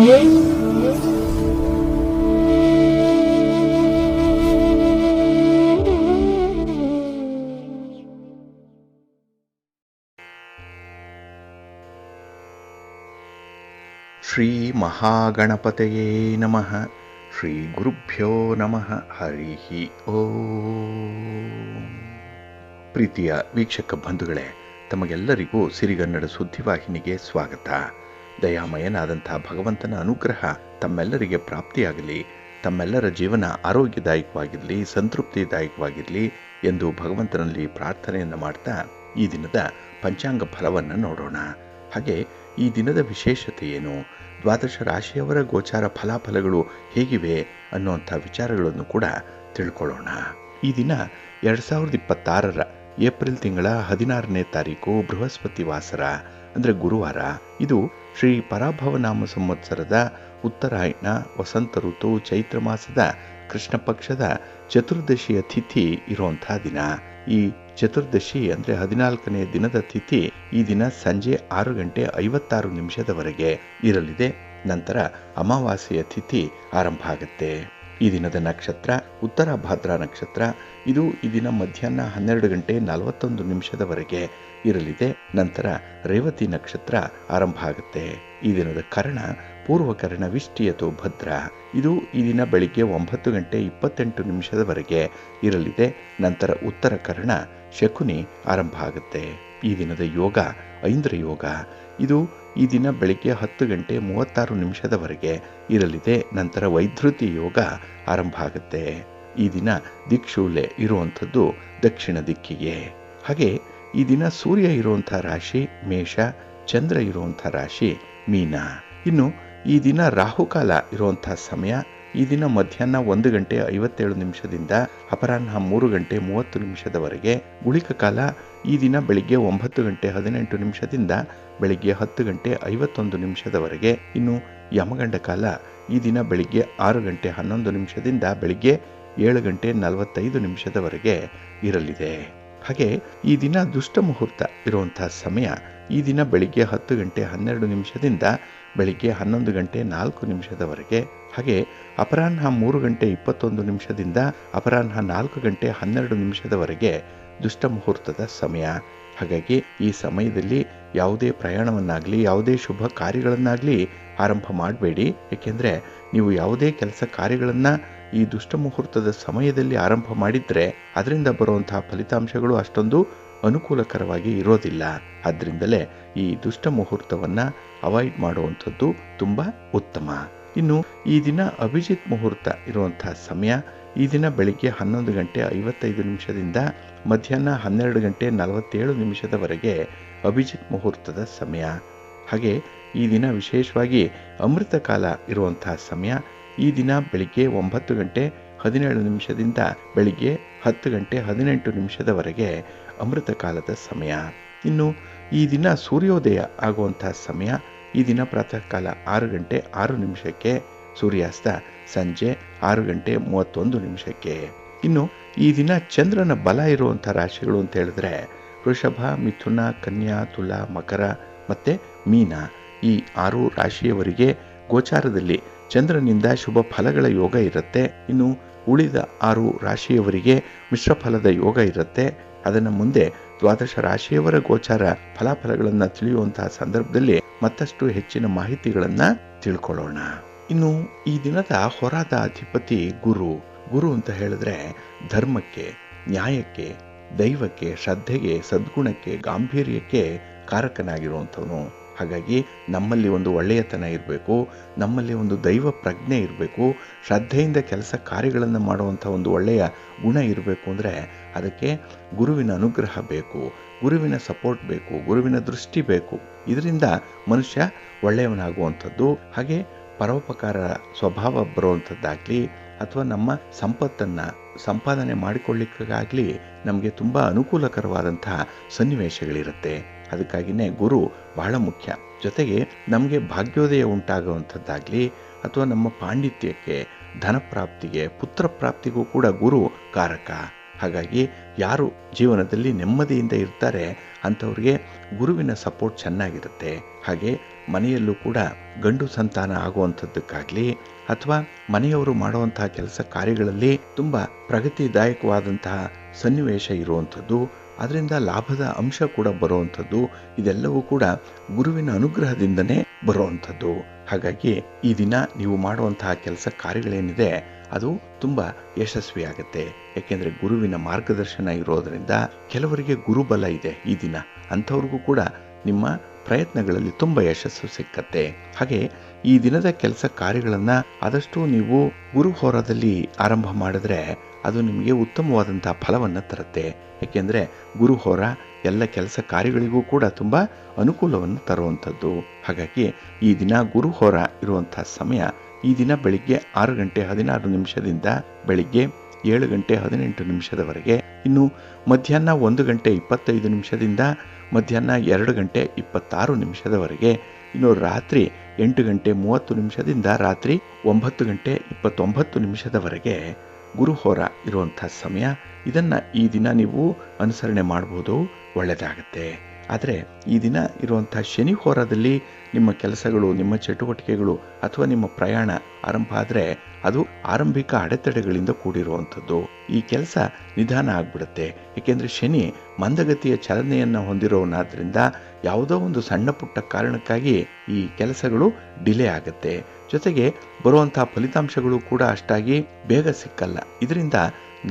ಶ್ರೀ ಮಹಾಗಣಪತಯೇ ನಮಃ. ಶ್ರೀ ಗುರುಭ್ಯೋ ನಮಃ. ಹರಿ ಓಂ. ಪ್ರೀತಿಯ ವೀಕ್ಷಕ ಬಂಧುಗಳೇ, ತಮಗೆಲ್ಲರಿಗೂ ಸಿರಿಗನ್ನಡ ಸುದ್ದಿವಾಹಿನಿಗೆ ಸ್ವಾಗತ. ದಯಾಮಯನಾದಂಥ ಭಗವಂತನ ಅನುಗ್ರಹ ತಮ್ಮೆಲ್ಲರಿಗೆ ಪ್ರಾಪ್ತಿಯಾಗಲಿ, ತಮ್ಮೆಲ್ಲರ ಜೀವನ ಆರೋಗ್ಯದಾಯಕವಾಗಿರಲಿ, ಸಂತೃಪ್ತಿದಾಯಕವಾಗಿರಲಿ ಎಂದು ಭಗವಂತನಲ್ಲಿ ಪ್ರಾರ್ಥನೆಯನ್ನು ಮಾಡ್ತಾ ಈ ದಿನದ ಪಂಚಾಂಗ ಫಲವನ್ನು ನೋಡೋಣ. ಹಾಗೆ ಈ ದಿನದ ವಿಶೇಷತೆ ಏನು, ದ್ವಾದಶ ರಾಶಿಯವರ ಗೋಚಾರ ಫಲಾಫಲಗಳು ಹೇಗಿವೆ ಅನ್ನುವಂಥ ವಿಚಾರಗಳನ್ನು ಕೂಡ ತಿಳ್ಕೊಳ್ಳೋಣ. ಈ ದಿನ 2026 ಏಪ್ರಿಲ್ ತಿಂಗಳ 16ನೇ ತಾರೀಕು ಬೃಹಸ್ಪತಿ ವಾಸರ, ಅಂದರೆ ಗುರುವಾರ. ಇದು ಶ್ರೀ ಪರಾಭವನಾಮ ಸಂವತ್ಸರದ ಉತ್ತರಾಯಣ ವಸಂತ ಋತು ಚೈತ್ರ ಮಾಸದ ಕೃಷ್ಣ ಪಕ್ಷದ ಚತುರ್ದಶಿಯ ತಿಥಿ ಇರುವಂಥ ದಿನ. ಈ ಚತುರ್ದಶಿ ಅಂದರೆ 14ನೇ ದಿನದ ತಿಥಿ ಈ ದಿನ ಸಂಜೆ 6:56 ಇರಲಿದೆ. ನಂತರ ಅಮಾವಾಸ್ಯೆಯ ತಿಥಿ ಆರಂಭ ಆಗುತ್ತೆ. ಈ ದಿನದ ನಕ್ಷತ್ರ ಉತ್ತರ ಭಾದ್ರಾ ನಕ್ಷತ್ರ. ಇದು ಈ ದಿನ ಮಧ್ಯಾಹ್ನ 12:41 ಇರಲಿದೆ. ನಂತರ ರೇವತಿ ನಕ್ಷತ್ರ ಆರಂಭ ಆಗುತ್ತೆ. ಈ ದಿನದ ಕರ್ಣ ಪೂರ್ವಕರ್ಣ ವಿಷ್ಟಿಯತೋ ಭದ್ರ. ಇದು ಈ ದಿನ ಬೆಳಿಗ್ಗೆ 9:28 ಇರಲಿದೆ. ನಂತರ ಉತ್ತರ ಕರ್ಣ ಶಕುನಿ ಆರಂಭ ಆಗುತ್ತೆ. ಈ ದಿನದ ಯೋಗ ಐಂದ್ರ ಯೋಗ. ಇದು ಈ ದಿನ ಬೆಳಿಗ್ಗೆ 10:36 ಇರಲಿದೆ. ನಂತರ ವೈಧೃತಿ ಯೋಗ ಆರಂಭ ಆಗುತ್ತೆ. ಈ ದಿನ ದಿಕ್ಷೂಲೆ ಇರುವಂಥದ್ದು ದಕ್ಷಿಣ ದಿಕ್ಕಿಗೆ. ಹಾಗೆ ಈ ದಿನ ಸೂರ್ಯ ಇರುವಂಥ ರಾಶಿ ಮೇಷ, ಚಂದ್ರ ಇರುವಂಥ ರಾಶಿ ಮೀನ. ಇನ್ನು ಈ ದಿನ ರಾಹುಕಾಲ ಇರುವಂಥ ಸಮಯ ಈ ದಿನ ಮಧ್ಯಾಹ್ನ 1:57 ಅಪರಾಹ್ನ 3:30 ಗುಳಿಕ ಕಾಲ ಈ ದಿನ ಬೆಳಿಗ್ಗೆ 9:18 ಬೆಳಿಗ್ಗೆ 10:51 ಇನ್ನು ಯಮಗಂಡ ಕಾಲ ಈ ದಿನ ಬೆಳಿಗ್ಗೆ 6:11 ಬೆಳಿಗ್ಗೆ 7:45 ಇರಲಿದೆ. ಹಾಗೆ ಈ ದಿನ ದುಷ್ಟ ಮುಹೂರ್ತ ಇರುವಂಥ ಸಮಯ ಈ ದಿನ ಬೆಳಿಗ್ಗೆ 10:12 ಬೆಳಿಗ್ಗೆ 11:04 ಹಾಗೆ ಅಪರಾಹ್ನ 3:21 ಅಪರಾಹ್ನ 4:12 ದುಷ್ಟ ಮುಹೂರ್ತದ ಸಮಯ. ಹಾಗಾಗಿ ಈ ಸಮಯದಲ್ಲಿ ಯಾವುದೇ ಪ್ರಯಾಣವನ್ನಾಗಲಿ ಯಾವುದೇ ಶುಭ ಕಾರ್ಯಗಳನ್ನಾಗಲಿ ಆರಂಭ ಮಾಡಬೇಡಿ. ಏಕೆಂದರೆ ನೀವು ಯಾವುದೇ ಕೆಲಸ ಕಾರ್ಯಗಳನ್ನು ಈ ದುಷ್ಟ ಮುಹೂರ್ತದ ಸಮಯದಲ್ಲಿ ಆರಂಭ ಮಾಡಿದರೆ ಅದರಿಂದ ಬರುವಂತಹ ಫಲಿತಾಂಶಗಳು ಅಷ್ಟೊಂದು ಅನುಕೂಲಕರವಾಗಿ ಇರೋದಿಲ್ಲ. ಆದ್ದರಿಂದಲೇ ಈ ದುಷ್ಟ ಮುಹೂರ್ತವನ್ನು ಅವಾಯ್ಡ್ ಮಾಡುವಂಥದ್ದು ತುಂಬ ಉತ್ತಮ. ಇನ್ನು ಈ ದಿನ ಅಭಿಜಿತ್ ಮುಹೂರ್ತ ಇರುವಂಥ ಸಮಯ ಈ ದಿನ ಬೆಳಿಗ್ಗೆ 11:55 ಮಧ್ಯಾಹ್ನ 12:47 ಅಭಿಜಿತ್ ಮುಹೂರ್ತದ ಸಮಯ. ಹಾಗೆ ಈ ದಿನ ವಿಶೇಷವಾಗಿ ಅಮೃತ ಕಾಲ ಇರುವಂತಹ ಸಮಯ ಈ ದಿನ ಬೆಳಿಗ್ಗೆ 9:17 ಬೆಳಿಗ್ಗೆ 10:18 ಅಮೃತ ಕಾಲದ ಸಮಯ. ಇನ್ನು ಈ ದಿನ ಸೂರ್ಯೋದಯ ಆಗುವಂತಹ ಸಮಯ ಈ ದಿನ ಪ್ರಾತಃ ಕಾಲ 6:06 ಸೂರ್ಯಾಸ್ತ ಸಂಜೆ 6:31. ಇನ್ನು ಈ ದಿನ ಚಂದ್ರನ ಬಲ ಇರುವಂಥ ರಾಶಿಗಳು ಅಂತ ಹೇಳಿದ್ರೆ ವೃಷಭ, ಮಿಥುನ, ಕನ್ಯಾ, ತುಲಾ, ಮಕರ ಮತ್ತು ಮೀನ. ಈ 6 ರಾಶಿಯವರಿಗೆ ಗೋಚಾರದಲ್ಲಿ ಚಂದ್ರನಿಂದ ಶುಭ ಫಲಗಳ ಯೋಗ ಇರುತ್ತೆ. ಇನ್ನು ಉಳಿದ 6 ರಾಶಿಯವರಿಗೆ ಮಿಶ್ರ ಫಲದ ಯೋಗ ಇರುತ್ತೆ. ಅದನ್ನು ಮುಂದೆ ದ್ವಾದಶ ರಾಶಿಯವರ ಗೋಚಾರ ಫಲಾಫಲಗಳನ್ನು ತಿಳಿಯುವಂತಹ ಸಂದರ್ಭದಲ್ಲಿ ಮತ್ತಷ್ಟು ಹೆಚ್ಚಿನ ಮಾಹಿತಿಗಳನ್ನು ತಿಳ್ಕೊಳ್ಳೋಣ. ಇನ್ನು ಈ ದಿನದ ಹೊರಾದ ಅಧಿಪತಿ ಗುರು. ಗುರು ಅಂತ ಹೇಳಿದ್ರೆ ಧರ್ಮಕ್ಕೆ, ನ್ಯಾಯಕ್ಕೆ, ದೈವಕ್ಕೆ, ಶ್ರದ್ಧೆಗೆ, ಸದ್ಗುಣಕ್ಕೆ, ಗಾಂಭೀರ್ಯಕ್ಕೆ ಕಾರಕನಾಗಿರುವಂಥವನು. ಹಾಗಾಗಿ ನಮ್ಮಲ್ಲಿ ಒಂದು ಒಳ್ಳೆಯತನ ಇರಬೇಕು, ನಮ್ಮಲ್ಲಿ ಒಂದು ದೈವ ಪ್ರಜ್ಞೆ ಇರಬೇಕು, ಶ್ರದ್ಧೆಯಿಂದ ಕೆಲಸ ಕಾರ್ಯಗಳನ್ನು ಮಾಡುವಂಥ ಒಂದು ಒಳ್ಳೆಯ ಗುಣ ಇರಬೇಕು. ಅಂದರೆ ಅದಕ್ಕೆ ಗುರುವಿನ ಅನುಗ್ರಹ ಬೇಕು, ಗುರುವಿನ ಸಪೋರ್ಟ್ ಬೇಕು, ಗುರುವಿನ ದೃಷ್ಟಿ ಬೇಕು. ಇದರಿಂದ ಮನುಷ್ಯ ಒಳ್ಳೆಯವನಾಗುವಂಥದ್ದು. ಹಾಗೆ ಪರೋಪಕಾರ ಸ್ವಭಾವ ಬರುವಂಥದ್ದಾಗಲಿ ಅಥವಾ ನಮ್ಮ ಸಂಪತ್ತನ್ನು ಸಂಪಾದನೆ ಮಾಡಿಕೊಳ್ಳಿಕ್ಕಾಗಲಿ ನಮಗೆ ತುಂಬ ಅನುಕೂಲಕರವಾದಂತಹ ಸನ್ನಿವೇಶಗಳಿರುತ್ತೆ. ಅದಕ್ಕಾಗಿಯೇ ಗುರು ಬಹಳ ಮುಖ್ಯ. ಜೊತೆಗೆ ನಮಗೆ ಭಾಗ್ಯೋದಯ ಉಂಟಾಗುವಂಥದ್ದಾಗಲಿ ಅಥವಾ ನಮ್ಮ ಪಾಂಡಿತ್ಯಕ್ಕೆ, ಧನಪ್ರಾಪ್ತಿಗೆ, ಪುತ್ರ ಪ್ರಾಪ್ತಿಗೂ ಕೂಡ ಗುರು ಕಾರಕ. ಹಾಗಾಗಿ ಯಾರು ಜೀವನದಲ್ಲಿ ನೆಮ್ಮದಿಯಿಂದ ಇರ್ತಾರೆ ಅಂಥವ್ರಿಗೆ ಗುರುವಿನ ಸಪೋರ್ಟ್ ಚೆನ್ನಾಗಿರುತ್ತೆ. ಹಾಗೆ ಮನೆಯಲ್ಲೂ ಕೂಡ ಗಂಡು ಸಂತಾನ ಆಗುವಂಥದ್ದಕ್ಕಾಗಲಿ ಅಥವಾ ಮನೆಯವರು ಮಾಡುವಂತಹ ಕೆಲಸ ಕಾರ್ಯಗಳಲ್ಲಿ ತುಂಬ ಪ್ರಗತಿದಾಯಕವಾದಂತಹ ಸನ್ನಿವೇಶ ಇರುವಂಥದ್ದು, ಅದರಿಂದ ಲಾಭದ ಅಂಶ ಕೂಡ ಬರುವಂಥದ್ದು, ಇದೆಲ್ಲವೂ ಕೂಡ ಗುರುವಿನ ಅನುಗ್ರಹದಿಂದನೇ ಬರುವಂಥದ್ದು. ಹಾಗಾಗಿ ಈ ದಿನ ನೀವು ಮಾಡುವಂತಹ ಕೆಲಸ ಕಾರ್ಯಗಳೇನಿದೆ ಅದು ತುಂಬ ಯಶಸ್ವಿಯಾಗುತ್ತೆ. ಯಾಕೆಂದರೆ ಗುರುವಿನ ಮಾರ್ಗದರ್ಶನ ಇರೋದರಿಂದ ಕೆಲವರಿಗೆ ಗುರುಬಲ ಇದೆ ಈ ದಿನ, ಅಂಥವ್ರಿಗೂ ಕೂಡ ನಿಮ್ಮ ಪ್ರಯತ್ನಗಳಲ್ಲಿ ತುಂಬ ಯಶಸ್ಸು ಸಿಕ್ಕತ್ತೆ. ಹಾಗೆ ಈ ದಿನದ ಕೆಲಸ ಕಾರ್ಯಗಳನ್ನು ಆದಷ್ಟು ನೀವು ಗುರು ಹೋರಾದಲ್ಲಿ ಆರಂಭ ಮಾಡಿದ್ರೆ ಅದು ನಿಮಗೆ ಉತ್ತಮವಾದಂಥ ಫಲವನ್ನು ತರುತ್ತೆ. ಏಕೆಂದರೆ ಗುರು ಹೋರ ಎಲ್ಲ ಕೆಲಸ ಕಾರ್ಯಗಳಿಗೂ ಕೂಡ ತುಂಬ ಅನುಕೂಲವನ್ನು ತರುವಂಥದ್ದು. ಹಾಗಾಗಿ ಈ ದಿನ ಗುರು ಹೋರ ಇರುವಂಥ ಸಮಯ ಈ ದಿನ ಬೆಳಿಗ್ಗೆ 6 ಗಂಟೆ 16 ನಿಮಿಷದಿಂದ ಬೆಳಿಗ್ಗೆ 7 ಗಂಟೆ 18 ನಿಮಿಷದವರೆಗೆ, ಇನ್ನು ಮಧ್ಯಾಹ್ನ 1 ಗಂಟೆ 25 ನಿಮಿಷದಿಂದ ಮಧ್ಯಾಹ್ನ 2 ಗಂಟೆ 26 ನಿಮಿಷದವರೆಗೆ, ಇನ್ನು ರಾತ್ರಿ 8 ಗಂಟೆ 30 ನಿಮಿಷದಿಂದ ರಾತ್ರಿ 9 ಗಂಟೆ 29 ನಿಮಿಷದವರೆಗೆ ಗುರುಹೋರ ಇರುವಂಥ ಸಮಯ. ಇದನ್ನು ಈ ದಿನ ನೀವು ಅನುಸರಣೆ ಮಾಡ್ಬೋದು, ಒಳ್ಳೆಯದಾಗತ್ತೆ. ಆದರೆ ಈ ದಿನ ಇರುವಂಥ ಶನಿ ಹೋರಾದಲ್ಲಿ ನಿಮ್ಮ ಕೆಲಸಗಳು, ನಿಮ್ಮ ಚಟುವಟಿಕೆಗಳು ಅಥವಾ ನಿಮ್ಮ ಪ್ರಯಾಣ ಆರಂಭ ಆದರೆ ಅದು ಆರಂಭಿಕ ಅಡೆತಡೆಗಳಿಂದ ಕೂಡಿರುವಂಥದ್ದು. ಈ ಕೆಲಸ ನಿಧಾನ ಆಗಿಬಿಡುತ್ತೆ. ಏಕೆಂದರೆ ಶನಿ ಮಂದಗತಿಯ ಚಲನೆಯನ್ನು ಹೊಂದಿರೋನಾದ್ರಿಂದ ಯಾವುದೋ ಒಂದು ಸಣ್ಣ ಪುಟ್ಟ ಕಾರಣಕ್ಕಾಗಿ ಈ ಕೆಲಸಗಳು ಡಿಲೇ ಆಗುತ್ತೆ. ಜೊತೆಗೆ ಬರುವಂಥ ಫಲಿತಾಂಶಗಳು ಕೂಡ ಅಷ್ಟಾಗಿ ಬೇಗ ಸಿಕ್ಕಲ್ಲ. ಇದರಿಂದ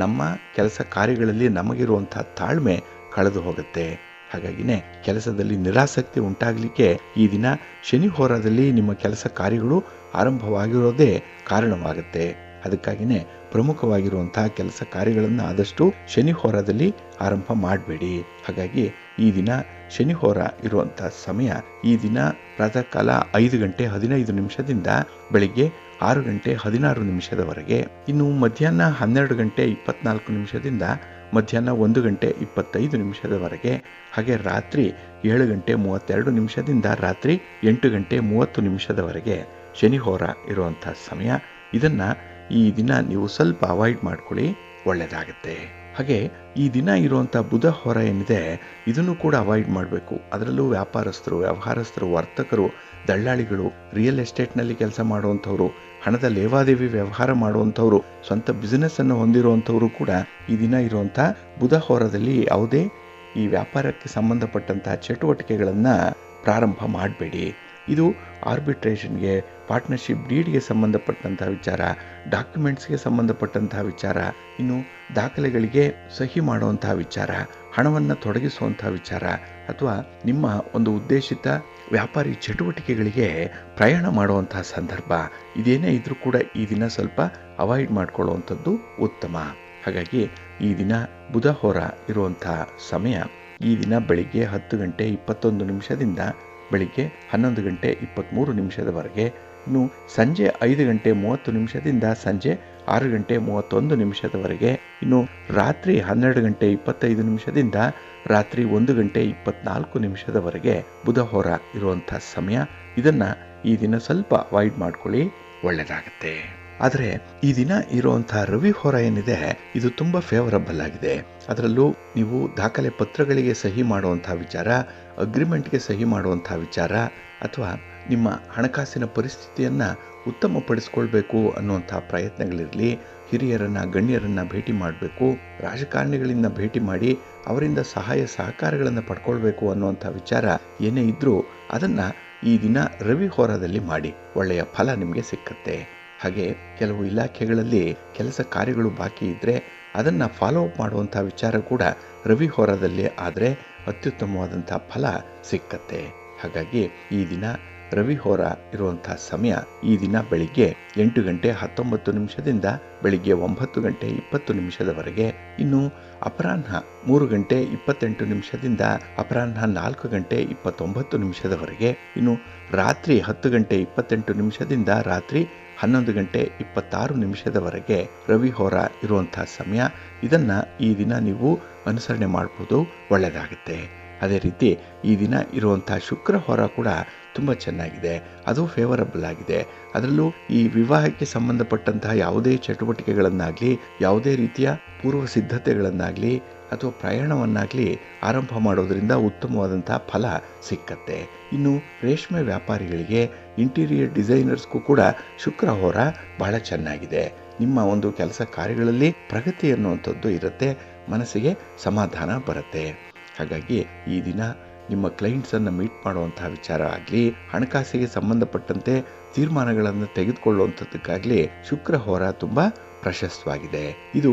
ನಮ್ಮ ಕೆಲಸ ಕಾರ್ಯಗಳಲ್ಲಿ ನಮಗಿರುವಂಥ ತಾಳ್ಮೆ ಕಳೆದು ಹೋಗುತ್ತೆ. ಹಾಗಾಗಿನೇ ಕೆಲಸದಲ್ಲಿ ನಿರಾಸಕ್ತಿ ಉಂಟಾಗಲಿಕ್ಕೆ ಈ ದಿನ ಶನಿ ಹೋರಾದಲ್ಲಿ ನಿಮ್ಮ ಕೆಲಸ ಕಾರ್ಯಗಳು ಆರಂಭವಾಗಿರೋದೇ ಕಾರಣವಾಗುತ್ತೆ. ಅದಕ್ಕಾಗಿಯೇ ಪ್ರಮುಖವಾಗಿರುವಂತಹ ಕೆಲಸ ಕಾರ್ಯಗಳನ್ನು ಆದಷ್ಟು ಶನಿ ಹೋರಾದಲ್ಲಿ ಆರಂಭ ಮಾಡಬೇಡಿ. ಹಾಗಾಗಿ ಈ ದಿನ ಶನಿ ಹೋರ ಇರುವಂಥ ಸಮಯ ಈ ದಿನ ಪ್ರಾತಃ ಕಾಲ 5 ಗಂಟೆ 15 ನಿಮಿಷದಿಂದ ಬೆಳಿಗ್ಗೆ 6 ಗಂಟೆ 16 ನಿಮಿಷದವರೆಗೆ, ಇನ್ನು ಮಧ್ಯಾಹ್ನ 12 ಗಂಟೆ 24 ನಿಮಿಷದಿಂದ ಮಧ್ಯಾಹ್ನ 1 ಗಂಟೆ 25 ನಿಮಿಷದವರೆಗೆ, ಹಾಗೆ ರಾತ್ರಿ 7 ಗಂಟೆ 32 ನಿಮಿಷದಿಂದ ರಾತ್ರಿ 8 ಗಂಟೆ 30 ನಿಮಿಷದವರೆಗೆ ಶನಿ ಹೋರ ಇರುವಂಥ ಸಮಯ. ಇದನ್ನು ಈ ದಿನ ನೀವು ಸ್ವಲ್ಪ ಅವಾಯ್ಡ್ ಮಾಡ್ಕೊಳ್ಳಿ, ಒಳ್ಳೆಯದಾಗುತ್ತೆ. ಹಾಗೆ ಈ ದಿನ ಇರುವಂಥ ಬುಧ ಹೋರ ಏನಿದೆ ಇದನ್ನು ಕೂಡ ಅವಾಯ್ಡ್ ಮಾಡಬೇಕು. ಅದರಲ್ಲೂ ವ್ಯಾಪಾರಸ್ಥರು, ವ್ಯವಹಾರಸ್ಥರು, ವರ್ತಕರು, ದಳ್ಳಾಳಿಗಳು, ರಿಯಲ್ ಎಸ್ಟೇಟ್ನಲ್ಲಿ ಕೆಲಸ ಮಾಡುವಂಥವ್ರು, ಹಣದ ಲೇವಾದೇವಿ ವ್ಯವಹಾರ ಮಾಡುವಂಥವ್ರು, ಸ್ವಂತ ಬಿಸ್ನೆಸ್ಸನ್ನು ಹೊಂದಿರುವಂಥವರು ಕೂಡ ಈ ದಿನ ಇರುವಂಥ ಬುಧ ಹೋರದಲ್ಲಿ ಯಾವುದೇ ಈ ವ್ಯಾಪಾರಕ್ಕೆ ಸಂಬಂಧಪಟ್ಟಂತಹ ಚಟುವಟಿಕೆಗಳನ್ನು ಪ್ರಾರಂಭ ಮಾಡಬೇಡಿ. ಇದು ಆರ್ಬಿಟ್ರೇಷನ್ಗೆ, ಪಾರ್ಟ್ನರ್ಶಿಪ್ ಡೀಡ್ಗೆ ಸಂಬಂಧಪಟ್ಟಂತಹ ವಿಚಾರ, ಡಾಕ್ಯುಮೆಂಟ್ಸ್ಗೆ ಸಂಬಂಧಪಟ್ಟಂತಹ ವಿಚಾರ, ಇನ್ನು ದಾಖಲೆಗಳಿಗೆ ಸಹಿ ಮಾಡುವಂತಹ ವಿಚಾರ, ಹಣವನ್ನು ತೊಡಗಿಸುವಂತಹ ವಿಚಾರ, ಅಥವಾ ನಿಮ್ಮ ಒಂದು ಉದ್ದೇಶಿತ ವ್ಯಾಪಾರಿ ಚಟುವಟಿಕೆಗಳಿಗೆ ಪ್ರಯಾಣ ಮಾಡುವಂತಹ ಸಂದರ್ಭ, ಇದೇನೇ ಇದ್ರೂ ಕೂಡ ಈ ದಿನ ಸ್ವಲ್ಪ ಅವಾಯ್ಡ್ ಮಾಡಿಕೊಳ್ಳುವಂಥದ್ದು ಉತ್ತಮ. ಹಾಗಾಗಿ ಈ ದಿನ ಬುಧ ಹೋರ ಇರುವಂಥ ಸಮಯ ಈ ದಿನ ಬೆಳಿಗ್ಗೆ 10 ಗಂಟೆ 21 ನಿಮಿಷದಿಂದ ಬೆಳಿಗ್ಗೆ 11 ಗಂಟೆ 23 ನಿಮಿಷದವರೆಗೆ, ಇನ್ನು ಸಂಜೆ 5 ಗಂಟೆ 30 ನಿಮಿಷದಿಂದ ಸಂಜೆ 6 ಗಂಟೆ 31 ನಿಮಿಷದವರೆಗೆ, ಇನ್ನು ರಾತ್ರಿ 12 ಗಂಟೆ 25 ನಿಮಿಷದಿಂದ ರಾತ್ರಿ 1 ಗಂಟೆ 24 ನಿಮಿಷದವರೆಗೆ ಬುಧ ಹೋರ ಇರುವಂಥ ಸಮಯ. ಇದನ್ನು ಈ ದಿನ ಸ್ವಲ್ಪ ಅವಾಯ್ಡ್ ಮಾಡ್ಕೊಳ್ಳಿ, ಒಳ್ಳೆಯದಾಗತ್ತೆ. ಆದರೆ ಈ ದಿನ ಇರುವಂಥ ರವಿ ಹೋರ ಏನಿದೆ ಇದು ತುಂಬ ಫೇವರಬಲ್ ಆಗಿದೆ. ಅದರಲ್ಲೂ ನೀವು ದಾಖಲೆ ಪತ್ರಗಳಿಗೆ ಸಹಿ ಮಾಡುವಂಥ ವಿಚಾರ, ಅಗ್ರಿಮೆಂಟ್ಗೆ ಸಹಿ ಮಾಡುವಂಥ ವಿಚಾರ, ಅಥವಾ ನಿಮ್ಮ ಹಣಕಾಸಿನ ಪರಿಸ್ಥಿತಿಯನ್ನು ಉತ್ತಮಪಡಿಸ್ಕೊಳ್ಬೇಕು ಅನ್ನುವಂಥ ಪ್ರಯತ್ನಗಳಿರಲಿ, ಹಿರಿಯರನ್ನು ಗಣ್ಯರನ್ನು ಭೇಟಿ ಮಾಡಬೇಕು, ರಾಜಕಾರಣಿಗಳಿಂದ ಭೇಟಿ ಮಾಡಿ ಅವರಿಂದ ಸಹಾಯ ಸಹಕಾರಗಳನ್ನು ಪಡ್ಕೊಳ್ಬೇಕು ಅನ್ನುವಂಥ ವಿಚಾರ ಏನೇ ಇದ್ದರೂ ಅದನ್ನು ಈ ದಿನ ರವಿ ಹೋರಾದಲ್ಲಿ ಮಾಡಿ, ಒಳ್ಳೆಯ ಫಲ ನಿಮಗೆ ಸಿಕ್ಕತ್ತೆ. ಹಾಗೆ ಕೆಲವು ಇಲಾಖೆಗಳಲ್ಲಿ ಕೆಲಸ ಕಾರ್ಯಗಳು ಬಾಕಿ ಇದ್ದರೆ ಅದನ್ನು ಫಾಲೋ ಅಪ್ ಮಾಡುವಂಥ ವಿಚಾರ ಕೂಡ ರವಿ ಹೋರಾದಲ್ಲಿ ಆದರೆ ಅತ್ಯುತ್ತಮವಾದಂಥ ಫಲ ಸಿಕ್ಕತ್ತೆ. ಹಾಗಾಗಿ ಈ ದಿನ ರವಿ ಹೋರ ಇರುವಂಥ ಸಮಯ ಈ ದಿನ ಬೆಳಿಗ್ಗೆ 8 ಗಂಟೆ 19 ನಿಮಿಷದಿಂದ ಬೆಳಿಗ್ಗೆ 9 ಗಂಟೆ 20 ನಿಮಿಷದವರೆಗೆ, ಇನ್ನು ಅಪರಾಹ್ನ 3 ಗಂಟೆ 28 ನಿಮಿಷದಿಂದ ಅಪರಾಹ್ನ 4 ಗಂಟೆ 29 ನಿಮಿಷದವರೆಗೆ, ಇನ್ನು ರಾತ್ರಿ 10 ಗಂಟೆ 28 ನಿಮಿಷದಿಂದ ರಾತ್ರಿ 11 ಗಂಟೆ 26 ನಿಮಿಷದವರೆಗೆ ರವಿ ಹೋರ ಇರುವಂಥ ಸಮಯ. ಇದನ್ನು ಈ ದಿನ ನೀವು ಅನುಸರಣೆ ಮಾಡ್ಬೋದು, ಒಳ್ಳೆಯದಾಗುತ್ತೆ. ಅದೇ ರೀತಿ ಈ ದಿನ ಇರುವಂಥ ಶುಕ್ರ ಹೋರ ಕೂಡ ತುಂಬ ಚೆನ್ನಾಗಿದೆ, ಅದು ಫೇವರಬಲ್ ಆಗಿದೆ. ಅದರಲ್ಲೂ ಈ ವಿವಾಹಕ್ಕೆ ಸಂಬಂಧಪಟ್ಟಂತಹ ಯಾವುದೇ ಚಟುವಟಿಕೆಗಳನ್ನಾಗಲಿ, ಯಾವುದೇ ರೀತಿಯ ಪೂರ್ವ ಸಿದ್ಧತೆಗಳನ್ನಾಗಲಿ ಅಥವಾ ಪ್ರಯಾಣವನ್ನಾಗಲಿ ಆರಂಭ ಮಾಡೋದರಿಂದ ಉತ್ತಮವಾದಂಥ ಫಲ ಸಿಕ್ಕತ್ತೆ. ಇನ್ನು ರೇಷ್ಮೆ ವ್ಯಾಪಾರಿಗಳಿಗೆ, ಇಂಟೀರಿಯರ್ ಡಿಸೈನರ್ಸ್ಗೂ ಕೂಡ ಶುಕ್ರ ಹೋರ ಬಹಳ ಚೆನ್ನಾಗಿದೆ. ನಿಮ್ಮ ಒಂದು ಕೆಲಸ ಕಾರ್ಯಗಳಲ್ಲಿ ಪ್ರಗತಿ ಅನ್ನುವಂಥದ್ದು ಇರುತ್ತೆ, ಮನಸ್ಸಿಗೆ ಸಮಾಧಾನ ಬರುತ್ತೆ. ಹಾಗಾಗಿ ಈ ದಿನ ನಿಮ್ಮ ಕ್ಲೈಂಟ್ಸನ್ನು ಮೀಟ್ ಮಾಡುವಂತಹ ವಿಚಾರ ಆಗಲಿ, ಹಣಕಾಸಿಗೆ ಸಂಬಂಧಪಟ್ಟಂತೆ ತೀರ್ಮಾನಗಳನ್ನು ತೆಗೆದುಕೊಳ್ಳುವಂಥದ್ದಕ್ಕಾಗಲಿ ಶುಕ್ರ ಹೋರ ತುಂಬ ಪ್ರಶಸ್ತವಾಗಿದೆ. ಇದು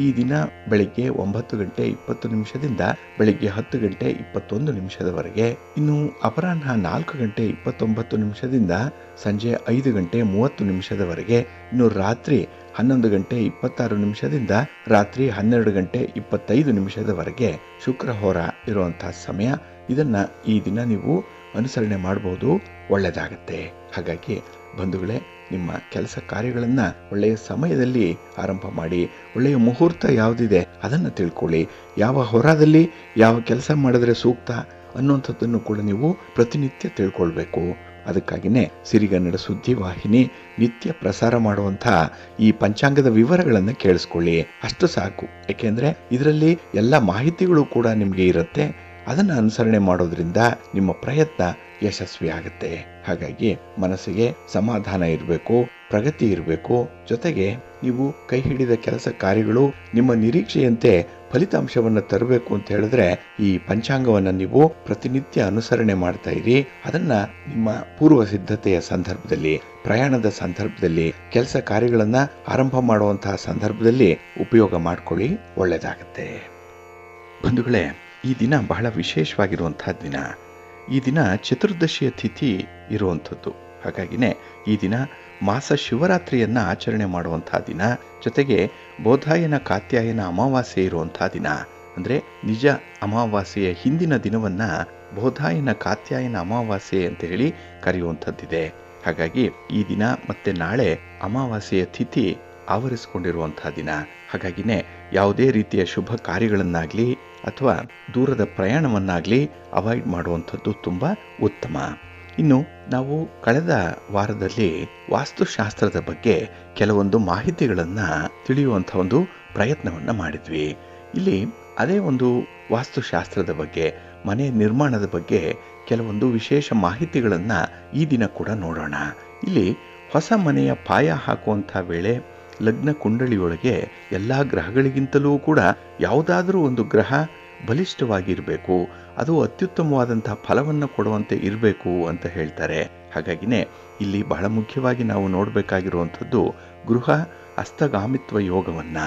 ಈ ದಿನ ಬೆಳಿಗ್ಗೆ 9:20 ಬೆಳಿಗ್ಗೆ 10:21 ಇನ್ನು ಅಪರಾಹ್ನ 4:29 ಸಂಜೆ 5:30 ಇನ್ನು ರಾತ್ರಿ 11:26 ರಾತ್ರಿ 12:25 ಶುಕ್ರ ಹೋರ ಇರುವಂತಹ ಸಮಯ. ಇದನ್ನ ಈ ದಿನ ನೀವು ಅನುಸರಣೆ ಮಾಡಬಹುದು, ಒಳ್ಳೆಯದಾಗತ್ತೆ. ಹಾಗಾಗಿ ಬಂಧುಗಳೇ, ನಿಮ್ಮ ಕೆಲಸ ಕಾರ್ಯಗಳನ್ನು ಒಳ್ಳೆಯ ಸಮಯದಲ್ಲಿ ಆರಂಭ ಮಾಡಿ, ಒಳ್ಳೆಯ ಮುಹೂರ್ತ ಯಾವುದಿದೆ ಅದನ್ನು ತಿಳ್ಕೊಳ್ಳಿ. ಯಾವ ಹೊರದಲ್ಲಿ ಯಾವ ಕೆಲಸ ಮಾಡಿದ್ರೆ ಸೂಕ್ತ ಅನ್ನುವಂಥದ್ದನ್ನು ಕೂಡ ನೀವು ಪ್ರತಿನಿತ್ಯ ತಿಳ್ಕೊಳ್ಬೇಕು. ಅದಕ್ಕಾಗಿಯೇ ಸಿರಿಗನ್ನಡ ಸುದ್ದಿ ವಾಹಿನಿ ನಿತ್ಯ ಪ್ರಸಾರ ಮಾಡುವಂಥ ಈ ಪಂಚಾಂಗದ ವಿವರಗಳನ್ನು ಕೇಳಿಸ್ಕೊಳ್ಳಿ, ಅಷ್ಟು ಸಾಕು. ಯಾಕೆಂದರೆ ಇದರಲ್ಲಿ ಎಲ್ಲ ಮಾಹಿತಿಗಳು ಕೂಡ ನಿಮಗೆ ಇರುತ್ತೆ. ಅದನ್ನು ಅನುಸರಣೆ ಮಾಡೋದ್ರಿಂದ ನಿಮ್ಮ ಪ್ರಯತ್ನ ಯಶಸ್ವಿ ಆಗುತ್ತೆ. ಹಾಗಾಗಿ ಮನಸ್ಸಿಗೆ ಸಮಾಧಾನ ಇರಬೇಕು, ಪ್ರಗತಿ ಇರಬೇಕು. ಜೊತೆಗೆ ನೀವು ಕೈ ಹಿಡಿದ ಕೆಲಸ ಕಾರ್ಯಗಳು ನಿಮ್ಮ ನಿರೀಕ್ಷೆಯಂತೆ ಫಲಿತಾಂಶವನ್ನು ತರಬೇಕು ಅಂತ ಹೇಳಿದ್ರೆ ಈ ಪಂಚಾಂಗವನ್ನು ನೀವು ಪ್ರತಿನಿತ್ಯ ಅನುಸರಣೆ ಮಾಡ್ತಾ ಇರಿ. ಅದನ್ನ ನಿಮ್ಮ ಪೂರ್ವ ಸಿದ್ಧತೆಯ ಸಂದರ್ಭದಲ್ಲಿ, ಪ್ರಯಾಣದ ಸಂದರ್ಭದಲ್ಲಿ, ಕೆಲಸ ಕಾರ್ಯಗಳನ್ನ ಆರಂಭ ಮಾಡುವಂತಹ ಸಂದರ್ಭದಲ್ಲಿ ಉಪಯೋಗ ಮಾಡ್ಕೊಳ್ಳಿ, ಒಳ್ಳೆಯದಾಗತ್ತೆ. ಬಂಧುಗಳೇ, ಈ ದಿನ ಬಹಳ ವಿಶೇಷವಾಗಿರುವಂತಹ ದಿನ. ಈ ದಿನ ಚತುರ್ದಶಿಯ ತಿಥಿ ಇರುವಂಥದ್ದು. ಹಾಗಾಗಿನೇ ಈ ದಿನ ಮಾಸ ಶಿವರಾತ್ರಿಯನ್ನ ಆಚರಣೆ ಮಾಡುವಂತಹ ದಿನ. ಜೊತೆಗೆ ಬೋಧಾಯನ ಕಾತ್ಯಾಯನ ಅಮಾವಾಸ್ಯೆ ಇರುವಂತಹ ದಿನ. ಅಂದರೆ ನಿಜ ಅಮಾವಾಸ್ಯೆಯ ಹಿಂದಿನ ದಿನವನ್ನ ಬೋಧಾಯನ ಕಾತ್ಯಾಯನ ಅಮಾವಾಸ್ಯೆ ಅಂತ ಹೇಳಿ ಕರೆಯುವಂಥದ್ದಿದೆ. ಹಾಗಾಗಿ ಈ ದಿನ ಮತ್ತೆ ನಾಳೆ ಅಮಾವಾಸ್ಯೆಯ ತಿಥಿ ಆವರಿಸಿಕೊಂಡಿರುವಂತಹ ದಿನ. ಹಾಗಾಗಿನೇ ಯಾವುದೇ ರೀತಿಯ ಶುಭ ಕಾರ್ಯಗಳನ್ನಾಗಲಿ ಅಥವಾ ದೂರದ ಪ್ರಯಾಣವನ್ನಾಗಲಿ ಅವಾಯ್ಡ್ ಮಾಡುವಂಥದ್ದು ತುಂಬ ಉತ್ತಮ. ಇನ್ನು ನಾವು ಕಳೆದ ವಾರದಲ್ಲಿ ವಾಸ್ತುಶಾಸ್ತ್ರದ ಬಗ್ಗೆ ಕೆಲವೊಂದು ಮಾಹಿತಿಗಳನ್ನು ತಿಳಿಯುವಂಥ ಒಂದು ಪ್ರಯತ್ನವನ್ನು ಮಾಡಿದ್ವಿ. ಇಲ್ಲಿ ಅದೇ ಒಂದು ವಾಸ್ತುಶಾಸ್ತ್ರದ ಬಗ್ಗೆ, ಮನೆ ನಿರ್ಮಾಣದ ಬಗ್ಗೆ ಕೆಲವೊಂದು ವಿಶೇಷ ಮಾಹಿತಿಗಳನ್ನು ಈ ದಿನ ಕೂಡ ನೋಡೋಣ. ಇಲ್ಲಿ ಹೊಸ ಮನೆಯ ಪಾಯ ಹಾಕುವಂಥ ವೇಳೆ ಲಗ್ನ ಕುಂಡಳಿಯೊಳಗೆ ಎಲ್ಲ ಗ್ರಹಗಳಿಗಿಂತಲೂ ಕೂಡ ಯಾವುದಾದ್ರೂ ಒಂದು ಗ್ರಹ ಬಲಿಷ್ಠವಾಗಿರಬೇಕು, ಅದು ಅತ್ಯುತ್ತಮವಾದಂತಹ ಫಲವನ್ನು ಕೊಡುವಂತೆ ಇರಬೇಕು ಅಂತ ಹೇಳ್ತಾರೆ. ಹಾಗಾಗಿನೇ ಇಲ್ಲಿ ಬಹಳ ಮುಖ್ಯವಾಗಿ ನಾವು ನೋಡಬೇಕಾಗಿರುವಂಥದ್ದು ಗೃಹ ಅಸ್ತಗಾಮಿತ್ವ ಯೋಗವನ್ನ.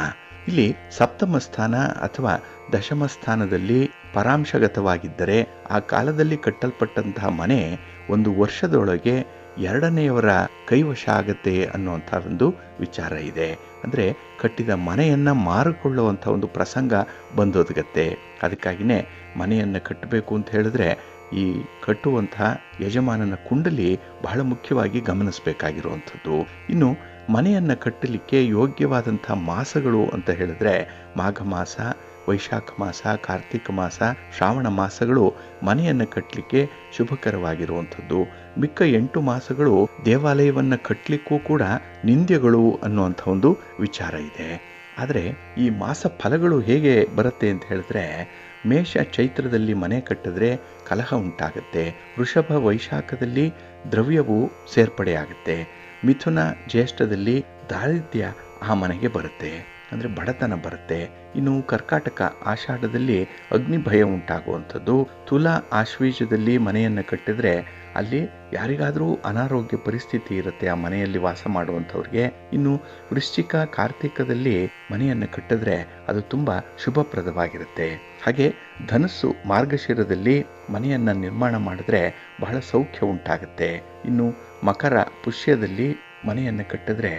ಇಲ್ಲಿ ಸಪ್ತಮ ಸ್ಥಾನ ಅಥವಾ ದಶಮ ಸ್ಥಾನದಲ್ಲಿ ಪರಾಂಶಗತವಾಗಿದ್ದರೆ ಆ ಕಾಲದಲ್ಲಿ ಕಟ್ಟಲ್ಪಟ್ಟಂತಹ ಮನೆ ಒಂದು ವರ್ಷದೊಳಗೆ ಎರಡನೆಯವರ ಕೈವಶ ಆಗತ್ತೆ ಅನ್ನುವಂಥ ಒಂದು ವಿಚಾರ ಇದೆ. ಅಂದರೆ ಕಟ್ಟಿದ ಮನೆಯನ್ನು ಮಾರಿಕೊಳ್ಳುವಂಥ ಒಂದು ಪ್ರಸಂಗ ಬಂದೊದಗತ್ತೆ. ಅದಕ್ಕಾಗಿಯೇ ಮನೆಯನ್ನು ಕಟ್ಟಬೇಕು ಅಂತ ಹೇಳಿದ್ರೆ ಈ ಕಟ್ಟುವಂತಹ ಯಜಮಾನನ ಕುಂಡಲಿ ಬಹಳ ಮುಖ್ಯವಾಗಿ ಗಮನಿಸಬೇಕಾಗಿರುವಂಥದ್ದು. ಇನ್ನು ಮನೆಯನ್ನು ಕಟ್ಟಲಿಕ್ಕೆ ಯೋಗ್ಯವಾದಂಥ ಮಾಸಗಳು ಅಂತ ಹೇಳಿದ್ರೆ ಮಾಘ ಮಾಸ, ವೈಶಾಖ ಮಾಸ, ಕಾರ್ತಿಕ ಮಾಸ, ಶ್ರಾವಣ ಮಾಸಗಳು ಮನೆಯನ್ನು ಕಟ್ಟಲಿಕ್ಕೆ ಶುಭಕರವಾಗಿರುವಂಥದ್ದು. ಮಿಕ್ಕ 8 ಮಾಸಗಳು ದೇವಾಲಯವನ್ನು ಕಟ್ಟಲಿಕ್ಕೂ ಕೂಡ ನಿಂದ್ಯಗಳು ಅನ್ನುವಂಥ ಒಂದು ವಿಚಾರ ಇದೆ. ಆದರೆ ಈ ಮಾಸ ಫಲಗಳು ಹೇಗೆ ಬರುತ್ತೆ ಅಂತ ಹೇಳಿದ್ರೆ, ಮೇಷ ಚೈತ್ರದಲ್ಲಿ ಮನೆ ಕಟ್ಟಿದ್ರೆ ಕಲಹ ಉಂಟಾಗುತ್ತೆ. ವೃಷಭ ವೈಶಾಖದಲ್ಲಿ ದ್ರವ್ಯವು ಸೇರ್ಪಡೆಯಾಗುತ್ತೆ. ಮಿಥುನ ಜ್ಯೇಷ್ಠದಲ್ಲಿ ದಾರಿದ್ರ್ಯ ಆ ಮನೆಗೆ ಬರುತ್ತೆ, ಅಂದರೆ ಬಡತನ ಬರುತ್ತೆ. ಇನ್ನು ಕರ್ಕಾಟಕ ಆಷಾಢದಲ್ಲಿ ಅಗ್ನಿ ಭಯ ಉಂಟಾಗುವಂಥದ್ದು. ತುಲಾ ಆಶ್ವೀಜದಲ್ಲಿ ಮನೆಯನ್ನು ಕಟ್ಟಿದ್ರೆ ಅಲ್ಲಿ ಯಾರಿಗಾದರೂ ಅನಾರೋಗ್ಯ ಪರಿಸ್ಥಿತಿ ಇರುತ್ತೆ ಆ ಮನೆಯಲ್ಲಿ ವಾಸ ಮಾಡುವಂಥವ್ರಿಗೆ. ಇನ್ನು ವೃಶ್ಚಿಕ ಕಾರ್ತಿಕದಲ್ಲಿ ಮನೆಯನ್ನು ಕಟ್ಟಿದ್ರೆ ಅದು ತುಂಬ ಶುಭಪ್ರದವಾಗಿರುತ್ತೆ. ಹಾಗೆ ಧನಸ್ಸು ಮಾರ್ಗಶಿರದಲ್ಲಿ ಮನೆಯನ್ನು ನಿರ್ಮಾಣ ಮಾಡಿದ್ರೆ ಬಹಳ ಸೌಖ್ಯ ಉಂಟಾಗುತ್ತೆ. ಇನ್ನು ಮಕರ ಪುಷ್ಯದಲ್ಲಿ ಮನೆಯನ್ನು ಕಟ್ಟಿದ್ರೆ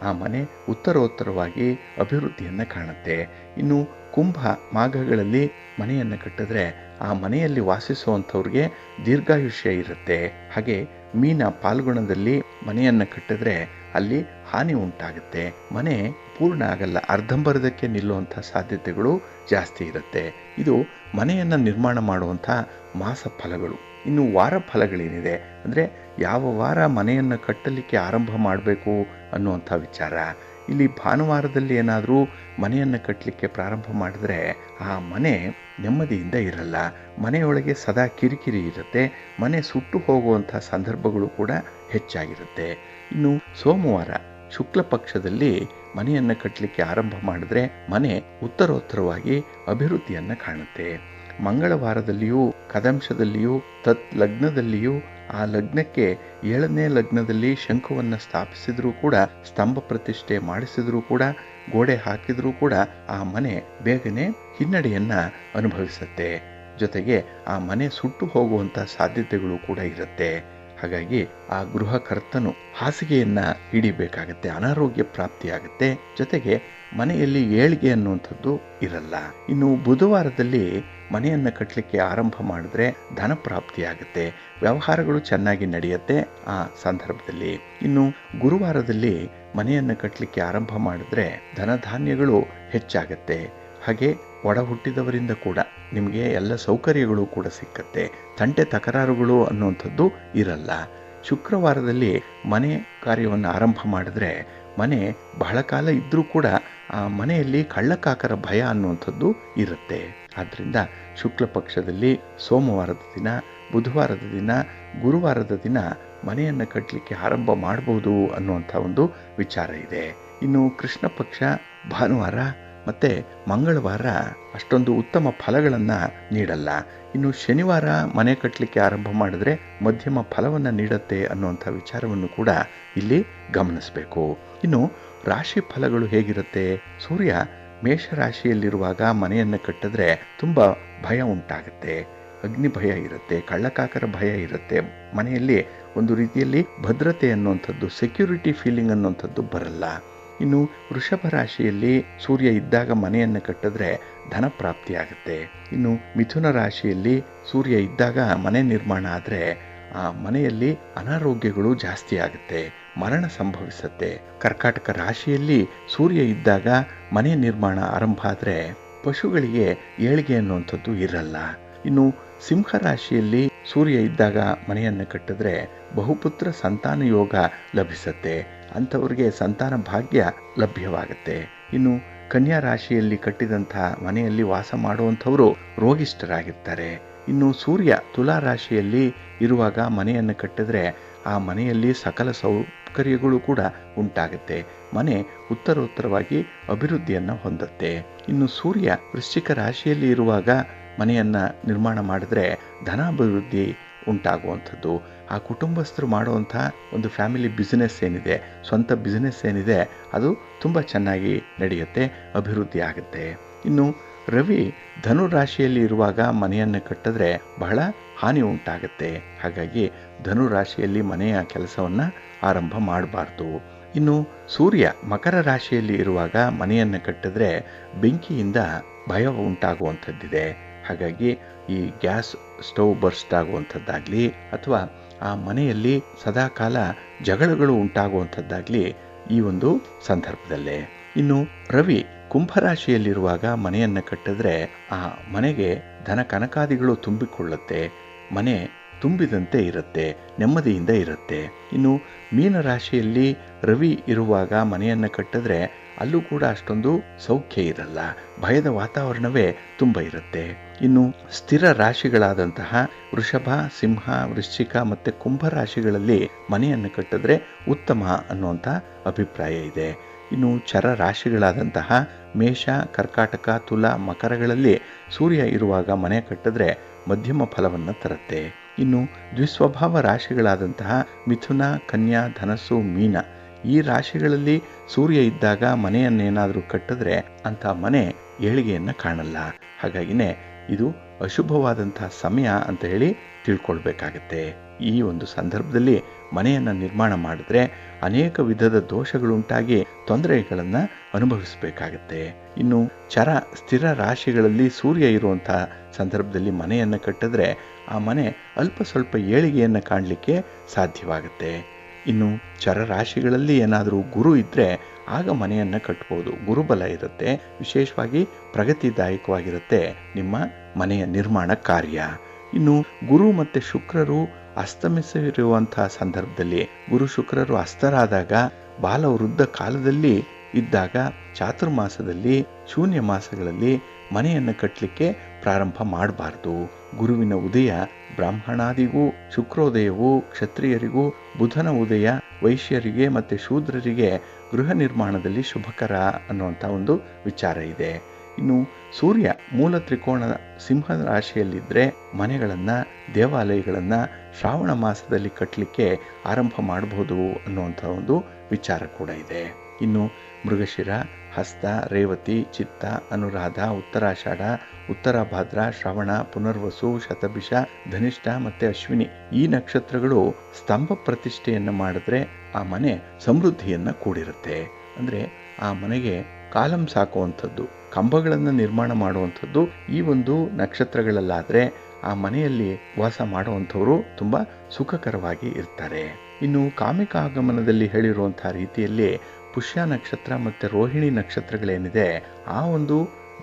ಆ ಮನೆ ಉತ್ತರೋತ್ತರವಾಗಿ ಅಭಿವೃದ್ಧಿಯನ್ನು ಕಾಣುತ್ತೆ. ಇನ್ನು ಕುಂಭ ಮಾಘಗಳಲ್ಲಿ ಮನೆಯನ್ನು ಕಟ್ಟಿದ್ರೆ ಆ ಮನೆಯಲ್ಲಿ ವಾಸಿಸುವಂಥವ್ರಿಗೆ ದೀರ್ಘಾಯುಷ್ಯ ಇರುತ್ತೆ. ಹಾಗೆ ಮೀನ ಪಾಲ್ಗುಣದಲ್ಲಿ ಮನೆಯನ್ನು ಕಟ್ಟಿದ್ರೆ ಅಲ್ಲಿ ಹಾನಿ ಉಂಟಾಗುತ್ತೆ, ಮನೆ ಪೂರ್ಣ ಆಗಲ್ಲ, ಅರ್ಧಂಬರ್ಧಕ್ಕೆ ನಿಲ್ಲುವಂಥ ಸಾಧ್ಯತೆಗಳು ಜಾಸ್ತಿ ಇರುತ್ತೆ. ಇದು ಮನೆಯನ್ನು ನಿರ್ಮಾಣ ಮಾಡುವಂಥ ಮಾಸ ಫಲಗಳು. ಇನ್ನು ವಾರ ಫಲಗಳೇನಿದೆ ಅಂದರೆ ಯಾವ ವಾರ ಮನೆಯನ್ನು ಕಟ್ಟಲಿಕ್ಕೆ ಆರಂಭ ಮಾಡಬೇಕು ಅನ್ನುವಂಥ ವಿಚಾರ. ಇಲ್ಲಿ ಭಾನುವಾರದಲ್ಲಿ ಏನಾದರೂ ಮನೆಯನ್ನು ಕಟ್ಟಲಿಕ್ಕೆ ಪ್ರಾರಂಭ ಮಾಡಿದ್ರೆ ಆ ಮನೆ ನೆಮ್ಮದಿಯಿಂದ ಇರಲ್ಲ. ಮನೆಯೊಳಗೆ ಸದಾ ಕಿರಿಕಿರಿ ಇರುತ್ತೆ. ಮನೆ ಸುಟ್ಟು ಹೋಗುವಂಥ ಸಂದರ್ಭಗಳು ಕೂಡ ಹೆಚ್ಚಾಗಿರುತ್ತೆ. ಇನ್ನು ಸೋಮವಾರ ಶುಕ್ಲ ಪಕ್ಷದಲ್ಲಿ ಮನೆಯನ್ನು ಕಟ್ಟಲಿಕ್ಕೆ ಆರಂಭ ಮಾಡಿದ್ರೆ ಮನೆ ಉತ್ತರೋತ್ತರವಾಗಿ ಅಭಿವೃದ್ಧಿಯನ್ನು ಕಾಣುತ್ತೆ. ಮಂಗಳವಾರದಲ್ಲಿಯೂ ಕದಂಶದಲ್ಲಿಯೂ ಲಗ್ನದಲ್ಲಿಯೂ ಆ ಲಗ್ನಕ್ಕೆ 7ನೇ ಲಗ್ನದಲ್ಲಿ ಶಂಖವನ್ನು ಸ್ಥಾಪಿಸಿದ್ರೂ ಕೂಡ, ಸ್ತಂಭ ಪ್ರತಿಷ್ಠೆ ಮಾಡಿಸಿದ್ರೂ ಕೂಡ, ಗೋಡೆ ಹಾಕಿದ್ರೂ ಕೂಡ ಆ ಮನೆ ಬೇಗನೆ ಹಿನ್ನಡೆಯನ್ನ ಅನುಭವಿಸುತ್ತೆ. ಜೊತೆಗೆ ಆ ಮನೆ ಸುಟ್ಟು ಹೋಗುವಂತ ಸಾಧ್ಯತೆಗಳು ಕೂಡ ಇರುತ್ತೆ. ಹಾಗಾಗಿ ಆ ಗೃಹಕರ್ತನು ಹಾಸಿಗೆಯನ್ನ ಹಿಡಿಬೇಕಾಗತ್ತೆ, ಅನಾರೋಗ್ಯ ಪ್ರಾಪ್ತಿಯಾಗುತ್ತೆ. ಜೊತೆಗೆ ಮನೆಯಲ್ಲಿ ಏಳಿಗೆ ಅನ್ನುವಂಥದ್ದು ಇರಲ್ಲ. ಇನ್ನು ಬುಧವಾರದಲ್ಲಿ ಮನೆಯನ್ನು ಕಟ್ಟಲಿಕ್ಕೆ ಆರಂಭ ಮಾಡಿದ್ರೆ ಧನ ಪ್ರಾಪ್ತಿಯಾಗುತ್ತೆ, ವ್ಯವಹಾರಗಳು ಚೆನ್ನಾಗಿ ನಡೆಯುತ್ತೆ ಆ ಸಂದರ್ಭದಲ್ಲಿ. ಇನ್ನು ಗುರುವಾರದಲ್ಲಿ ಮನೆಯನ್ನು ಕಟ್ಟಲಿಕ್ಕೆ ಆರಂಭ ಮಾಡಿದ್ರೆ ಧನಧಾನ್ಯಗಳು ಹೆಚ್ಚಾಗತ್ತೆ. ಹಾಗೆ ಒಡ ಹುಟ್ಟಿದವರಿಂದ ಕೂಡ ನಿಮಗೆ ಎಲ್ಲ ಸೌಕರ್ಯಗಳು ಕೂಡ ಸಿಕ್ಕತ್ತೆ. ತಂಟೆ ತಕರಾರುಗಳು ಅನ್ನುವಂಥದ್ದು ಇರಲ್ಲ. ಶುಕ್ರವಾರದಲ್ಲಿ ಮನೆ ಕಾರ್ಯವನ್ನು ಆರಂಭ ಮಾಡಿದ್ರೆ ಮನೆ ಬಹಳ ಕಾಲ ಇದ್ರೂ ಕೂಡ ಆ ಮನೆಯಲ್ಲಿ ಕಳ್ಳಕಾಕರ ಭಯ ಅನ್ನುವಂಥದ್ದು ಇರುತ್ತೆ. ಆದ್ದರಿಂದ ಶುಕ್ಲ ಪಕ್ಷದಲ್ಲಿ ಸೋಮವಾರದ ದಿನ, ಬುಧವಾರದ ದಿನ, ಗುರುವಾರದ ದಿನ ಮನೆಯನ್ನು ಕಟ್ಟಲಿಕ್ಕೆ ಆರಂಭ ಮಾಡಬಹುದು ಅನ್ನುವಂಥ ಒಂದು ವಿಚಾರ ಇದೆ. ಇನ್ನು ಕೃಷ್ಣ ಪಕ್ಷ ಭಾನುವಾರ ಮತ್ತೆ ಮಂಗಳವಾರ ಅಷ್ಟೊಂದು ಉತ್ತಮ ಫಲಗಳನ್ನು ನೀಡಲ್ಲ. ಇನ್ನು ಶನಿವಾರ ಮನೆ ಕಟ್ಟಲಿಕ್ಕೆ ಆರಂಭ ಮಾಡಿದ್ರೆ ಮಧ್ಯಮ ಫಲವನ್ನು ನೀಡುತ್ತೆ ಅನ್ನುವಂಥ ವಿಚಾರವನ್ನು ಕೂಡ ಇಲ್ಲಿ ಗಮನಿಸಬೇಕು. ಇನ್ನು ರಾಶಿ ಫಲಗಳು ಹೇಗಿರುತ್ತೆ? ಸೂರ್ಯ ಮೇಷರಾಶಿಯಲ್ಲಿರುವಾಗ ಮನೆಯನ್ನು ಕಟ್ಟಿದ್ರೆ ತುಂಬ ಭಯ ಉಂಟಾಗುತ್ತೆ, ಅಗ್ನಿ ಭಯ ಇರುತ್ತೆ, ಕಳ್ಳಕಾಕರ ಭಯ ಇರುತ್ತೆ. ಮನೆಯಲ್ಲಿ ಒಂದು ರೀತಿಯಲ್ಲಿ ಭದ್ರತೆ ಅನ್ನುವಂಥದ್ದು, ಸೆಕ್ಯೂರಿಟಿ ಫೀಲಿಂಗ್ ಅನ್ನುವಂಥದ್ದು ಬರಲ್ಲ. ಇನ್ನು ವೃಷಭ ರಾಶಿಯಲ್ಲಿ ಸೂರ್ಯ ಇದ್ದಾಗ ಮನೆಯನ್ನು ಕಟ್ಟಿದ್ರೆ ಧನ ಪ್ರಾಪ್ತಿಯಾಗುತ್ತೆ. ಇನ್ನು ಮಿಥುನ ರಾಶಿಯಲ್ಲಿ ಸೂರ್ಯ ಇದ್ದಾಗ ಮನೆ ನಿರ್ಮಾಣ ಆದರೆ ಆ ಮನೆಯಲ್ಲಿ ಅನಾರೋಗ್ಯಗಳು ಜಾಸ್ತಿ ಆಗುತ್ತೆ, ಮರಣ ಸಂಭವಿಸುತ್ತೆ. ಕರ್ಕಾಟಕ ರಾಶಿಯಲ್ಲಿ ಸೂರ್ಯ ಇದ್ದಾಗ ಮನೆ ನಿರ್ಮಾಣ ಆರಂಭ ಆದರೆ ಪಶುಗಳಿಗೆ ಏಳಿಗೆ ಅನ್ನುವಂಥದ್ದು ಇರಲ್ಲ. ಇನ್ನು ಸಿಂಹ ರಾಶಿಯಲ್ಲಿ ಸೂರ್ಯ ಇದ್ದಾಗ ಮನೆಯನ್ನು ಕಟ್ಟಿದ್ರೆ ಬಹುಪುತ್ರ ಸಂತಾನ ಯೋಗ ಲಭಿಸುತ್ತೆ, ಅಂಥವ್ರಿಗೆ ಸಂತಾನ ಭಾಗ್ಯ ಲಭ್ಯವಾಗುತ್ತೆ. ಇನ್ನು ಕನ್ಯಾ ರಾಶಿಯಲ್ಲಿ ಕಟ್ಟಿದಂಥ ಮನೆಯಲ್ಲಿ ವಾಸ ಮಾಡುವಂಥವರು ರೋಗಿಷ್ಠರಾಗಿರ್ತಾರೆ. ಇನ್ನು ಸೂರ್ಯ ತುಲಾ ರಾಶಿಯಲ್ಲಿ ಇರುವಾಗ ಮನೆಯನ್ನು ಕಟ್ಟಿದ್ರೆ ಆ ಮನೆಯಲ್ಲಿ ಸಕಲ ಸೌಕರ್ಯಗಳು ಕೂಡ ಉಂಟಾಗುತ್ತೆ, ಮನೆ ಉತ್ತರೋತ್ತರವಾಗಿ ಅಭಿವೃದ್ಧಿಯನ್ನು ಹೊಂದುತ್ತೆ. ಇನ್ನು ಸೂರ್ಯ ವೃಶ್ಚಿಕ ರಾಶಿಯಲ್ಲಿ ಇರುವಾಗ ಮನೆಯನ್ನು ನಿರ್ಮಾಣ ಮಾಡಿದ್ರೆ ಧನಾಭಿವೃದ್ಧಿ ಉಂಟಾಗುವಂಥದ್ದು, ಆ ಕುಟುಂಬಸ್ಥರು ಮಾಡುವಂಥ ಒಂದು ಫ್ಯಾಮಿಲಿ ಬಿಸ್ನೆಸ್ ಏನಿದೆ, ಸ್ವಂತ ಬಿಸ್ನೆಸ್ ಏನಿದೆ, ಅದು ತುಂಬ ಚೆನ್ನಾಗಿ ನಡೆಯುತ್ತೆ, ಅಭಿವೃದ್ಧಿ ಆಗುತ್ತೆ. ಇನ್ನು ರವಿ ಧನು ರಾಶಿಯಲ್ಲಿ ಇರುವಾಗ ಮನೆಯನ್ನು ಕಟ್ಟಿದ್ರೆ ಬಹಳ ಹಾನಿ ಉಂಟಾಗುತ್ತೆ. ಹಾಗಾಗಿ ಧನು ರಾಶಿಯಲ್ಲಿ ಮನೆಯ ಕೆಲಸವನ್ನು ಆರಂಭ ಮಾಡಬಾರ್ದು. ಇನ್ನು ಸೂರ್ಯ ಮಕರ ರಾಶಿಯಲ್ಲಿ ಇರುವಾಗ ಮನೆಯನ್ನು ಕಟ್ಟಿದ್ರೆ ಬೆಂಕಿಯಿಂದ ಭಯ ಉಂಟಾಗುವಂಥದ್ದಿದೆ. ಹಾಗಾಗಿ ಈ ಗ್ಯಾಸ್ ಸ್ಟವ್ ಬರ್ಸ್ಟ್ ಆಗುವಂಥದ್ದಾಗಲಿ ಅಥವಾ ಆ ಮನೆಯಲ್ಲಿ ಸದಾಕಾಲ ಜಗಳಗಳು ಉಂಟಾಗುವಂಥದ್ದಾಗಲಿ ಈ ಒಂದು ಸಂದರ್ಭದಲ್ಲೇ. ಇನ್ನು ರವಿ ಕುಂಭರಾಶಿಯಲ್ಲಿರುವಾಗ ಮನೆಯನ್ನು ಕಟ್ಟಿದ್ರೆ ಆ ಮನೆಗೆ ಧನ ಕನಕಾದಿಗಳು ತುಂಬಿಕೊಳ್ಳುತ್ತೆ, ಮನೆ ತುಂಬಿದಂತೆ ಇರುತ್ತೆ, ನೆಮ್ಮದಿಯಿಂದ ಇರುತ್ತೆ. ಇನ್ನು ಮೀನರಾಶಿಯಲ್ಲಿ ರವಿ ಇರುವಾಗ ಮನೆಯನ್ನು ಕಟ್ಟಿದ್ರೆ ಅಲ್ಲೂ ಕೂಡ ಅಷ್ಟೊಂದು ಸೌಖ್ಯ ಇರಲ್ಲ, ಭಯದ ವಾತಾವರಣವೇ ತುಂಬ ಇರುತ್ತೆ. ಇನ್ನು ಸ್ಥಿರ ರಾಶಿಗಳಾದಂತಹ ವೃಷಭ, ಸಿಂಹ, ವೃಶ್ಚಿಕ ಮತ್ತು ಕುಂಭ ರಾಶಿಗಳಲ್ಲಿ ಮನೆಯನ್ನು ಕಟ್ಟಿದ್ರೆ ಉತ್ತಮ ಅನ್ನುವಂಥ ಅಭಿಪ್ರಾಯ ಇದೆ. ಇನ್ನು ಚರ ರಾಶಿಗಳಾದಂತಹ ಮೇಷ, ಕರ್ಕಾಟಕ, ತುಲಾ, ಮಕರಗಳಲ್ಲಿ ಸೂರ್ಯ ಇರುವಾಗ ಮನೆ ಕಟ್ಟಿದ್ರೆ ಮಧ್ಯಮ ಫಲವನ್ನು ತರುತ್ತೆ. ಇನ್ನು ದ್ವಿಸ್ವಭಾವ ರಾಶಿಗಳಾದಂತಹ ಮಿಥುನ, ಕನ್ಯಾ, ಧನಸ್ಸು, ಮೀನ ಈ ರಾಶಿಗಳಲ್ಲಿ ಸೂರ್ಯ ಇದ್ದಾಗ ಮನೆಯನ್ನೇನಾದರೂ ಕಟ್ಟಿದ್ರೆ ಅಂಥ ಮನೆ ಏಳಿಗೆಯನ್ನು ಕಾಣಲ್ಲ. ಹಾಗಾಗಿನೇ ಇದು ಅಶುಭವಾದಂತಹ ಸಮಯ ಅಂತ ಹೇಳಿ ತಿಳ್ಕೊಳ್ಬೇಕಾಗತ್ತೆ. ಈ ಒಂದು ಸಂದರ್ಭದಲ್ಲಿ ಮನೆಯನ್ನು ನಿರ್ಮಾಣ ಮಾಡಿದ್ರೆ ಅನೇಕ ವಿಧದ ದೋಷಗಳುಂಟಾಗಿ ತೊಂದರೆಗಳನ್ನು ಅನುಭವಿಸಬೇಕಾಗತ್ತೆ. ಇನ್ನು ಚರ ಸ್ಥಿರ ರಾಶಿಗಳಲ್ಲಿ ಸೂರ್ಯ ಇರುವಂಥ ಸಂದರ್ಭದಲ್ಲಿ ಮನೆಯನ್ನು ಕಟ್ಟಿದ್ರೆ ಆ ಮನೆ ಅಲ್ಪ ಸ್ವಲ್ಪ ಏಳಿಗೆಯನ್ನು ಕಾಣಲಿಕ್ಕೆ ಸಾಧ್ಯವಾಗುತ್ತೆ. ಇನ್ನು ಚರ ರಾಶಿಗಳಲ್ಲಿ ಏನಾದರೂ ಗುರು ಇದ್ದರೆ ಆಗ ಮನೆಯನ್ನು ಕಟ್ಬೋದು, ಗುರುಬಲ ಇರುತ್ತೆ, ವಿಶೇಷವಾಗಿ ಪ್ರಗತಿದಾಯಕವಾಗಿರುತ್ತೆ ನಿಮ್ಮ ಮನೆಯ ನಿರ್ಮಾಣ ಕಾರ್ಯ. ಇನ್ನು ಗುರು ಮತ್ತು ಶುಕ್ರರು ಅಸ್ತಮಿಸಿರುವಂತಹ ಸಂದರ್ಭದಲ್ಲಿ, ಗುರು ಶುಕ್ರರು ಅಸ್ತರಾದಾಗ ಬಾಲವೃದ್ಧ ಕಾಲದಲ್ಲಿ ಇದ್ದಾಗ ಚಾತುರ್ಮಾಸದಲ್ಲಿ ಶೂನ್ಯ ಮಾಸಗಳಲ್ಲಿ ಮನೆಯನ್ನು ಕಟ್ಟಲಿಕ್ಕೆ ಪ್ರಾರಂಭ ಮಾಡಬಾರ್ದು. ಗುರುವಿನ ಉದಯ ಬ್ರಾಹ್ಮಣಾದಿಗೂ, ಶುಕ್ರೋದಯವು ಕ್ಷತ್ರಿಯರಿಗೂ, ಬುಧನ ಉದಯ ವೈಶ್ಯರಿಗೆ ಮತ್ತು ಶೂದ್ರರಿಗೆ ಗೃಹ ನಿರ್ಮಾಣದಲ್ಲಿ ಶುಭಕರ ಅನ್ನುವಂಥ ಒಂದು ವಿಚಾರ ಇದೆ. ಇನ್ನು ಸೂರ್ಯ ಮೂಲ ತ್ರಿಕೋಣ ಸಿಂಹ ರಾಶಿಯಲ್ಲಿದ್ದರೆ ಮನೆಗಳನ್ನು, ದೇವಾಲಯಗಳನ್ನು ಶ್ರಾವಣ ಮಾಸದಲ್ಲಿ ಕಟ್ಟಲಿಕ್ಕೆ ಆರಂಭ ಮಾಡಬಹುದು ಅನ್ನುವಂಥ ಒಂದು ವಿಚಾರ ಕೂಡ ಇದೆ. ಇನ್ನು ಮೃಗಶಿರ, ಹಸ್ತ, ರೇವತಿ, ಚಿತ್ತ, ಅನುರಾಧ, ಉತ್ತರಾಷಾಢ, ಉತ್ತರಾಭಾದ್ರ, ಶ್ರವಣ, ಪುನರ್ವಸು, ಶತಭಿಷ, ಧನಿಷ್ಠ ಮತ್ತು ಅಶ್ವಿನಿ ಈ ನಕ್ಷತ್ರಗಳು ಸ್ತಂಭ ಪ್ರತಿಷ್ಠೆಯನ್ನು ಮಾಡಿದ್ರೆ ಆ ಮನೆ ಸಮೃದ್ಧಿಯನ್ನು ಕೂಡಿರುತ್ತೆ. ಅಂದರೆ ಆ ಮನೆಗೆ ಕಾಲಂ ಸಾಕುವಂಥದ್ದು, ಕಂಬಗಳನ್ನು ನಿರ್ಮಾಣ ಮಾಡುವಂಥದ್ದು ಈ ಒಂದು ನಕ್ಷತ್ರಗಳಲ್ಲಾದರೆ ಆ ಮನೆಯಲ್ಲಿ ವಾಸ ಮಾಡುವಂಥವರು ತುಂಬ ಸುಖಕರವಾಗಿ ಇರ್ತಾರೆ. ಇನ್ನು ಕಾಮಿಕ ಆಗಮನದಲ್ಲಿ ಹೇಳಿರುವಂಥ ರೀತಿಯಲ್ಲಿ ಪುಷ್ಯ ನಕ್ಷತ್ರ ಮತ್ತು ರೋಹಿಣಿ ನಕ್ಷತ್ರಗಳೇನಿದೆ ಆ ಒಂದು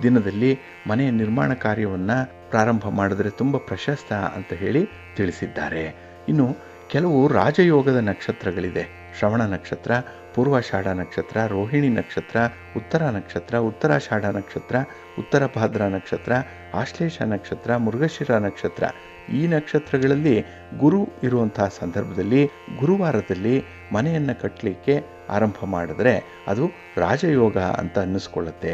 ದಿನದಲ್ಲಿ ಮನೆಯ ನಿರ್ಮಾಣ ಕಾರ್ಯವನ್ನು ಪ್ರಾರಂಭ ಮಾಡಿದ್ರೆ ತುಂಬ ಪ್ರಶಸ್ತ ಅಂತ ಹೇಳಿ ತಿಳಿಸಿದ್ದಾರೆ. ಇನ್ನು ಕೆಲವು ರಾಜಯೋಗದ ನಕ್ಷತ್ರಗಳಿದೆ. ಶ್ರವಣ ನಕ್ಷತ್ರ, ಪೂರ್ವಾಷಾಢ ನಕ್ಷತ್ರ, ರೋಹಿಣಿ ನಕ್ಷತ್ರ, ಉತ್ತರ ನಕ್ಷತ್ರ, ಉತ್ತರಾಷಾಢ ನಕ್ಷತ್ರ, ಉತ್ತರ ಭಾದ್ರ ನಕ್ಷತ್ರ, ಆಶ್ಲೇಷ ನಕ್ಷತ್ರ, ಮೃಗಶಿರ ನಕ್ಷತ್ರ ಈ ನಕ್ಷತ್ರಗಳಲ್ಲಿ ಗುರು ಇರುವಂತಹ ಸಂದರ್ಭದಲ್ಲಿ ಗುರುವಾರದಲ್ಲಿ ಮನೆಯನ್ನು ಕಟ್ಟಲಿಕ್ಕೆ ಆರಂಭ ಮಾಡಿದ್ರೆ ಅದು ರಾಜಯೋಗ ಅಂತ ಅನ್ನಿಸ್ಕೊಳ್ಳುತ್ತೆ.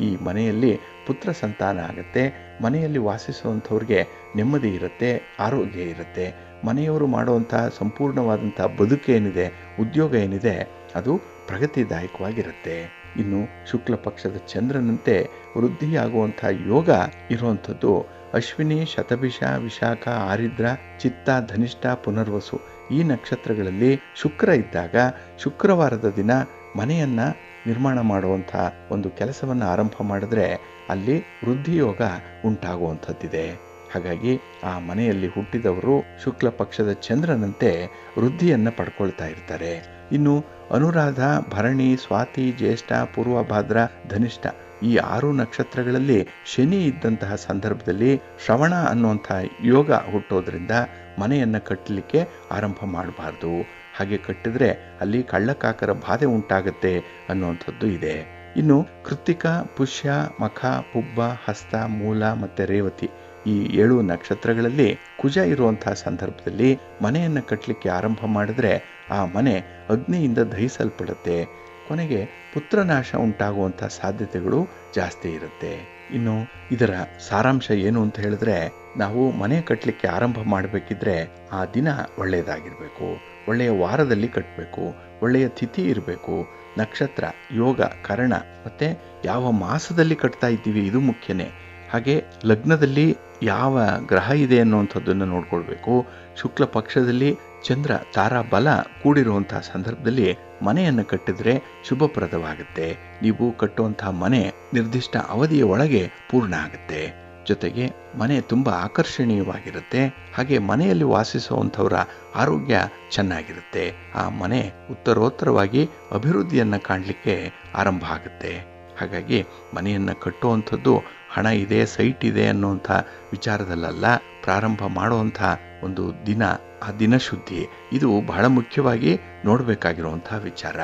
ಈ ಮನೆಯಲ್ಲಿ ಪುತ್ರ ಸಂತಾನ ಆಗುತ್ತೆ. ಮನೆಯಲ್ಲಿ ವಾಸಿಸುವಂಥವ್ರಿಗೆ ನೆಮ್ಮದಿ ಇರುತ್ತೆ, ಆರೋಗ್ಯ ಇರುತ್ತೆ. ಮನೆಯವರು ಮಾಡುವಂಥ ಸಂಪೂರ್ಣವಾದಂಥ ಬದುಕೇನಿದೆ, ಉದ್ಯೋಗ ಏನಿದೆ ಅದು ಪ್ರಗತಿದಾಯಕವಾಗಿರುತ್ತೆ. ಇನ್ನು ಶುಕ್ಲ ಪಕ್ಷದ ಚಂದ್ರನಂತೆ ವೃದ್ಧಿಯಾಗುವಂಥ ಯೋಗ ಇರುವಂಥದ್ದು ಅಶ್ವಿನಿ, ಶತಭಿಷ, ವಿಶಾಖ, ಆರಿದ್ರ, ಚಿತ್ತ, ಧನಿಷ್ಠ, ಪುನರ್ವಸು ಈ ನಕ್ಷತ್ರಗಳಲ್ಲಿ ಶುಕ್ರ ಇದ್ದಾಗ ಶುಕ್ರವಾರದ ದಿನ ಮನೆಯನ್ನು ನಿರ್ಮಾಣ ಮಾಡುವಂಥ ಒಂದು ಕೆಲಸವನ್ನು ಆರಂಭ ಮಾಡಿದ್ರೆ ಅಲ್ಲಿ ವೃದ್ಧಿಯೋಗ ಉಂಟಾಗುವಂಥದ್ದಿದೆ. ಹಾಗಾಗಿ ಆ ಮನೆಯಲ್ಲಿ ಹುಟ್ಟಿದವರು ಶುಕ್ಲ ಪಕ್ಷದ ಚಂದ್ರನಂತೆ ವೃದ್ಧಿಯನ್ನು ಪಡ್ಕೊಳ್ತಾ ಇರ್ತಾರೆ. ಇನ್ನು ಅನುರಾಧ, ಭರಣಿ, ಸ್ವಾತಿ, ಜ್ಯೇಷ್ಠ, ಪೂರ್ವಭಾದ್ರ, ಧನಿಷ್ಠ ಈ 6 ನಕ್ಷತ್ರಗಳಲ್ಲಿ ಶನಿ ಇದ್ದಂತಹ ಸಂದರ್ಭದಲ್ಲಿ ಶ್ರವಣ ಅನ್ನುವಂಥ ಯೋಗ ಹುಟ್ಟೋದ್ರಿಂದ ಮನೆಯನ್ನು ಕಟ್ಟಲಿಕ್ಕೆ ಆರಂಭ ಮಾಡಬಾರ್ದು. ಹಾಗೆ ಕಟ್ಟಿದ್ರೆ ಅಲ್ಲಿ ಕಳ್ಳಕಾಕರ ಬಾಧೆ ಉಂಟಾಗುತ್ತೆ ಅನ್ನುವಂಥದ್ದು ಇದೆ. ಇನ್ನು ಕೃತ್ತಿಕ, ಪುಷ್ಯ, ಮಖ, ಪುಬ್ಬ, ಹಸ್ತ, ಮೂಲ ಮತ್ತು ರೇವತಿ ಈ 7 ನಕ್ಷತ್ರಗಳಲ್ಲಿ ಕುಜ ಇರುವಂತಹ ಸಂದರ್ಭದಲ್ಲಿ ಮನೆಯನ್ನು ಕಟ್ಟಲಿಕ್ಕೆ ಆರಂಭ ಮಾಡಿದ್ರೆ ಆ ಮನೆ ಅಗ್ನಿಯಿಂದ ದಹಿಸಲ್ಪಡುತ್ತೆ. ಕೊನೆಗೆ ಪುತ್ರನಾಶ ಉಂಟಾಗುವಂಥ ಸಾಧ್ಯತೆಗಳು ಜಾಸ್ತಿ ಇರುತ್ತೆ. ಇನ್ನು ಇದರ ಸಾರಾಂಶ ಏನು ಅಂತ ಹೇಳಿದ್ರೆ, ನಾವು ಮನೆ ಕಟ್ಟಲಿಕ್ಕೆ ಆರಂಭ ಮಾಡಬೇಕಿದ್ರೆ ಆ ದಿನ ಒಳ್ಳೆಯದಾಗಿರಬೇಕು, ಒಳ್ಳೆಯ ವಾರದಲ್ಲಿ ಕಟ್ಟಬೇಕು, ಒಳ್ಳೆಯ ತಿಥಿ ಇರಬೇಕು, ನಕ್ಷತ್ರ, ಯೋಗ, ಕರಣ ಮತ್ತು ಯಾವ ಮಾಸದಲ್ಲಿ ಕಟ್ತಾ ಇದ್ದೀವಿ ಇದು ಮುಖ್ಯನೇ. ಹಾಗೆ ಲಗ್ನದಲ್ಲಿ ಯಾವ ಗ್ರಹ ಇದೆ ಅನ್ನುವಂಥದ್ದನ್ನು ನೋಡ್ಕೊಳ್ಬೇಕು. ಶುಕ್ಲ ಪಕ್ಷದಲ್ಲಿ ಚಂದ್ರ ತಾರಾ ಬಲ ಕೂಡಿರುವಂತಹ ಸಂದರ್ಭದಲ್ಲಿ ಮನೆಯನ್ನು ಕಟ್ಟಿದ್ರೆ ಶುಭಪ್ರದವಾಗುತ್ತೆ. ನೀವು ಕಟ್ಟುವಂತಹ ಮನೆ ನಿರ್ದಿಷ್ಟ ಅವಧಿಯ ಒಳಗೆ ಪೂರ್ಣ ಆಗುತ್ತೆ. ಜೊತೆಗೆ ಮನೆ ತುಂಬ ಆಕರ್ಷಣೀಯವಾಗಿರುತ್ತೆ. ಹಾಗೆ ಮನೆಯಲ್ಲಿ ವಾಸಿಸುವಂಥವರ ಆರೋಗ್ಯ ಚೆನ್ನಾಗಿರುತ್ತೆ. ಆ ಮನೆ ಉತ್ತರೋತ್ತರವಾಗಿ ಅಭಿವೃದ್ಧಿಯನ್ನು ಕಾಣಲಿಕ್ಕೆ ಆರಂಭ ಆಗುತ್ತೆ. ಹಾಗಾಗಿ ಮನೆಯನ್ನು ಕಟ್ಟುವಂಥದ್ದು ಹಣ ಇದೆ, ಸೈಟ್ ಇದೆ ಅನ್ನುವಂಥ ವಿಚಾರದಲ್ಲ, ಪ್ರಾರಂಭ ಮಾಡುವಂಥ ಒಂದು ದಿನ, ಆ ದಿನ ಶುದ್ಧಿ ಇದು ಬಹಳ ಮುಖ್ಯವಾಗಿ ನೋಡಬೇಕಾಗಿರುವಂಥ ವಿಚಾರ.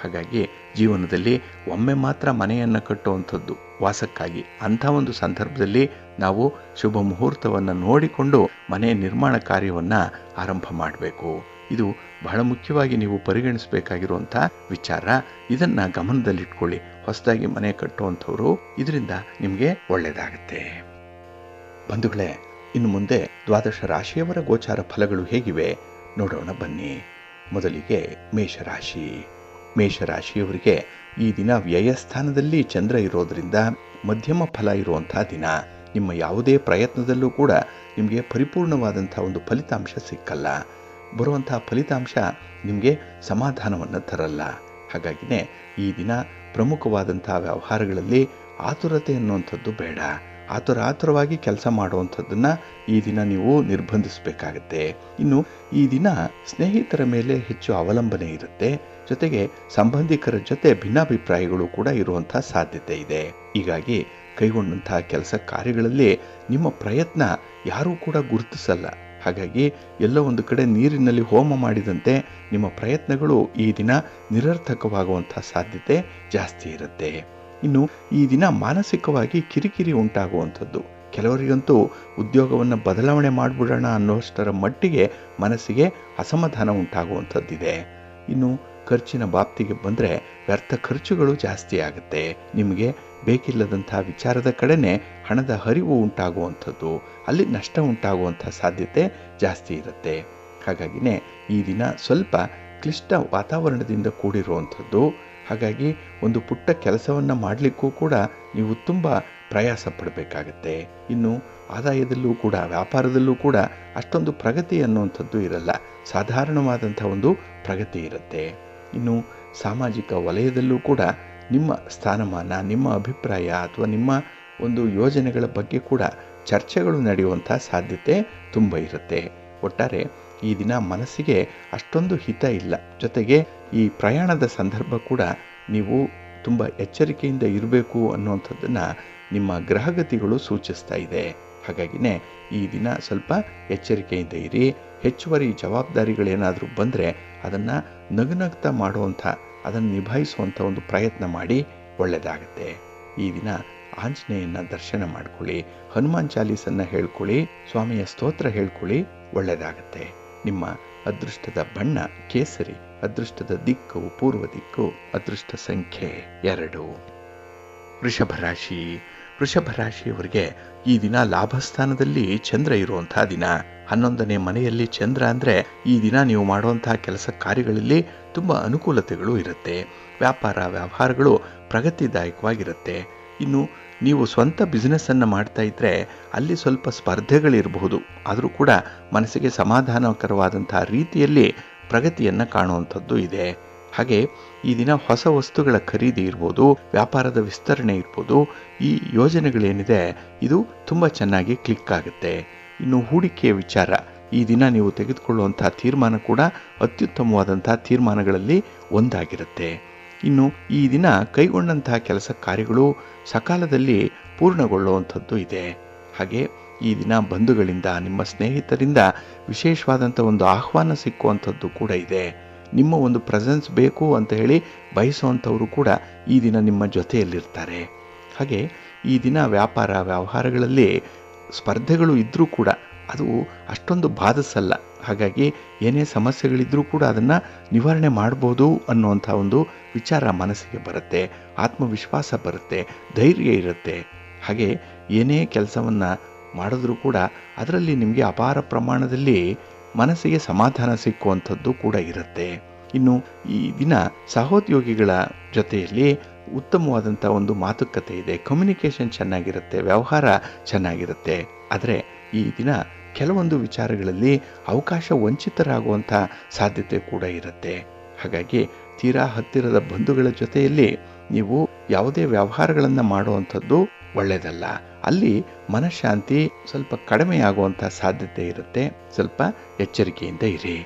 ಹಾಗಾಗಿ ಜೀವನದಲ್ಲಿ ಒಮ್ಮೆ ಮಾತ್ರ ಮನೆಯನ್ನು ಕಟ್ಟುವಂಥದ್ದು ವಾಸಕ್ಕಾಗಿ. ಅಂಥ ಒಂದು ಸಂದರ್ಭದಲ್ಲಿ ನಾವು ಶುಭ ಮುಹೂರ್ತವನ್ನು ನೋಡಿಕೊಂಡು ಮನೆ ನಿರ್ಮಾಣ ಕಾರ್ಯವನ್ನು ಆರಂಭ ಮಾಡಬೇಕು. ಇದು ಬಹಳ ಮುಖ್ಯವಾಗಿ ನೀವು ಪರಿಗಣಿಸಬೇಕಾಗಿರುವಂಥ ವಿಚಾರ. ಇದನ್ನು ಗಮನದಲ್ಲಿಟ್ಕೊಳ್ಳಿ. ಹೊಸದಾಗಿ ಮನೆ ಕಟ್ಟುವಂಥವ್ರು ಇದರಿಂದ ನಿಮಗೆ ಒಳ್ಳೆಯದಾಗುತ್ತೆ. ಬಂಧುಗಳೇ, ಇನ್ನು ಮುಂದೆ ದ್ವಾದಶ ರಾಶಿಯವರ ಗೋಚಾರ ಫಲಗಳು ಹೇಗಿವೆ ನೋಡೋಣ ಬನ್ನಿ. ಮೊದಲಿಗೆ ಮೇಷರಾಶಿ. ಮೇಷರಾಶಿಯವರಿಗೆ ಈ ದಿನ ವ್ಯಯಸ್ಥಾನದಲ್ಲಿ ಚಂದ್ರ ಇರೋದರಿಂದ ಮಧ್ಯಮ ಫಲ ಇರುವಂಥ ದಿನ. ನಿಮ್ಮ ಯಾವುದೇ ಪ್ರಯತ್ನದಲ್ಲೂ ಕೂಡ ನಿಮಗೆ ಪರಿಪೂರ್ಣವಾದಂಥ ಒಂದು ಫಲಿತಾಂಶ ಸಿಕ್ಕಲ್ಲ. ಬರುವಂಥ ಫಲಿತಾಂಶ ನಿಮಗೆ ಸಮಾಧಾನವನ್ನು ತರಲ್ಲ. ಹಾಗಾಗಿನೇ ಈ ದಿನ ಪ್ರಮುಖವಾದಂಥ ವ್ಯವಹಾರಗಳಲ್ಲಿ ಆತುರತೆ ಅನ್ನುವಂಥದ್ದು ಬೇಡ. ಆತುರವಾಗಿ ಕೆಲಸ ಮಾಡುವಂಥದ್ದನ್ನು ಈ ದಿನ ನೀವು ನಿರ್ಬಂಧಿಸಬೇಕಾಗತ್ತೆ. ಇನ್ನು ಈ ದಿನ ಸ್ನೇಹಿತರ ಮೇಲೆ ಹೆಚ್ಚು ಅವಲಂಬನೆ ಇರುತ್ತೆ. ಜೊತೆಗೆ ಸಂಬಂಧಿಕರ ಜೊತೆ ಭಿನ್ನಾಭಿಪ್ರಾಯಗಳು ಕೂಡ ಇರುವಂಥ ಸಾಧ್ಯತೆ ಇದೆ. ಹೀಗಾಗಿ ಕೈಗೊಂಡಂತಹ ಕೆಲಸ ಕಾರ್ಯಗಳಲ್ಲಿ ನಿಮ್ಮ ಪ್ರಯತ್ನ ಯಾರೂ ಕೂಡ ಗುರುತಿಸಲ್ಲ. ಹಾಗಾಗಿ ಎಲ್ಲೋ ಒಂದು ಕಡೆ ನೀರಿನಲ್ಲಿ ಹೋಮ ಮಾಡಿದಂತೆ ನಿಮ್ಮ ಪ್ರಯತ್ನಗಳು ಈ ದಿನ ನಿರರ್ಥಕವಾಗುವಂಥ ಸಾಧ್ಯತೆ ಜಾಸ್ತಿ ಇರುತ್ತೆ. ಇನ್ನು ಈ ದಿನ ಮಾನಸಿಕವಾಗಿ ಕಿರಿಕಿರಿ ಉಂಟಾಗುವಂಥದ್ದು. ಕೆಲವರಿಗಂತೂ ಉದ್ಯೋಗವನ್ನು ಬದಲಾವಣೆ ಮಾಡಿಬಿಡೋಣ ಅನ್ನೋಷ್ಟರ ಮಟ್ಟಿಗೆ ಮನಸ್ಸಿಗೆ ಅಸಮಾಧಾನ ಉಂಟಾಗುವಂಥದ್ದಿದೆ. ಇನ್ನು ಖರ್ಚಿನ ಬಾಪ್ತಿಗೆ ಬಂದರೆ ವ್ಯರ್ಥ ಖರ್ಚುಗಳು ಜಾಸ್ತಿ ಆಗುತ್ತೆ. ನಿಮಗೆ ಬೇಕಿಲ್ಲದಂಥ ವಿಚಾರದ ಕಡೆನೇ ಹಣದ ಹರಿವು ಉಂಟಾಗುವಂಥದ್ದು, ಅಲ್ಲಿ ನಷ್ಟ ಉಂಟಾಗುವಂಥ ಸಾಧ್ಯತೆ ಜಾಸ್ತಿ ಇರುತ್ತೆ. ಹಾಗಾಗಿನೇ ಈ ದಿನ ಸ್ವಲ್ಪ ಕ್ಲಿಷ್ಟ ವಾತಾವರಣದಿಂದ ಕೂಡಿರುವಂಥದ್ದು. ಹಾಗಾಗಿ ಒಂದು ಪುಟ್ಟ ಕೆಲಸವನ್ನು ಮಾಡಲಿಕ್ಕೂ ಕೂಡ ನೀವು ತುಂಬ ಪ್ರಯಾಸ ಪಡಬೇಕಾಗತ್ತೆ. ಇನ್ನು ಆದಾಯದಲ್ಲೂ ಕೂಡ ವ್ಯಾಪಾರದಲ್ಲೂ ಕೂಡ ಅಷ್ಟೊಂದು ಪ್ರಗತಿ ಅನ್ನುವಂಥದ್ದು ಇರಲ್ಲ, ಸಾಧಾರಣವಾದಂಥ ಒಂದು ಪ್ರಗತಿ ಇರುತ್ತೆ. ಇನ್ನು ಸಾಮಾಜಿಕ ವಲಯದಲ್ಲೂ ಕೂಡ ನಿಮ್ಮ ಸ್ಥಾನಮಾನ, ನಿಮ್ಮ ಅಭಿಪ್ರಾಯ ಅಥವಾ ನಿಮ್ಮ ಒಂದು ಯೋಜನೆಗಳ ಬಗ್ಗೆ ಕೂಡ ಚರ್ಚೆಗಳು ನಡೆಯುವಂಥ ಸಾಧ್ಯತೆ ತುಂಬ ಇರುತ್ತೆ. ಒಟ್ಟಾರೆ ಈ ದಿನ ಮನಸ್ಸಿಗೆ ಅಷ್ಟೊಂದು ಹಿತ ಇಲ್ಲ. ಜೊತೆಗೆ ಈ ಪ್ರಯಾಣದ ಸಂದರ್ಭ ಕೂಡ ನೀವು ತುಂಬ ಎಚ್ಚರಿಕೆಯಿಂದ ಇರಬೇಕು ಅನ್ನುವಂಥದ್ದನ್ನು ನಿಮ್ಮ ಗ್ರಹಗತಿಗಳು ಸೂಚಿಸ್ತಾ ಇದೆ. ಹಾಗಾಗಿನೇ ಈ ದಿನ ಸ್ವಲ್ಪ ಎಚ್ಚರಿಕೆಯಿಂದ ಇರಿ. ಹೆಚ್ಚುವರಿ ಜವಾಬ್ದಾರಿಗಳೇನಾದರೂ ಬಂದರೆ ಅದನ್ನು ನಗುನಗ್ತಾ ಮಾಡುವಂಥ, ಅದನ್ನು ನಿಭಾಯಿಸುವಂಥ ಒಂದು ಪ್ರಯತ್ನ ಮಾಡಿ, ಒಳ್ಳೆಯದಾಗುತ್ತೆ. ಈ ದಿನ ಆಂಜನೇಯನ ದರ್ಶನ ಮಾಡ್ಕೊಳ್ಳಿ, ಹನುಮಾನ್ ಚಾಲೀಸನ್ನು ಹೇಳ್ಕೊಳ್ಳಿ, ಸ್ವಾಮಿಯ ಸ್ತೋತ್ರ ಹೇಳ್ಕೊಳ್ಳಿ, ಒಳ್ಳೆಯದಾಗುತ್ತೆ. ನಿಮ್ಮ ಅದೃಷ್ಟದ ಬಣ್ಣ ಕೇಸರಿ, ಅದೃಷ್ಟದ ದಿಕ್ಕು ಪೂರ್ವ ದಿಕ್ಕು, ಅದೃಷ್ಟ ಸಂಖ್ಯೆ 2. ವೃಷಭ ರಾಶಿ. ವೃಷಭ ರಾಶಿಯವರಿಗೆ ಈ ದಿನ ಲಾಭಸ್ಥಾನದಲ್ಲಿ ಚಂದ್ರ ಇರುವಂತಹ ದಿನ. 11ನೇ ಮನೆಯಲ್ಲಿ ಚಂದ್ರ ಅಂದರೆ ಈ ದಿನ ನೀವು ಮಾಡುವಂತಹ ಕೆಲಸ ಕಾರ್ಯಗಳಲ್ಲಿ ತುಂಬ ಅನುಕೂಲತೆಗಳು ಇರುತ್ತೆ. ವ್ಯಾಪಾರ ವ್ಯವಹಾರಗಳು ಪ್ರಗತಿದಾಯಕವಾಗಿರುತ್ತೆ. ಇನ್ನು ನೀವು ಸ್ವಂತ ಬಿಸ್ನೆಸ್ಸನ್ನು ಮಾಡ್ತಾ ಇದ್ದರೆ ಅಲ್ಲಿ ಸ್ವಲ್ಪ ಸ್ಪರ್ಧೆಗಳಿರಬಹುದು, ಆದರೂ ಕೂಡ ಮನಸ್ಸಿಗೆ ಸಮಾಧಾನಕರವಾದಂಥ ರೀತಿಯಲ್ಲಿ ಪ್ರಗತಿಯನ್ನು ಕಾಣುವಂಥದ್ದು ಇದೆ. ಹಾಗೆ ಈ ದಿನ ಹೊಸ ವಸ್ತುಗಳ ಖರೀದಿ ಇರ್ಬೋದು, ವ್ಯಾಪಾರದ ವಿಸ್ತರಣೆ ಇರ್ಬೋದು, ಈ ಯೋಜನೆಗಳೇನಿದೆ ಇದು ತುಂಬ ಚೆನ್ನಾಗಿ ಕ್ಲಿಕ್ ಆಗುತ್ತೆ. ಇನ್ನು ಹೂಡಿಕೆಯ ವಿಚಾರ, ಈ ದಿನ ನೀವು ತೆಗೆದುಕೊಳ್ಳುವಂಥ ತೀರ್ಮಾನ ಕೂಡ ಅತ್ಯುತ್ತಮವಾದಂಥ ತೀರ್ಮಾನಗಳಲ್ಲಿ ಒಂದಾಗಿರುತ್ತೆ. ಇನ್ನು ಈ ದಿನ ಕೈಗೊಂಡಂತಹ ಕೆಲಸ ಕಾರ್ಯಗಳು ಸಕಾಲದಲ್ಲಿ ಪೂರ್ಣಗೊಳ್ಳುವಂಥದ್ದು ಇದೆ. ಹಾಗೆ ಈ ದಿನ ಬಂಧುಗಳಿಂದ, ನಿಮ್ಮ ಸ್ನೇಹಿತರಿಂದ ವಿಶೇಷವಾದಂಥ ಒಂದು ಆಹ್ವಾನ ಸಿಕ್ಕುವಂಥದ್ದು ಕೂಡ ಇದೆ. ನಿಮ್ಮ ಒಂದು ಪ್ರೆಸೆನ್ಸ್ ಬೇಕು ಅಂತ ಹೇಳಿ ಬಯಸುವಂಥವರು ಕೂಡ ಈ ದಿನ ನಿಮ್ಮ ಜೊತೆಯಲ್ಲಿರ್ತಾರೆ. ಹಾಗೆ ಈ ದಿನ ವ್ಯಾಪಾರ ವ್ಯವಹಾರಗಳಲ್ಲಿ ಸ್ಪರ್ಧೆಗಳು ಇದ್ದರೂ ಕೂಡ ಅದು ಅಷ್ಟೊಂದು ಬಾಧಿಸಲ್ಲ. ಹಾಗಾಗಿ ಏನೇ ಸಮಸ್ಯೆಗಳಿದ್ರೂ ಕೂಡ ಅದನ್ನು ನಿವಾರಣೆ ಮಾಡ್ಬೋದು ಅನ್ನುವಂಥ ಒಂದು ವಿಚಾರ ಮನಸ್ಸಿಗೆ ಬರುತ್ತೆ, ಆತ್ಮವಿಶ್ವಾಸ ಬರುತ್ತೆ, ಧೈರ್ಯ ಇರುತ್ತೆ. ಹಾಗೆ ಏನೇ ಕೆಲಸವನ್ನು ಮಾಡಿದ್ರೂ ಕೂಡ ಅದರಲ್ಲಿ ನಿಮಗೆ ಅಪಾರ ಪ್ರಮಾಣದಲ್ಲಿ ಮನಸ್ಸಿಗೆ ಸಮಾಧಾನ ಸಿಕ್ಕುವಂಥದ್ದು ಕೂಡ ಇರುತ್ತೆ. ಇನ್ನು ಈ ದಿನ ಸಹೋದ್ಯೋಗಿಗಳ ಜೊತೆಯಲ್ಲಿ ಉತ್ತಮವಾದಂಥ ಒಂದು ಮಾತುಕತೆ ಇದೆ, ಕಮ್ಯುನಿಕೇಷನ್ ಚೆನ್ನಾಗಿರುತ್ತೆ, ವ್ಯವಹಾರ ಚೆನ್ನಾಗಿರುತ್ತೆ. ಆದರೆ ಈ ದಿನ ಕೆಲವೊಂದು ವಿಚಾರಗಳಲ್ಲಿ ಅವಕಾಶ ವಂಚಿತರಾಗುವಂಥ ಸಾಧ್ಯತೆ ಕೂಡ ಇರುತ್ತೆ. ಹಾಗಾಗಿ ತೀರಾ ಹತ್ತಿರದ ಬಂಧುಗಳ ಜೊತೆಯಲ್ಲಿ ನೀವು ಯಾವುದೇ ವ್ಯವಹಾರಗಳನ್ನು ಮಾಡುವಂಥದ್ದು ಒಳ್ಳೆಯದಲ್ಲ. ಅಲ್ಲಿ ಮನಃಶಾಂತಿ ಸ್ವಲ್ಪ ಕಡಿಮೆಯಾಗುವಂಥ ಸಾಧ್ಯತೆ ಇರುತ್ತೆ. ಸ್ವಲ್ಪ ಎಚ್ಚರಿಕೆಯಿಂದ ಇರಿ.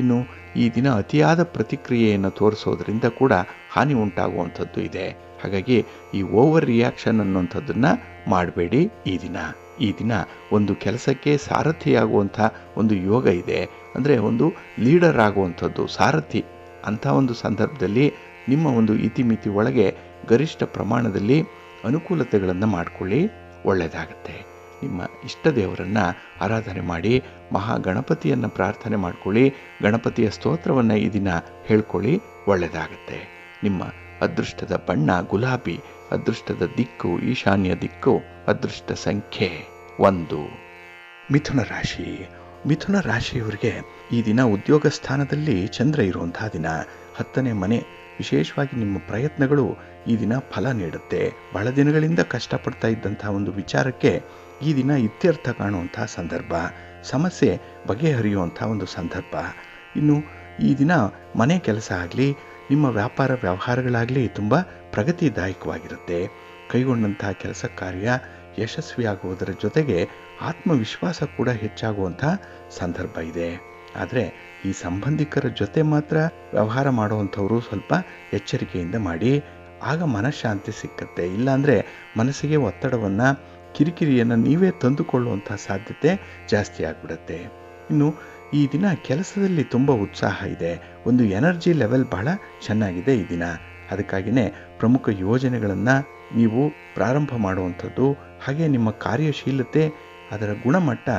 ಇನ್ನು ಈ ದಿನ ಅತಿಯಾದ ಪ್ರತಿಕ್ರಿಯೆಯನ್ನು ತೋರಿಸೋದ್ರಿಂದ ಕೂಡ ಹಾನಿ ಉಂಟಾಗುವಂಥದ್ದು ಇದೆ. ಹಾಗಾಗಿ ಈ ಓವರ್ ರಿಯಾಕ್ಷನ್ ಅನ್ನುವಂಥದ್ದನ್ನು ಮಾಡಬೇಡಿ. ಈ ದಿನ ಒಂದು ಕೆಲಸಕ್ಕೆ ಸಾರಥಿಯಾಗುವಂಥ ಒಂದು ಯೋಗ ಇದೆ. ಅಂದರೆ ಒಂದು ಲೀಡರ್ ಆಗುವಂಥದ್ದು, ಸಾರಥಿ ಅಂಥ ಒಂದು ಸಂದರ್ಭದಲ್ಲಿ ನಿಮ್ಮ ಒಂದು ಇತಿಮಿತಿ ಒಳಗೆ ಗರಿಷ್ಠ ಪ್ರಮಾಣದಲ್ಲಿ ಅನುಕೂಲತೆಗಳನ್ನು ಮಾಡಿಕೊಳ್ಳಿ, ಒಳ್ಳೆಯದಾಗತ್ತೆ. ನಿಮ್ಮ ಇಷ್ಟ ದೇವರನ್ನು ಆರಾಧನೆ ಮಾಡಿ, ಮಹಾಗಣಪತಿಯನ್ನು ಪ್ರಾರ್ಥನೆ ಮಾಡಿಕೊಳ್ಳಿ, ಗಣಪತಿಯ ಸ್ತೋತ್ರವನ್ನು ಈ ದಿನ ಹೇಳ್ಕೊಳ್ಳಿ, ಒಳ್ಳೆಯದಾಗತ್ತೆ. ನಿಮ್ಮ ಅದೃಷ್ಟದ ಬಣ್ಣ ಗುಲಾಬಿ, ಅದೃಷ್ಟದ ದಿಕ್ಕು ಈಶಾನ್ಯ ದಿಕ್ಕು, ಅದೃಷ್ಟ ಸಂಖ್ಯೆ 1. ಮಿಥುನ ರಾಶಿ. ಮಿಥುನ ರಾಶಿಯವರಿಗೆ ಈ ದಿನ ಉದ್ಯೋಗ ಸ್ಥಾನದಲ್ಲಿ ಚಂದ್ರ ಇರುವಂತಹ ದಿನ. 10ನೇ ಮನೆ, ವಿಶೇಷವಾಗಿ ನಿಮ್ಮ ಪ್ರಯತ್ನಗಳು ಈ ದಿನ ಫಲ ನೀಡುತ್ತೆ. ಬಹಳ ದಿನಗಳಿಂದ ಕಷ್ಟಪಡ್ತಾ ಇದ್ದಂತಹ ಒಂದು ವಿಚಾರಕ್ಕೆ ಈ ದಿನ ಇತ್ಯರ್ಥ ಕಾಣುವಂತಹ ಸಂದರ್ಭ, ಸಮಸ್ಯೆ ಬಗೆಹರಿಯುವಂಥ ಒಂದು ಸಂದರ್ಭ. ಇನ್ನು ಈ ದಿನ ಮನೆ ಕೆಲಸ ಆಗಲಿ, ನಿಮ್ಮ ವ್ಯಾಪಾರ ವ್ಯವಹಾರಗಳಾಗಲಿ ತುಂಬ ಪ್ರಗತಿದಾಯಕವಾಗಿರುತ್ತೆ. ಕೈಗೊಂಡಂತಹ ಕೆಲಸ ಕಾರ್ಯ ಯಶಸ್ವಿಯಾಗುವುದರ ಜೊತೆಗೆ ಆತ್ಮವಿಶ್ವಾಸ ಕೂಡ ಹೆಚ್ಚಾಗುವಂಥ ಸಂದರ್ಭ ಇದೆ. ಆದರೆ ಈ ಸಂಬಂಧಿಕರ ಜೊತೆ ಮಾತ್ರ ವ್ಯವಹಾರ ಮಾಡುವಂಥವರು ಸ್ವಲ್ಪ ಎಚ್ಚರಿಕೆಯಿಂದ ಮಾಡಿ, ಆಗ ಮನಃಶಾಂತಿ ಸಿಕ್ಕತ್ತೆ. ಇಲ್ಲಾಂದರೆ ಮನಸ್ಸಿಗೆ ಒತ್ತಡವನ್ನು, ಕಿರಿಕಿರಿಯನ್ನು ನೀವೇ ತಂದುಕೊಳ್ಳುವಂಥ ಸಾಧ್ಯತೆ ಜಾಸ್ತಿ ಆಗಿಬಿಡುತ್ತೆ. ಇನ್ನು ಈ ದಿನ ಕೆಲಸದಲ್ಲಿ ತುಂಬ ಉತ್ಸಾಹ ಇದೆ, ಒಂದು ಎನರ್ಜಿ ಲೆವೆಲ್ ಬಹಳ ಚೆನ್ನಾಗಿದೆ ಈ ದಿನ. ಅದಕ್ಕಾಗಿಯೇ ಪ್ರಮುಖ ಯೋಜನೆಗಳನ್ನು ನೀವು ಪ್ರಾರಂಭ ಮಾಡುವಂಥದ್ದು, ಹಾಗೆ ನಿಮ್ಮ ಕಾರ್ಯಶೀಲತೆ ಅದರ ಗುಣಮಟ್ಟ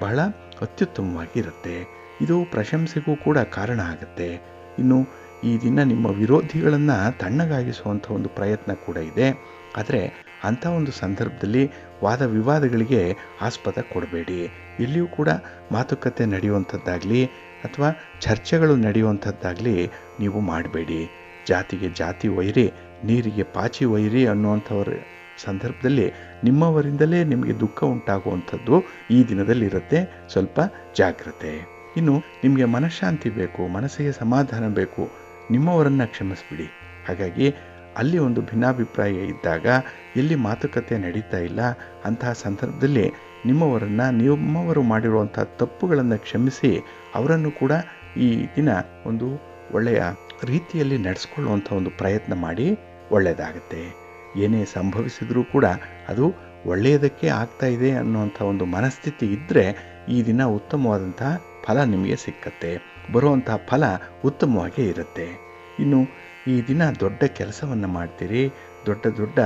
ಬಹಳ ಅತ್ಯುತ್ತಮವಾಗಿ ಇರುತ್ತೆ. ಇದು ಪ್ರಶಂಸೆಗೂ ಕೂಡ ಕಾರಣ ಆಗುತ್ತೆ. ಇನ್ನು ಈ ದಿನ ನಿಮ್ಮ ವಿರೋಧಿಗಳನ್ನು ತಣ್ಣಗಾಗಿಸುವಂಥ ಒಂದು ಪ್ರಯತ್ನ ಕೂಡ ಇದೆ. ಆದರೆ ಅಂಥ ಒಂದು ಸಂದರ್ಭದಲ್ಲಿ ವಾದ ವಿವಾದಗಳಿಗೆ ಆಸ್ಪದ ಕೊಡಬೇಡಿ. ಎಲ್ಲಿಯೂ ಕೂಡ ಮಾತುಕತೆ ನಡೆಯುವಂಥದ್ದಾಗಲಿ ಅಥವಾ ಚರ್ಚೆಗಳು ನಡೆಯುವಂಥದ್ದಾಗಲಿ ನೀವು ಮಾಡಬೇಡಿ. ಜಾತಿಗೆ ಜಾತಿ ವೈರಿ, ನೀರಿಗೆ ಪಾಚಿ ವೈರಿ ಅನ್ನುವಂಥವ್ರ ಸಂದರ್ಭದಲ್ಲಿ ನಿಮ್ಮವರಿಂದಲೇ ನಿಮಗೆ ದುಃಖ ಉಂಟಾಗುವಂಥದ್ದು ಈ ದಿನದಲ್ಲಿರುತ್ತೆ. ಸ್ವಲ್ಪ ಜಾಗ್ರತೆ. ಇನ್ನು ನಿಮಗೆ ಮನಃಶಾಂತಿ ಬೇಕು, ಮನಸ್ಸಿಗೆ ಸಮಾಧಾನ ಬೇಕು, ನಿಮ್ಮವರನ್ನು ಕ್ಷಮಿಸ್ಬಿಡಿ. ಹಾಗಾಗಿ ಅಲ್ಲಿ ಒಂದು ಭಿನ್ನಾಭಿಪ್ರಾಯ ಇದ್ದಾಗ, ಎಲ್ಲಿ ಮಾತುಕತೆ ನಡೀತಾ ಇಲ್ಲ ಅಂತಹ ಸಂದರ್ಭದಲ್ಲಿ ನಿಮ್ಮವರು ಮಾಡಿರುವಂಥ ತಪ್ಪುಗಳನ್ನು ಕ್ಷಮಿಸಿ ಅವರನ್ನು ಕೂಡ ಈ ದಿನ ಒಂದು ಒಳ್ಳೆಯ ರೀತಿಯಲ್ಲಿ ನಡೆಸ್ಕೊಳ್ಳುವಂಥ ಒಂದು ಪ್ರಯತ್ನ ಮಾಡಿ, ಒಳ್ಳೆಯದಾಗುತ್ತೆ. ಏನೇ ಸಂಭವಿಸಿದರೂ ಕೂಡ ಅದು ಒಳ್ಳೆಯದಕ್ಕೆ ಆಗ್ತಾ ಇದೆ ಅನ್ನುವಂಥ ಒಂದು ಮನಸ್ಥಿತಿ ಇದ್ದರೆ ಈ ದಿನ ಉತ್ತಮವಾದಂತಹ ಫಲ ನಿಮಗೆ ಸಿಕ್ಕತ್ತೆ. ಬರುವಂತಹ ಫಲ ಉತ್ತಮವಾಗೇ ಇರುತ್ತೆ. ಇನ್ನು ಈ ದಿನ ದೊಡ್ಡ ಕೆಲಸವನ್ನು ಮಾಡ್ತೀರಿ, ದೊಡ್ಡ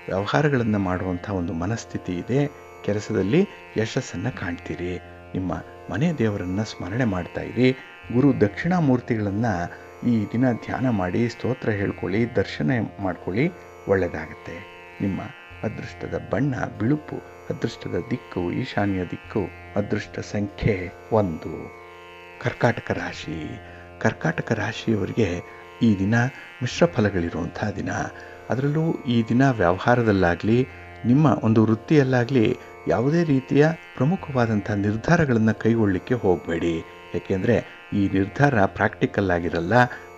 ವ್ಯವಹಾರಗಳನ್ನು ಮಾಡುವಂಥ ಒಂದು ಮನಸ್ಥಿತಿ ಇದೆ. ಕೆಲಸದಲ್ಲಿ ಯಶಸ್ಸನ್ನು ಕಾಣ್ತೀರಿ. ನಿಮ್ಮ ಮನೆ ದೇವರನ್ನು ಸ್ಮರಣೆ ಮಾಡ್ತಾ ಇರಿ. ಗುರು ದಕ್ಷಿಣಾಮೂರ್ತಿಗಳನ್ನು ಈ ದಿನ ಧ್ಯಾನ ಮಾಡಿ, ಸ್ತೋತ್ರ ಹೇಳ್ಕೊಳ್ಳಿ, ದರ್ಶನ ಮಾಡ್ಕೊಳ್ಳಿ, ಒಳ್ಳೆಯದಾಗುತ್ತೆ. ನಿಮ್ಮ ಅದೃಷ್ಟದ ಬಣ್ಣ ಬಿಳುಪು, ಅದೃಷ್ಟದ ದಿಕ್ಕು ಈಶಾನ್ಯ ದಿಕ್ಕು, ಅದೃಷ್ಟ ಸಂಖ್ಯೆ 1. ಕರ್ಕಾಟಕ ರಾಶಿ. ಕರ್ಕಾಟಕ ರಾಶಿಯವರಿಗೆ ಈ ದಿನ ಮಿಶ್ರ ಫಲಗಳಿರುವಂಥ ದಿನ. ಅದರಲ್ಲೂ ಈ ದಿನ ವ್ಯವಹಾರದಲ್ಲಾಗಲಿ ನಿಮ್ಮ ಒಂದು ವೃತ್ತಿಯಲ್ಲಾಗಲಿ ಯಾವುದೇ ರೀತಿಯ ಪ್ರಮುಖವಾದಂಥ ನಿರ್ಧಾರಗಳನ್ನು ಕೈಗೊಳ್ಳಲಿಕ್ಕೆ ಹೋಗಬೇಡಿ. ಏಕೆಂದರೆ ಈ ನಿರ್ಧಾರ ಪ್ರಾಕ್ಟಿಕಲ್ ಆಗಿರಲ್ಲ.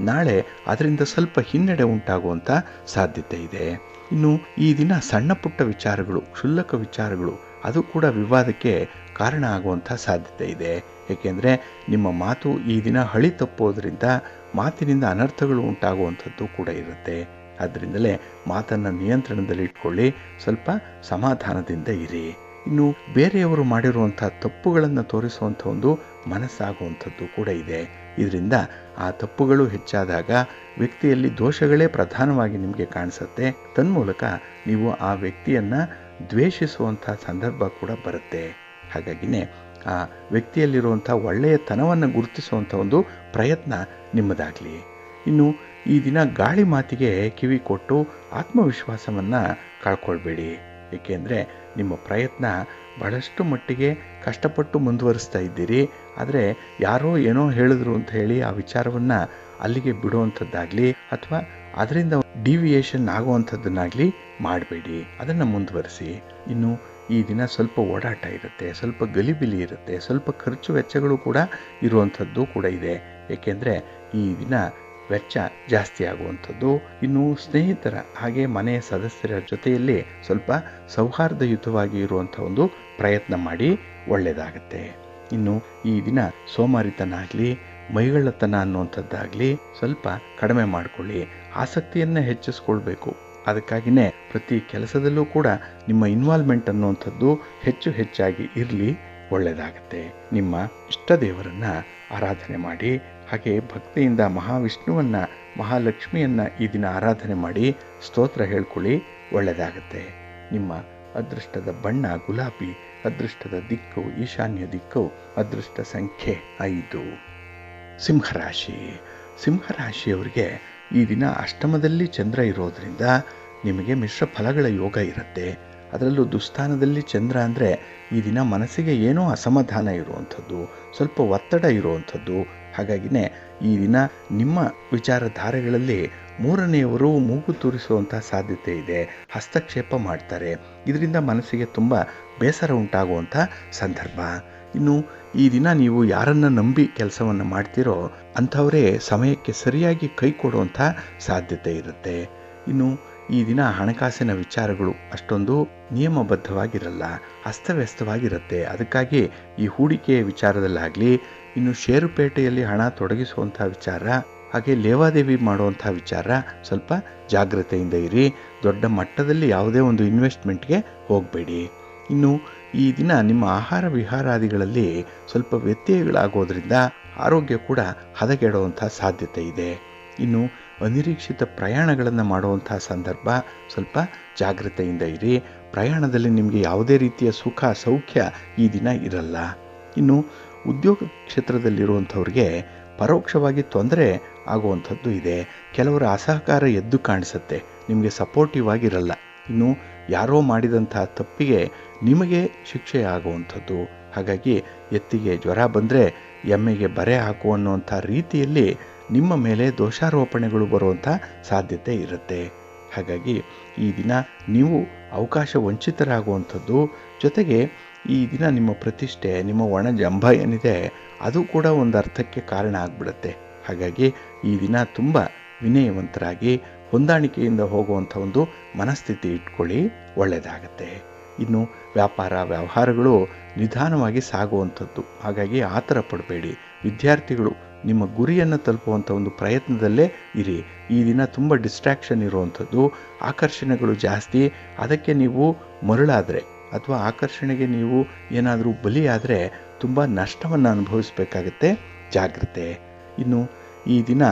ನಾಳೆ ಅದರಿಂದ ಸ್ವಲ್ಪ ಹಿನ್ನಡೆ ಉಂಟಾಗುವಂಥ ಸಾಧ್ಯತೆ ಇದೆ. ಇನ್ನು ಈ ದಿನ ಸಣ್ಣ ಪುಟ್ಟ ವಿಚಾರಗಳು, ಕ್ಷುಲ್ಲಕ ವಿಚಾರಗಳು, ಅದು ಕೂಡ ವಿವಾದಕ್ಕೆ ಕಾರಣ ಆಗುವಂಥ ಸಾಧ್ಯತೆ ಇದೆ. ಏಕೆಂದರೆ ನಿಮ್ಮ ಮಾತು ಈ ದಿನ ಹಳಿ ತಪ್ಪೋದ್ರಿಂದ ಮಾತಿನಿಂದ ಅನರ್ಥಗಳು ಉಂಟಾಗುವಂಥದ್ದು ಕೂಡ ಇರುತ್ತೆ. ಆದ್ದರಿಂದಲೇ ಮಾತನ್ನು ನಿಯಂತ್ರಣದಲ್ಲಿ ಇಟ್ಕೊಳ್ಳಿ, ಸ್ವಲ್ಪ ಸಮಾಧಾನದಿಂದ ಇರಿ. ಇನ್ನು ಬೇರೆಯವರು ಮಾಡಿರುವಂಥ ತಪ್ಪುಗಳನ್ನು ತೋರಿಸುವಂಥ ಒಂದು ಮನಸ್ಸಾಗುವಂಥದ್ದು ಕೂಡ ಇದೆ. ಇದರಿಂದ ಆ ತಪ್ಪುಗಳು ಹೆಚ್ಚಾದಾಗ ವ್ಯಕ್ತಿಯಲ್ಲಿ ದೋಷಗಳೇ ಪ್ರಧಾನವಾಗಿ ನಿಮಗೆ ಕಾಣಿಸುತ್ತೆ. ತನ್ಮೂಲಕ ನೀವು ಆ ವ್ಯಕ್ತಿಯನ್ನು ದ್ವೇಷಿಸುವಂಥ ಸಂದರ್ಭ ಕೂಡ ಬರುತ್ತೆ. ಹಾಗಾಗಿನೇ ಆ ವ್ಯಕ್ತಿಯಲ್ಲಿರುವಂಥ ಒಳ್ಳೆಯತನವನ್ನು ಗುರುತಿಸುವಂಥ ಒಂದು ಪ್ರಯತ್ನ ನಿಮ್ಮದಾಗಲಿ. ಇನ್ನು ಈ ದಿನ ಗಾಳಿ ಮಾತಿಗೆ ಕಿವಿ ಕೊಟ್ಟು ಆತ್ಮವಿಶ್ವಾಸವನ್ನು ಕಳ್ಕೊಳ್ಬೇಡಿ. ಏಕೆಂದರೆ ನಿಮ್ಮ ಪ್ರಯತ್ನ ಬಹಳಷ್ಟು ಮಟ್ಟಿಗೆ ಕಷ್ಟಪಟ್ಟು ಮುಂದುವರಿಸ್ತಾ ಇದ್ದೀರಿ. ಆದರೆ ಯಾರೋ ಏನೋ ಹೇಳಿದ್ರು ಅಂತ ಹೇಳಿ ಆ ವಿಚಾರವನ್ನು ಅಲ್ಲಿಗೆ ಬಿಡುವಂಥದ್ದಾಗಲಿ ಅಥವಾ ಅದರಿಂದ ಡಿವಿಯೇಷನ್ ಆಗುವಂಥದ್ದನ್ನಾಗಲಿ ಮಾಡಬೇಡಿ. ಅದನ್ನು ಮುಂದುವರಿಸಿ. ಇನ್ನು ಈ ದಿನ ಸ್ವಲ್ಪ ಓಡಾಟ ಇರುತ್ತೆ, ಸ್ವಲ್ಪ ಗಲಿಬಿಲಿ ಇರುತ್ತೆ, ಸ್ವಲ್ಪ ಖರ್ಚು ವೆಚ್ಚಗಳು ಕೂಡ ಇರುವಂಥದ್ದು ಕೂಡ ಇದೆ. ಏಕೆಂದರೆ ಈ ದಿನ ವೆಚ್ಚ ಜಾಸ್ತಿ ಆಗುವಂಥದ್ದು. ಇನ್ನು ಸ್ನೇಹಿತರ ಹಾಗೆ ಮನೆಯ ಸದಸ್ಯರ ಜೊತೆಯಲ್ಲಿ ಸ್ವಲ್ಪ ಸೌಹಾರ್ದಯುತವಾಗಿ ಇರುವಂಥ ಒಂದು ಪ್ರಯತ್ನ ಮಾಡಿ, ಒಳ್ಳೆಯದಾಗತ್ತೆ. ಇನ್ನು ಈ ದಿನ ಸೋಮಾರಿತನ ಆಗಲಿ ಮೈಗಳ್ಳತನ ಅನ್ನುವಂಥದ್ದಾಗಲಿ ಸ್ವಲ್ಪ ಕಡಿಮೆ ಮಾಡಿಕೊಳ್ಳಿ. ಆಸಕ್ತಿಯನ್ನು ಹೆಚ್ಚಿಸ್ಕೊಳ್ಬೇಕು. ಅದಕ್ಕಾಗಿಯೇ ಪ್ರತಿ ಕೆಲಸದಲ್ಲೂ ಕೂಡ ನಿಮ್ಮ ಇನ್ವಾಲ್ವ್ಮೆಂಟ್ ಅನ್ನುವಂಥದ್ದು ಹೆಚ್ಚಾಗಿ ಇರಲಿ, ಒಳ್ಳೆಯದಾಗತ್ತೆ. ನಿಮ್ಮ ಇಷ್ಟ ದೇವರನ್ನು ಆರಾಧನೆ ಮಾಡಿ, ಹಾಗೆ ಭಕ್ತಿಯಿಂದ ಮಹಾವಿಷ್ಣುವನ್ನು ಮಹಾಲಕ್ಷ್ಮಿಯನ್ನು ಈ ದಿನ ಆರಾಧನೆ ಮಾಡಿ ಸ್ತೋತ್ರ ಹೇಳ್ಕೊಳ್ಳಿ, ಒಳ್ಳೆಯದಾಗತ್ತೆ. ನಿಮ್ಮ ಅದೃಷ್ಟದ ಬಣ್ಣ ಗುಲಾಬಿ, ಅದೃಷ್ಟದ ದಿಕ್ಕು ಈಶಾನ್ಯ ದಿಕ್ಕು, ಅದೃಷ್ಟ ಸಂಖ್ಯೆ 5. ಸಿಂಹರಾಶಿ. ಸಿಂಹರಾಶಿಯವರಿಗೆ ಈ ದಿನ ಅಷ್ಟಮದಲ್ಲಿ ಚಂದ್ರ ಇರೋದರಿಂದ ನಿಮಗೆ ಮಿಶ್ರ ಫಲಗಳ ಯೋಗ ಇರುತ್ತೆ. ಅದರಲ್ಲೂ ದುಸ್ಥಾನದಲ್ಲಿ ಚಂದ್ರ ಅಂದರೆ ಈ ದಿನ ಮನಸ್ಸಿಗೆ ಏನೋ ಅಸಮಾಧಾನ ಇರುವಂಥದ್ದು, ಸ್ವಲ್ಪ ಒತ್ತಡ ಇರುವಂಥದ್ದು. ಹಾಗಾಗಿನೇ ಈ ದಿನ ನಿಮ್ಮ ವಿಚಾರಧಾರೆಗಳಲ್ಲಿ ಮೂರನೆಯವರು ಮೂಗು ತೂರಿಸುವಂಥ ಸಾಧ್ಯತೆ ಇದೆ, ಹಸ್ತಕ್ಷೇಪ ಮಾಡ್ತಾರೆ. ಇದರಿಂದ ಮನಸ್ಸಿಗೆ ತುಂಬ ಬೇಸರ ಉಂಟಾಗುವಂಥ ಸಂದರ್ಭ. ಇನ್ನು ಈ ದಿನ ನೀವು ಯಾರನ್ನು ನಂಬಿ ಕೆಲಸವನ್ನು ಮಾಡ್ತೀರೋ ಅಂಥವರೇ ಸಮಯಕ್ಕೆ ಸರಿಯಾಗಿ ಕೈ ಕೊಡುವಂಥ ಸಾಧ್ಯತೆ ಇರುತ್ತೆ. ಇನ್ನು ಈ ದಿನ ಹಣಕಾಸಿನ ವಿಚಾರಗಳು ಅಷ್ಟೊಂದು ನಿಯಮಬದ್ಧವಾಗಿರಲ್ಲ, ಅಸ್ತವ್ಯಸ್ತವಾಗಿರುತ್ತೆ. ಅದಕ್ಕಾಗಿ ಈ ಹೂಡಿಕೆಯ ವಿಚಾರದಲ್ಲಾಗಲಿ, ಇನ್ನು ಷೇರುಪೇಟೆಯಲ್ಲಿ ಹಣ ತೊಡಗಿಸುವಂಥ ವಿಚಾರ, ಹಾಗೆ ಲೇವಾದೇವಿ ಮಾಡುವಂಥ ವಿಚಾರ ಸ್ವಲ್ಪ ಜಾಗ್ರತೆಯಿಂದ ಇರಿ. ದೊಡ್ಡ ಮಟ್ಟದಲ್ಲಿ ಯಾವುದೇ ಒಂದು ಇನ್ವೆಸ್ಟ್ಮೆಂಟ್ಗೆ ಹೋಗಬೇಡಿ. ಇನ್ನು ಈ ದಿನ ನಿಮ್ಮ ಆಹಾರ ವಿಹಾರಾದಿಗಳಲ್ಲಿ ಸ್ವಲ್ಪ ವ್ಯತ್ಯಯಗಳಾಗೋದ್ರಿಂದ ಆರೋಗ್ಯ ಕೂಡ ಹದಗೆಡುವಂಥ ಸಾಧ್ಯತೆ ಇದೆ. ಇನ್ನು ಅನಿರೀಕ್ಷಿತ ಪ್ರಯಾಣಗಳನ್ನು ಮಾಡುವಂಥ ಸಂದರ್ಭ, ಸ್ವಲ್ಪ ಜಾಗ್ರತೆಯಿಂದ ಇರಿ. ಪ್ರಯಾಣದಲ್ಲಿ ನಿಮಗೆ ಯಾವುದೇ ರೀತಿಯ ಸುಖ ಸೌಖ್ಯ ಈ ದಿನ ಇರಲ್ಲ. ಇನ್ನು ಉದ್ಯೋಗ ಕ್ಷೇತ್ರದಲ್ಲಿರುವಂಥವ್ರಿಗೆ ಪರೋಕ್ಷವಾಗಿ ತೊಂದರೆ ಆಗುವಂಥದ್ದು ಇದೆ. ಕೆಲವರ ಅಸಹಕಾರ ಎದ್ದು ಕಾಣಿಸುತ್ತೆ, ನಿಮಗೆ ಸಪೋರ್ಟಿವ್ ಆಗಿರಲ್ಲ. ಇನ್ನು ಯಾರೋ ಮಾಡಿದಂಥ ತಪ್ಪಿಗೆ ನಿಮಗೆ ಶಿಕ್ಷೆ ಆಗುವಂಥದ್ದು. ಹಾಗಾಗಿ ಎತ್ತಿಗೆ ಜ್ವರ ಬಂದರೆ ಎಮ್ಮೆಗೆ ಬರೆ ಹಾಕು ಅನ್ನುವಂಥ ರೀತಿಯಲ್ಲಿ ನಿಮ್ಮ ಮೇಲೆ ದೋಷಾರೋಪಣೆಗಳು ಬರುವಂಥ ಸಾಧ್ಯತೆ ಇರುತ್ತೆ. ಹಾಗಾಗಿ ಈ ದಿನ ನೀವು ಅವಕಾಶ ವಂಚಿತರಾಗುವಂಥದ್ದು, ಜೊತೆಗೆ ಈ ದಿನ ನಿಮ್ಮ ಪ್ರತಿಷ್ಠೆ, ನಿಮ್ಮ ಒಣ ಜಂಭ ಏನಿದೆ ಅದು ಕೂಡ ಒಂದು ಅರ್ಥಕ್ಕೆ ಕಾರಣ ಆಗಿಬಿಡುತ್ತೆ. ಹಾಗಾಗಿ ಈ ದಿನ ತುಂಬ ವಿನಯವಂತರಾಗಿ ಹೊಂದಾಣಿಕೆಯಿಂದ ಹೋಗುವಂಥ ಒಂದು ಮನಸ್ಥಿತಿ ಇಟ್ಕೊಳ್ಳಿ, ಒಳ್ಳೆಯದಾಗತ್ತೆ. ಇನ್ನು ವ್ಯಾಪಾರ ವ್ಯವಹಾರಗಳು ನಿಧಾನವಾಗಿ ಸಾಗುವಂಥದ್ದು, ಹಾಗಾಗಿ ಆತರ ಪಡಬೇಡಿ. ವಿದ್ಯಾರ್ಥಿಗಳು ನಿಮ್ಮ ಗುರಿಯನ್ನು ತಲುಪುವಂಥ ಒಂದು ಪ್ರಯತ್ನದಲ್ಲೇ ಇರಿ. ಈ ದಿನ ತುಂಬ ಡಿಸ್ಟ್ರಾಕ್ಷನ್ ಇರುವಂಥದ್ದು, ಆಕರ್ಷಣೆಗಳು ಜಾಸ್ತಿ. ಅದಕ್ಕೆ ನೀವು ಮರಳಾದರೆ ಅಥವಾ ಆಕರ್ಷಣೆಗೆ ನೀವು ಏನಾದರೂ ಬಲಿಯಾದರೆ ತುಂಬ ನಷ್ಟವನ್ನು ಅನುಭವಿಸಬೇಕಾಗತ್ತೆ. ಜಾಗ್ರತೆ. ಇನ್ನು ಈ ದಿನ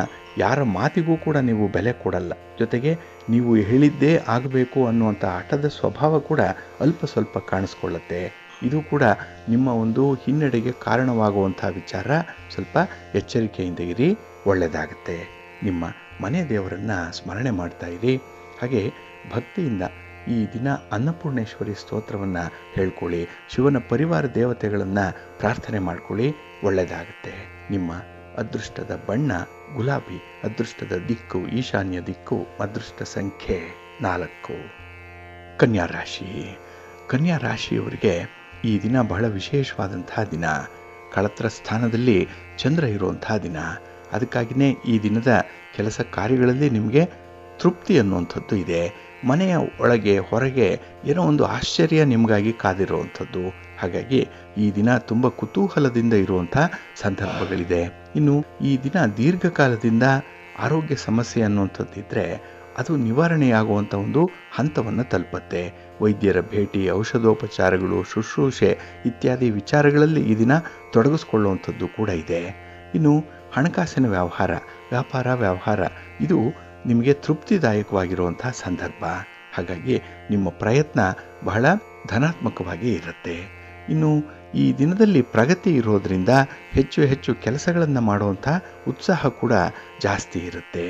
ಯಾರ ಮಾತಿಗೂ ಕೂಡ ನೀವು ಬೆಲೆ ಕೊಡಲ್ಲ, ಜೊತೆಗೆ ನೀವು ಹೇಳಿದ್ದೇ ಆಗಬೇಕು ಅನ್ನುವಂಥ ಹಠದ ಸ್ವಭಾವ ಕೂಡ ಅಲ್ಪ ಸ್ವಲ್ಪ ಕಾಣಿಸ್ಕೊಳ್ಳುತ್ತೆ. ಇದು ಕೂಡ ನಿಮ್ಮ ಒಂದು ಹಿನ್ನಡೆಗೆ ಕಾರಣವಾಗುವಂಥ ವಿಚಾರ. ಸ್ವಲ್ಪ ಎಚ್ಚರಿಕೆಯಿಂದ ಇರಿ, ಒಳ್ಳೆಯದಾಗತ್ತೆ. ನಿಮ್ಮ ಮನೆ ದೇವರನ್ನು ಸ್ಮರಣೆ ಮಾಡ್ತಾ ಇರಿ. ಹಾಗೆ ಭಕ್ತಿಯಿಂದ ಈ ದಿನ ಅನ್ನಪೂರ್ಣೇಶ್ವರಿ ಸ್ತೋತ್ರವನ್ನು ಹೇಳ್ಕೊಳ್ಳಿ. ಶಿವನ ಪರಿವಾರ ದೇವತೆಗಳನ್ನು ಪ್ರಾರ್ಥನೆ ಮಾಡ್ಕೊಳ್ಳಿ, ಒಳ್ಳೆಯದಾಗತ್ತೆ. ನಿಮ್ಮ ಅದೃಷ್ಟದ ಬಣ್ಣ ಗುಲಾಬಿ, ಅದೃಷ್ಟದ ದಿಕ್ಕು ಈಶಾನ್ಯ ದಿಕ್ಕು, ಅದೃಷ್ಟ ಸಂಖ್ಯೆ 4. ಕನ್ಯಾ ರಾಶಿ. ಕನ್ಯಾ ರಾಶಿಯವರಿಗೆ ಈ ದಿನ ಬಹಳ ವಿಶೇಷವಾದಂತಹ ದಿನ. ಕಳತ್ರ ಸ್ಥಾನದಲ್ಲಿ ಚಂದ್ರ ಇರುವಂತಹ ದಿನ. ಅದಕ್ಕಾಗಿಯೇ ಈ ದಿನದ ಕೆಲಸ ಕಾರ್ಯಗಳಲ್ಲಿ ನಿಮಗೆ ತೃಪ್ತಿ ಅನ್ನುವಂಥದ್ದು ಇದೆ. ಮನೆಯ ಒಳಗೆ ಹೊರಗೆ ಏನೋ ಒಂದು ಆಶ್ಚರ್ಯ ನಿಮಗಾಗಿ ಕಾದಿರುವಂಥದ್ದು. ಹಾಗಾಗಿ ಈ ದಿನ ತುಂಬ ಕುತೂಹಲದಿಂದ ಇರುವಂಥ ಸಂದರ್ಭಗಳಿದೆ. ಇನ್ನು ಈ ದಿನ ದೀರ್ಘಕಾಲದಿಂದ ಆರೋಗ್ಯ ಸಮಸ್ಯೆ ಅನ್ನುವಂಥದ್ದಿದ್ದರೆ ಅದು ನಿವಾರಣೆಯಾಗುವಂಥ ಒಂದು ಹಂತವನ್ನು ತಲುಪತ್ತೆ. ವೈದ್ಯರ ಭೇಟಿ, ಔಷಧೋಪಚಾರಗಳು, ಶುಶ್ರೂಷೆ ಇತ್ಯಾದಿ ವಿಚಾರಗಳಲ್ಲಿ ಈ ದಿನ ತೊಡಗಿಸ್ಕೊಳ್ಳುವಂಥದ್ದು ಕೂಡ ಇದೆ. ಇನ್ನು ಹಣಕಾಸಿನ ವ್ಯವಹಾರ, ವ್ಯಾಪಾರ ವ್ಯವಹಾರ ಇದು ನಿಮಗೆ ತೃಪ್ತಿದಾಯಕವಾಗಿರುವಂಥ ಸಂದರ್ಭ. ಹಾಗಾಗಿ ನಿಮ್ಮ ಪ್ರಯತ್ನ ಬಹಳ ಧನಾತ್ಮಕವಾಗಿ ಇರುತ್ತೆ. ಇನ್ನು ಈ ದಿನದಲ್ಲಿ ಪ್ರಗತಿ ಇರೋದರಿಂದ ಹೆಚ್ಚು ಹೆಚ್ಚು ಕೆಲಸಗಳನ್ನು ಮಾಡುವಂಥ ಉತ್ಸಾಹ ಕೂಡ ಜಾಸ್ತಿ ಇರುತ್ತೆ.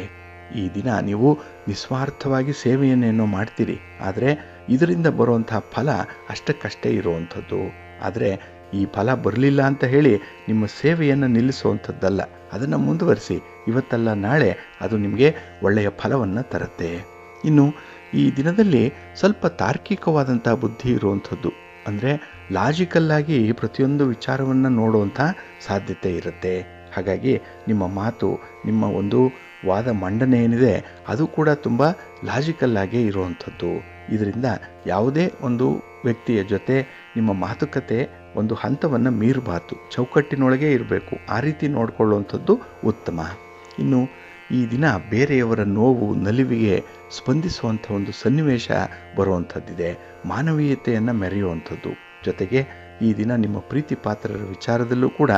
ಈ ದಿನ ನೀವು ನಿಸ್ವಾರ್ಥವಾಗಿ ಸೇವೆಯನ್ನೇನೋ ಮಾಡ್ತೀರಿ, ಆದರೆ ಇದರಿಂದ ಬರುವಂಥ ಫಲ ಅಷ್ಟಕ್ಕಷ್ಟೇ ಇರುವಂಥದ್ದು. ಆದರೆ ಈ ಫಲ ಬರಲಿಲ್ಲ ಅಂತ ಹೇಳಿ ನಿಮ್ಮ ಸೇವೆಯನ್ನು ನಿಲ್ಲಿಸುವಂಥದ್ದಲ್ಲ, ಅದನ್ನು ಮುಂದುವರಿಸಿ. ಇವತ್ತಲ್ಲ ನಾಳೆ ಅದು ನಿಮಗೆ ಒಳ್ಳೆಯ ಫಲವನ್ನು ತರುತ್ತೆ. ಇನ್ನು ಈ ದಿನದಲ್ಲಿ ಸ್ವಲ್ಪ ತಾರ್ಕಿಕವಾದಂಥ ಬುದ್ಧಿ ಇರುವಂಥದ್ದು, ಅಂದರೆ ಲಾಜಿಕಲ್ಲಾಗಿ ಪ್ರತಿಯೊಂದು ವಿಚಾರವನ್ನು ನೋಡುವಂಥ ಸಾಧ್ಯತೆ ಇರುತ್ತೆ. ಹಾಗಾಗಿ ನಿಮ್ಮ ಮಾತು, ನಿಮ್ಮ ಒಂದು ವಾದ ಮಂಡನೆ ಏನಿದೆ ಅದು ಕೂಡ ತುಂಬ ಲಾಜಿಕಲ್ಲಾಗೇ ಇರುವಂಥದ್ದು. ಇದರಿಂದ ಯಾವುದೇ ಒಂದು ವ್ಯಕ್ತಿಯ ಜೊತೆ ನಿಮ್ಮ ಮಾತುಕತೆ ಒಂದು ಹಂತವನ್ನು ಮೀರಬಾರ್ದು, ಚೌಕಟ್ಟಿನೊಳಗೆ ಇರಬೇಕು. ಆ ರೀತಿ ನೋಡಿಕೊಳ್ಳುವಂಥದ್ದು ಉತ್ತಮ. ಇನ್ನು ಈ ದಿನ ಬೇರೆಯವರ ನೋವು ನಲಿವಿಗೆ ಸ್ಪಂದಿಸುವಂಥ ಒಂದು ಸನ್ನಿವೇಶ ಬರುವಂಥದ್ದಿದೆ. ಮಾನವೀಯತೆಯನ್ನು ಮೆರೆಯುವಂಥದ್ದು. ಜೊತೆಗೆ ಈ ದಿನ ನಿಮ್ಮ ಪ್ರೀತಿ ಪಾತ್ರರ ವಿಚಾರದಲ್ಲೂ ಕೂಡ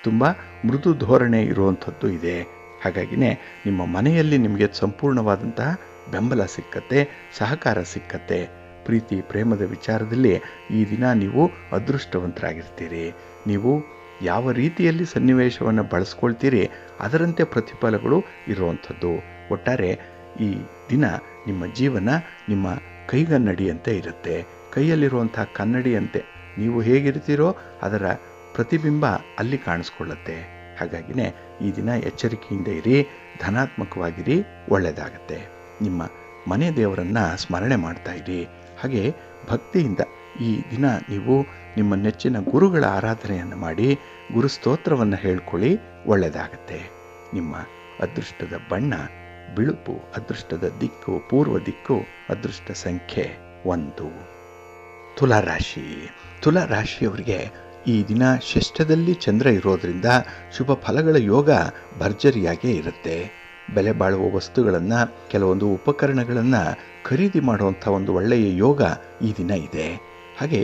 ತುಂಬ ಮೃದು ಧೋರಣೆ ಇರುವಂಥದ್ದು ಇದೆ. ಹಾಗಾಗಿನೇ ನಿಮ್ಮ ಮನೆಯಲ್ಲಿ ನಿಮಗೆ ಸಂಪೂರ್ಣವಾದಂತಹ ಬೆಂಬಲ ಸಿಕ್ಕತ್ತೆ, ಸಹಕಾರ ಸಿಕ್ಕತ್ತೆ. ಪ್ರೀತಿ ಪ್ರೇಮದ ವಿಚಾರದಲ್ಲಿ ಈ ದಿನ ನೀವು ಅದೃಷ್ಟವಂತರಾಗಿರ್ತೀರಿ. ನೀವು ಯಾವ ರೀತಿಯಲ್ಲಿ ಸನ್ನಿವೇಶವನ್ನು ಬಳಸ್ಕೊಳ್ತೀರಿ ಅದರಂತೆ ಪ್ರತಿಫಲಗಳು ಇರುವಂಥದ್ದು. ಒಟ್ಟಾರೆ ಈ ದಿನ ನಿಮ್ಮ ಜೀವನ ನಿಮ್ಮ ಕೈಗನ್ನಡಿಯಂತೆ ಇರುತ್ತೆ. ಕೈಯಲ್ಲಿರುವಂಥ ಕನ್ನಡಿಯಂತೆ ನೀವು ಹೇಗಿರ್ತೀರೋ ಅದರ ಪ್ರತಿಬಿಂಬ ಅಲ್ಲಿ ಕಾಣಿಸ್ಕೊಳ್ಳುತ್ತೆ. ಹಾಗಾಗಿನೇ ಈ ದಿನ ಎಚ್ಚರಿಕೆಯಿಂದ ಇರಿ, ಧನಾತ್ಮಕವಾಗಿರಿ, ಒಳ್ಳೆಯದಾಗತ್ತೆ. ನಿಮ್ಮ ಮನೆ ದೇವರನ್ನು ಸ್ಮರಣೆ ಮಾಡ್ತಾ ಇರಿ. ಹಾಗೆ ಭಕ್ತಿಯಿಂದ ಈ ದಿನ ನೀವು ನಿಮ್ಮ ನೆಚ್ಚಿನ ಗುರುಗಳ ಆರಾಧನೆಯನ್ನು ಮಾಡಿ ಗುರು ಸ್ತೋತ್ರವನ್ನು ಹೇಳ್ಕೊಳ್ಳಿ, ಒಳ್ಳೆಯದಾಗತ್ತೆ. ನಿಮ್ಮ ಅದೃಷ್ಟದ ಬಣ್ಣ ಬಿಳುಪು, ಅದೃಷ್ಟದ ದಿಕ್ಕು ಪೂರ್ವ ದಿಕ್ಕು, ಅದೃಷ್ಟ ಸಂಖ್ಯೆ 1. ತುಲಾರಾಶಿ. ತುಲಾರಾಶಿಯವರಿಗೆ ಈ ದಿನ ಷಷ್ಠದಲ್ಲಿ ಚಂದ್ರ ಇರೋದರಿಂದ ಶುಭ ಫಲಗಳ ಯೋಗ ಭರ್ಜರಿಯಾಗೇ ಇರುತ್ತೆ. ಬೆಲೆ ಬಾಳುವ ವಸ್ತುಗಳನ್ನು, ಕೆಲವೊಂದು ಉಪಕರಣಗಳನ್ನು ಖರೀದಿ ಮಾಡುವಂಥ ಒಂದು ಒಳ್ಳೆಯ ಯೋಗ ಈ ದಿನ ಇದೆ. ಹಾಗೆ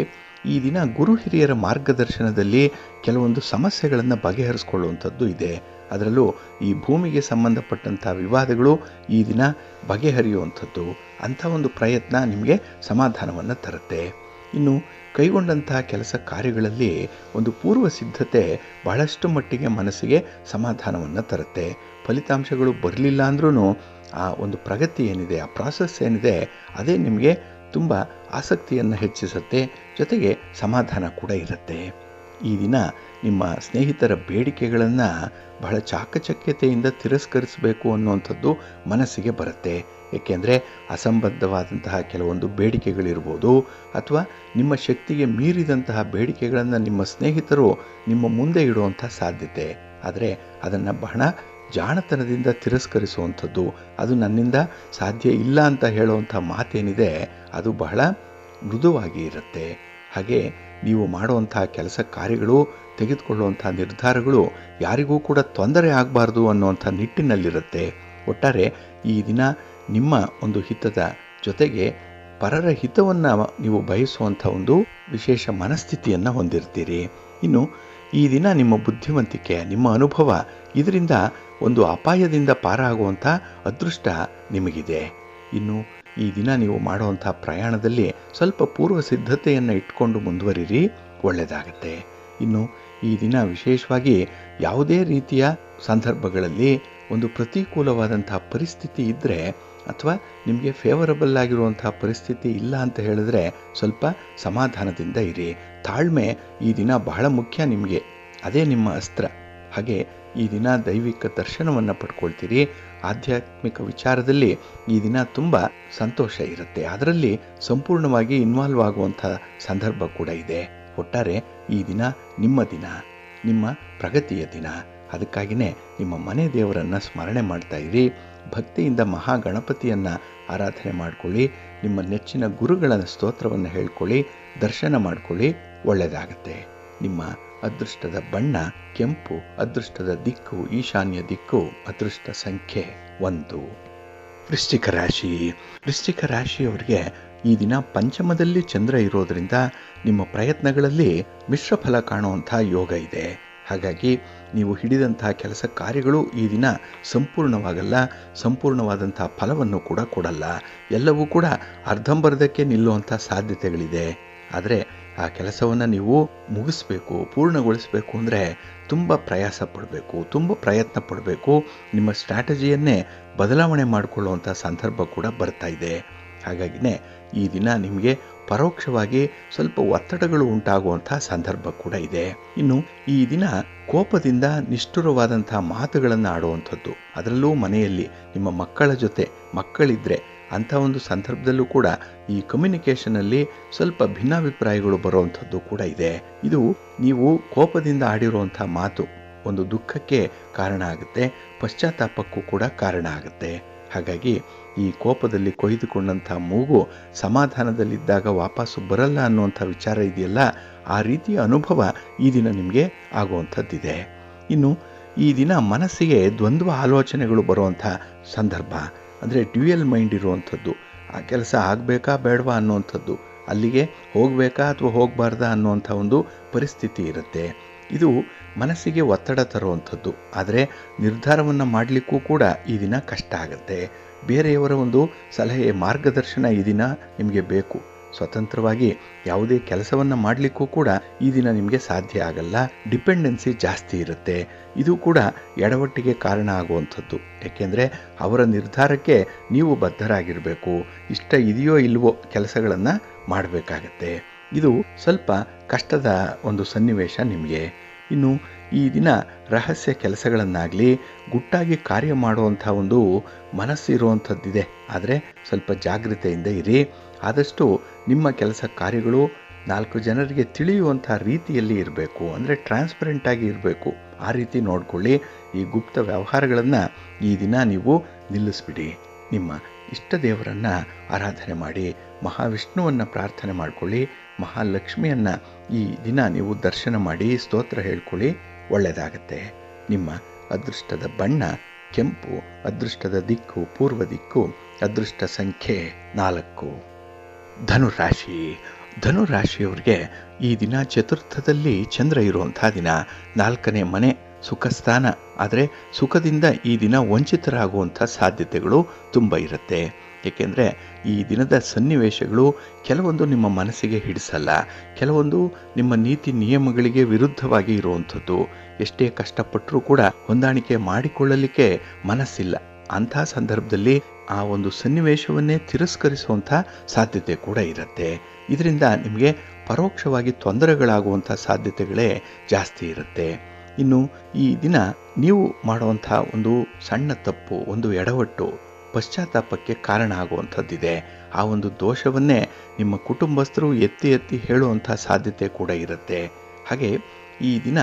ಈ ದಿನ ಗುರು ಹಿರಿಯರ ಮಾರ್ಗದರ್ಶನದಲ್ಲಿ ಕೆಲವೊಂದು ಸಮಸ್ಯೆಗಳನ್ನು ಬಗೆಹರಿಸ್ಕೊಳ್ಳುವಂಥದ್ದು ಇದೆ. ಅದರಲ್ಲೂ ಈ ಭೂಮಿಗೆ ಸಂಬಂಧಪಟ್ಟಂಥ ವಿವಾದಗಳು ಈ ದಿನ ಬಗೆಹರಿಯುವಂಥದ್ದು, ಅಂಥ ಒಂದು ಪ್ರಯತ್ನ ನಿಮಗೆ ಸಮಾಧಾನವನ್ನು ತರುತ್ತೆ. ಇನ್ನು ಕೈಗೊಂಡಂತಹ ಕೆಲಸ ಕಾರ್ಯಗಳಲ್ಲಿ ಒಂದು ಪೂರ್ವ ಸಿದ್ಧತೆ ಬಹಳಷ್ಟು ಮಟ್ಟಿಗೆ ಮನಸ್ಸಿಗೆ ಸಮಾಧಾನವನ್ನು ತರುತ್ತೆ. ಫಲಿತಾಂಶಗಳು ಬರಲಿಲ್ಲ ಅಂದ್ರೂ ಆ ಒಂದು ಪ್ರಗತಿ ಏನಿದೆ, ಆ ಪ್ರಾಸೆಸ್ ಏನಿದೆ, ಅದೇ ನಿಮಗೆ ತುಂಬ ಆಸಕ್ತಿಯನ್ನು ಹೆಚ್ಚಿಸುತ್ತೆ, ಜೊತೆಗೆ ಸಮಾಧಾನ ಕೂಡ ಇರುತ್ತೆ. ಈ ದಿನ ನಿಮ್ಮ ಸ್ನೇಹಿತರ ಬೇಡಿಕೆಗಳನ್ನು ಬಹಳ ಚಾಕಚಕ್ಯತೆಯಿಂದ ತಿರಸ್ಕರಿಸಬೇಕು ಅನ್ನುವಂಥದ್ದು ಮನಸ್ಸಿಗೆ ಬರುತ್ತೆ. ಏಕೆಂದರೆ ಅಸಂಬದ್ಧವಾದಂತಹ ಕೆಲವೊಂದು ಬೇಡಿಕೆಗಳಿರ್ಬೋದು, ಅಥವಾ ನಿಮ್ಮ ಶಕ್ತಿಗೆ ಮೀರಿದಂತಹ ಬೇಡಿಕೆಗಳನ್ನು ನಿಮ್ಮ ಸ್ನೇಹಿತರು ನಿಮ್ಮ ಮುಂದೆ ಇಡುವಂಥ ಸಾಧ್ಯತೆ. ಆದರೆ ಅದನ್ನು ಬಹಳ ಜಾಣತನದಿಂದ ತಿರಸ್ಕರಿಸುವಂಥದ್ದು, ಅದು ನನ್ನಿಂದ ಸಾಧ್ಯ ಇಲ್ಲ ಅಂತ ಹೇಳುವಂಥ ಮಾತೇನಿದೆ ಅದು ಬಹಳ ಮೃದುವಾಗಿ ಇರುತ್ತೆ. ಹಾಗೆ ನೀವು ಮಾಡುವಂಥ ಕೆಲಸ ಕಾರ್ಯಗಳು, ತೆಗೆದುಕೊಳ್ಳುವಂಥ ನಿರ್ಧಾರಗಳು ಯಾರಿಗೂ ಕೂಡ ತೊಂದರೆ ಆಗಬಾರ್ದು ಅನ್ನುವಂಥ ನಿಟ್ಟಿನಲ್ಲಿರುತ್ತೆ. ಒಟ್ಟಾರೆ ಈ ದಿನ ನಿಮ್ಮ ಒಂದು ಹಿತದ ಜೊತೆಗೆ ಪರರ ಹಿತವನ್ನು ನೀವು ಬಯಸುವಂಥ ಒಂದು ವಿಶೇಷ ಮನಸ್ಥಿತಿಯನ್ನು ಹೊಂದಿರ್ತೀರಿ. ಇನ್ನು ಈ ದಿನ ನಿಮ್ಮ ಬುದ್ಧಿವಂತಿಕೆ, ನಿಮ್ಮ ಅನುಭವ, ಇದರಿಂದ ಒಂದು ಅಪಾಯದಿಂದ ಪಾರಾಗುವಂಥ ಅದೃಷ್ಟ ನಿಮಗಿದೆ. ಇನ್ನು ಈ ದಿನ ನೀವು ಮಾಡುವಂಥ ಪ್ರಯಾಣದಲ್ಲಿ ಸ್ವಲ್ಪ ಪೂರ್ವ ಸಿದ್ಧತೆಯನ್ನು ಇಟ್ಕೊಂಡು ಮುಂದುವರಿರಿ, ಒಳ್ಳೆಯದಾಗತ್ತೆ. ಇನ್ನು ಈ ದಿನ ವಿಶೇಷವಾಗಿ ಯಾವುದೇ ರೀತಿಯ ಸಂದರ್ಭಗಳಲ್ಲಿ ಒಂದು ಪ್ರತಿಕೂಲವಾದಂಥ ಪರಿಸ್ಥಿತಿ ಇದ್ದರೆ, ಅಥವಾ ನಿಮಗೆ ಫೇವರಬಲ್ ಆಗಿರುವಂಥ ಪರಿಸ್ಥಿತಿ ಇಲ್ಲ ಅಂತ ಹೇಳಿದ್ರೆ ಸ್ವಲ್ಪ ಸಮಾಧಾನದಿಂದ ಇರಿ. ತಾಳ್ಮೆ ಈ ದಿನ ಬಹಳ ಮುಖ್ಯ ನಿಮಗೆ, ಅದೇ ನಿಮ್ಮ ಅಸ್ತ್ರ. ಹಾಗೆ ಈ ದಿನ ದೈವಿಕ ದರ್ಶನವನ್ನು ಪಡ್ಕೊಳ್ತೀರಿ. ಆಧ್ಯಾತ್ಮಿಕ ವಿಚಾರದಲ್ಲಿ ಈ ದಿನ ತುಂಬ ಸಂತೋಷ ಇರುತ್ತೆ, ಅದರಲ್ಲಿ ಸಂಪೂರ್ಣವಾಗಿ ಇನ್ವಾಲ್ವ್ ಆಗುವಂಥ ಸಂದರ್ಭ ಕೂಡ ಇದೆ. ಒಟ್ಟಾರೆ ಈ ದಿನ ನಿಮ್ಮ ದಿನ, ನಿಮ್ಮ ಪ್ರಗತಿಯ ದಿನ. ಅದಕ್ಕಾಗಿಯೇ ನಿಮ್ಮ ಮನೆ ದೇವರನ್ನು ಸ್ಮರಣೆ ಮಾಡ್ತಾ ಇರಿ. ಭಕ್ತಿಯಿಂದ ಮಹಾಗಣಪತಿಯನ್ನು ಆರಾಧನೆ ಮಾಡಿಕೊಳ್ಳಿ. ನಿಮ್ಮ ನೆಚ್ಚಿನ ಗುರುಗಳ ಸ್ತೋತ್ರವನ್ನು ಹೇಳ್ಕೊಳ್ಳಿ, ದರ್ಶನ ಮಾಡಿಕೊಳ್ಳಿ, ಒಳ್ಳೆಯದಾಗತ್ತೆ. ನಿಮ್ಮ ಅದೃಷ್ಟದ ಬಣ್ಣ ಕೆಂಪು, ಅದೃಷ್ಟದ ದಿಕ್ಕು ಈಶಾನ್ಯ ದಿಕ್ಕು, ಅದೃಷ್ಟ ಸಂಖ್ಯೆ 1. ವೃಶ್ಚಿಕ ರಾಶಿ. ವೃಶ್ಚಿಕ ರಾಶಿಯವರಿಗೆ ಈ ದಿನ ಪಂಚಮದಲ್ಲಿ ಚಂದ್ರ ಇರೋದರಿಂದ ನಿಮ್ಮ ಪ್ರಯತ್ನಗಳಲ್ಲಿ ಮಿಶ್ರ ಫಲ ಕಾಣುವಂಥ ಯೋಗ ಇದೆ. ಹಾಗಾಗಿ ನೀವು ಹಿಡಿದಂತಹ ಕೆಲಸ ಕಾರ್ಯಗಳು ಈ ದಿನ ಸಂಪೂರ್ಣವಾಗಲ್ಲ, ಸಂಪೂರ್ಣವಾದಂಥ ಫಲವನ್ನು ಕೂಡ ಕೊಡಲ್ಲ. ಎಲ್ಲವೂ ಕೂಡ ಅರ್ಧಂಬರ್ಧಕ್ಕೆ ನಿಲ್ಲುವಂಥ ಸಾಧ್ಯತೆಗಳಿದೆ. ಆದರೆ ಆ ಕೆಲಸವನ್ನು ನೀವು ಮುಗಿಸ್ಬೇಕು, ಪೂರ್ಣಗೊಳಿಸಬೇಕು ಅಂದರೆ ತುಂಬ ಪ್ರಯಾಸ ಪಡಬೇಕು, ತುಂಬ ಪ್ರಯತ್ನ ಪಡಬೇಕು. ನಿಮ್ಮ ಸ್ಟ್ರಾಟಜಿಯನ್ನೇ ಬದಲಾವಣೆ ಮಾಡಿಕೊಳ್ಳುವಂಥ ಸಂದರ್ಭ ಕೂಡ ಬರ್ತಾ ಇದೆ. ಹಾಗಾಗಿನೇ ಈ ದಿನ ನಿಮಗೆ ಪರೋಕ್ಷವಾಗಿ ಸ್ವಲ್ಪ ಒತ್ತಡಗಳು ಉಂಟಾಗುವಂಥ ಸಂದರ್ಭ ಕೂಡ ಇದೆ. ಇನ್ನು ಈ ದಿನ ಕೋಪದಿಂದ ನಿಷ್ಠುರವಾದಂಥ ಮಾತುಗಳನ್ನು ಆಡುವಂಥದ್ದು, ಅದರಲ್ಲೂ ಮನೆಯಲ್ಲಿ ನಿಮ್ಮ ಮಕ್ಕಳ ಜೊತೆ ಮಕ್ಕಳಿದ್ದರೆ ಅಂಥ ಒಂದು ಸಂದರ್ಭದಲ್ಲೂ ಕೂಡ ಈ ಕಮ್ಯುನಿಕೇಷನಲ್ಲಿ ಸ್ವಲ್ಪ ಭಿನ್ನಾಭಿಪ್ರಾಯಗಳು ಬರುವಂಥದ್ದು ಕೂಡ ಇದೆ. ಇದು ನೀವು ಕೋಪದಿಂದ ಆಡಿರುವಂಥ ಮಾತು ಒಂದು ದುಃಖಕ್ಕೆ ಕಾರಣ ಆಗುತ್ತೆ, ಪಶ್ಚಾತ್ತಾಪಕ್ಕೂ ಕೂಡ ಕಾರಣ ಆಗುತ್ತೆ. ಹಾಗಾಗಿ ಈ ಕೋಪದಲ್ಲಿ ಕೊಯ್ದುಕೊಂಡಂಥ ಮೂಗು ಸಮಾಧಾನದಲ್ಲಿದ್ದಾಗ ವಾಪಸ್ಸು ಬರಲ್ಲ ಅನ್ನುವಂಥ ವಿಚಾರ ಇದೆಯಲ್ಲ, ಆ ರೀತಿಯ ಅನುಭವ ಈ ದಿನ ನಿಮಗೆ ಆಗುವಂಥದ್ದಿದೆ. ಇನ್ನು ಈ ದಿನ ಮನಸ್ಸಿಗೆ ದ್ವಂದ್ವ ಆಲೋಚನೆಗಳು ಬರುವಂಥ ಸಂದರ್ಭ, ಅಂದರೆ ಡ್ಯೂಯಲ್ ಮೈಂಡ್ ಇರುವಂಥದ್ದು. ಆ ಕೆಲಸ ಆಗಬೇಕಾ ಬೇಡವಾ ಅನ್ನುವಂಥದ್ದು, ಅಲ್ಲಿಗೆ ಹೋಗಬೇಕಾ ಅಥವಾ ಹೋಗಬಾರ್ದಾ ಅನ್ನುವಂಥ ಒಂದು ಪರಿಸ್ಥಿತಿ ಇರುತ್ತೆ. ಇದು ಮನಸ್ಸಿಗೆ ಒತ್ತಡ ತರುವಂಥದ್ದು. ಆದರೆ ನಿರ್ಧಾರವನ್ನು ಮಾಡಲಿಕ್ಕೂ ಕೂಡ ಈ ದಿನ ಕಷ್ಟ ಆಗುತ್ತೆ. ಬೇರೆಯವರ ಒಂದು ಸಲಹೆ, ಮಾರ್ಗದರ್ಶನ ಈ ದಿನ ನಿಮಗೆ ಬೇಕು. ಸ್ವತಂತ್ರವಾಗಿ ಯಾವುದೇ ಕೆಲಸವನ್ನು ಮಾಡಲಿಕ್ಕೂ ಕೂಡ ಈ ದಿನ ನಿಮಗೆ ಸಾಧ್ಯ ಆಗಲ್ಲ. ಡಿಪೆಂಡೆನ್ಸಿ ಜಾಸ್ತಿ ಇರುತ್ತೆ. ಇದು ಕೂಡ ಎಡವಟ್ಟಿಗೆ ಕಾರಣ ಆಗುವಂಥದ್ದು. ಏಕೆಂದರೆ ಅವರ ನಿರ್ಧಾರಕ್ಕೆ ನೀವು ಬದ್ಧರಾಗಿರಬೇಕು. ಇಷ್ಟ ಇದೆಯೋ ಇಲ್ವೋ ಕೆಲಸಗಳನ್ನು ಮಾಡಬೇಕಾಗತ್ತೆ. ಇದು ಸ್ವಲ್ಪ ಕಷ್ಟದ ಒಂದು ಸನ್ನಿವೇಶ ನಿಮಗೆ. ಇನ್ನು ಈ ದಿನ ರಹಸ್ಯ ಕೆಲಸಗಳನ್ನಾಗಲಿ ಗುಟ್ಟಾಗಿ ಕಾರ್ಯ ಮಾಡುವಂಥ ಒಂದು ಮನಸ್ಸಿರುವಂಥದ್ದಿದೆ. ಆದರೆ ಸ್ವಲ್ಪ ಜಾಗೃತೆಯಿಂದ ಇರಿ. ಆದಷ್ಟು ನಿಮ್ಮ ಕೆಲಸ ಕಾರ್ಯಗಳು 4 ಜನರಿಗೆ ತಿಳಿಯುವಂಥ ರೀತಿಯಲ್ಲಿ ಇರಬೇಕು, ಅಂದರೆ ಟ್ರಾನ್ಸ್ಪರೆಂಟಾಗಿ ಇರಬೇಕು. ಆ ರೀತಿ ನೋಡಿಕೊಳ್ಳಿ. ಈ ಗುಪ್ತ ವ್ಯವಹಾರಗಳನ್ನು ಈ ದಿನ ನೀವು ನಿಲ್ಲಿಸ್ಬಿಡಿ. ನಿಮ್ಮ ಇಷ್ಟ ದೇವರನ್ನು ಆರಾಧನೆ ಮಾಡಿ, ಮಹಾವಿಷ್ಣುವನ್ನು ಪ್ರಾರ್ಥನೆ ಮಾಡಿಕೊಳ್ಳಿ, ಮಹಾಲಕ್ಷ್ಮಿಯನ್ನು ಈ ದಿನ ನೀವು ದರ್ಶನ ಮಾಡಿ ಸ್ತೋತ್ರ ಹೇಳ್ಕೊಳ್ಳಿ, ಒಳ್ಳೆಯದಾಗತ್ತೆ. ನಿಮ್ಮ ಅದೃಷ್ಟದ ಬಣ್ಣ ಕೆಂಪು, ಅದೃಷ್ಟದ ದಿಕ್ಕು ಪೂರ್ವ ದಿಕ್ಕು, ಅದೃಷ್ಟ ಸಂಖ್ಯೆ 4. ಧನುರಾಶಿ. ಧನು ರಾಶಿಯವರಿಗೆ ಈ ದಿನ ಚತುರ್ಥದಲ್ಲಿ ಚಂದ್ರ ಇರುವಂಥ ದಿನ, 4ನೇ ಮನೆ ಸುಖಸ್ಥಾನ. ಆದರೆ ಸುಖದಿಂದ ಈ ದಿನ ವಂಚಿತರಾಗುವಂಥ ಸಾಧ್ಯತೆಗಳು ತುಂಬ ಇರುತ್ತೆ. ಏಕೆಂದರೆ ಈ ದಿನದ ಸನ್ನಿವೇಶಗಳು ಕೆಲವೊಂದು ನಿಮ್ಮ ಮನಸ್ಸಿಗೆ ಹಿಡಿಸಲ್ಲ, ಕೆಲವೊಂದು ನಿಮ್ಮ ನೀತಿ ನಿಯಮಗಳಿಗೆ ವಿರುದ್ಧವಾಗಿ ಇರುವಂಥದ್ದು. ಎಷ್ಟೇ ಕಷ್ಟಪಟ್ಟರೂ ಕೂಡ ಹೊಂದಾಣಿಕೆ ಮಾಡಿಕೊಳ್ಳಲಿಕ್ಕೆ ಮನಸ್ಸಿಲ್ಲ. ಅಂಥ ಸಂದರ್ಭದಲ್ಲಿ ಆ ಒಂದು ಸನ್ನಿವೇಶವನ್ನೇ ತಿರಸ್ಕರಿಸುವಂಥ ಸಾಧ್ಯತೆ ಕೂಡ ಇರುತ್ತೆ. ಇದರಿಂದ ನಿಮಗೆ ಪರೋಕ್ಷವಾಗಿ ತೊಂದರೆಗಳಾಗುವಂಥ ಸಾಧ್ಯತೆಗಳೇ ಜಾಸ್ತಿ ಇರುತ್ತೆ. ಇನ್ನು ಈ ದಿನ ನೀವು ಮಾಡುವಂಥ ಒಂದು ಸಣ್ಣ ತಪ್ಪು, ಒಂದು ಎಡವಟ್ಟು ಪಶ್ಚಾತ್ತಾಪಕ್ಕೆ ಕಾರಣ ಆಗುವಂಥದ್ದಿದೆ. ಆ ಒಂದು ದೋಷವನ್ನೇ ನಿಮ್ಮ ಕುಟುಂಬಸ್ಥರು ಎತ್ತಿ ಎತ್ತಿ ಹೇಳುವಂಥ ಸಾಧ್ಯತೆ ಕೂಡ ಇರುತ್ತೆ. ಹಾಗೆ ಈ ದಿನ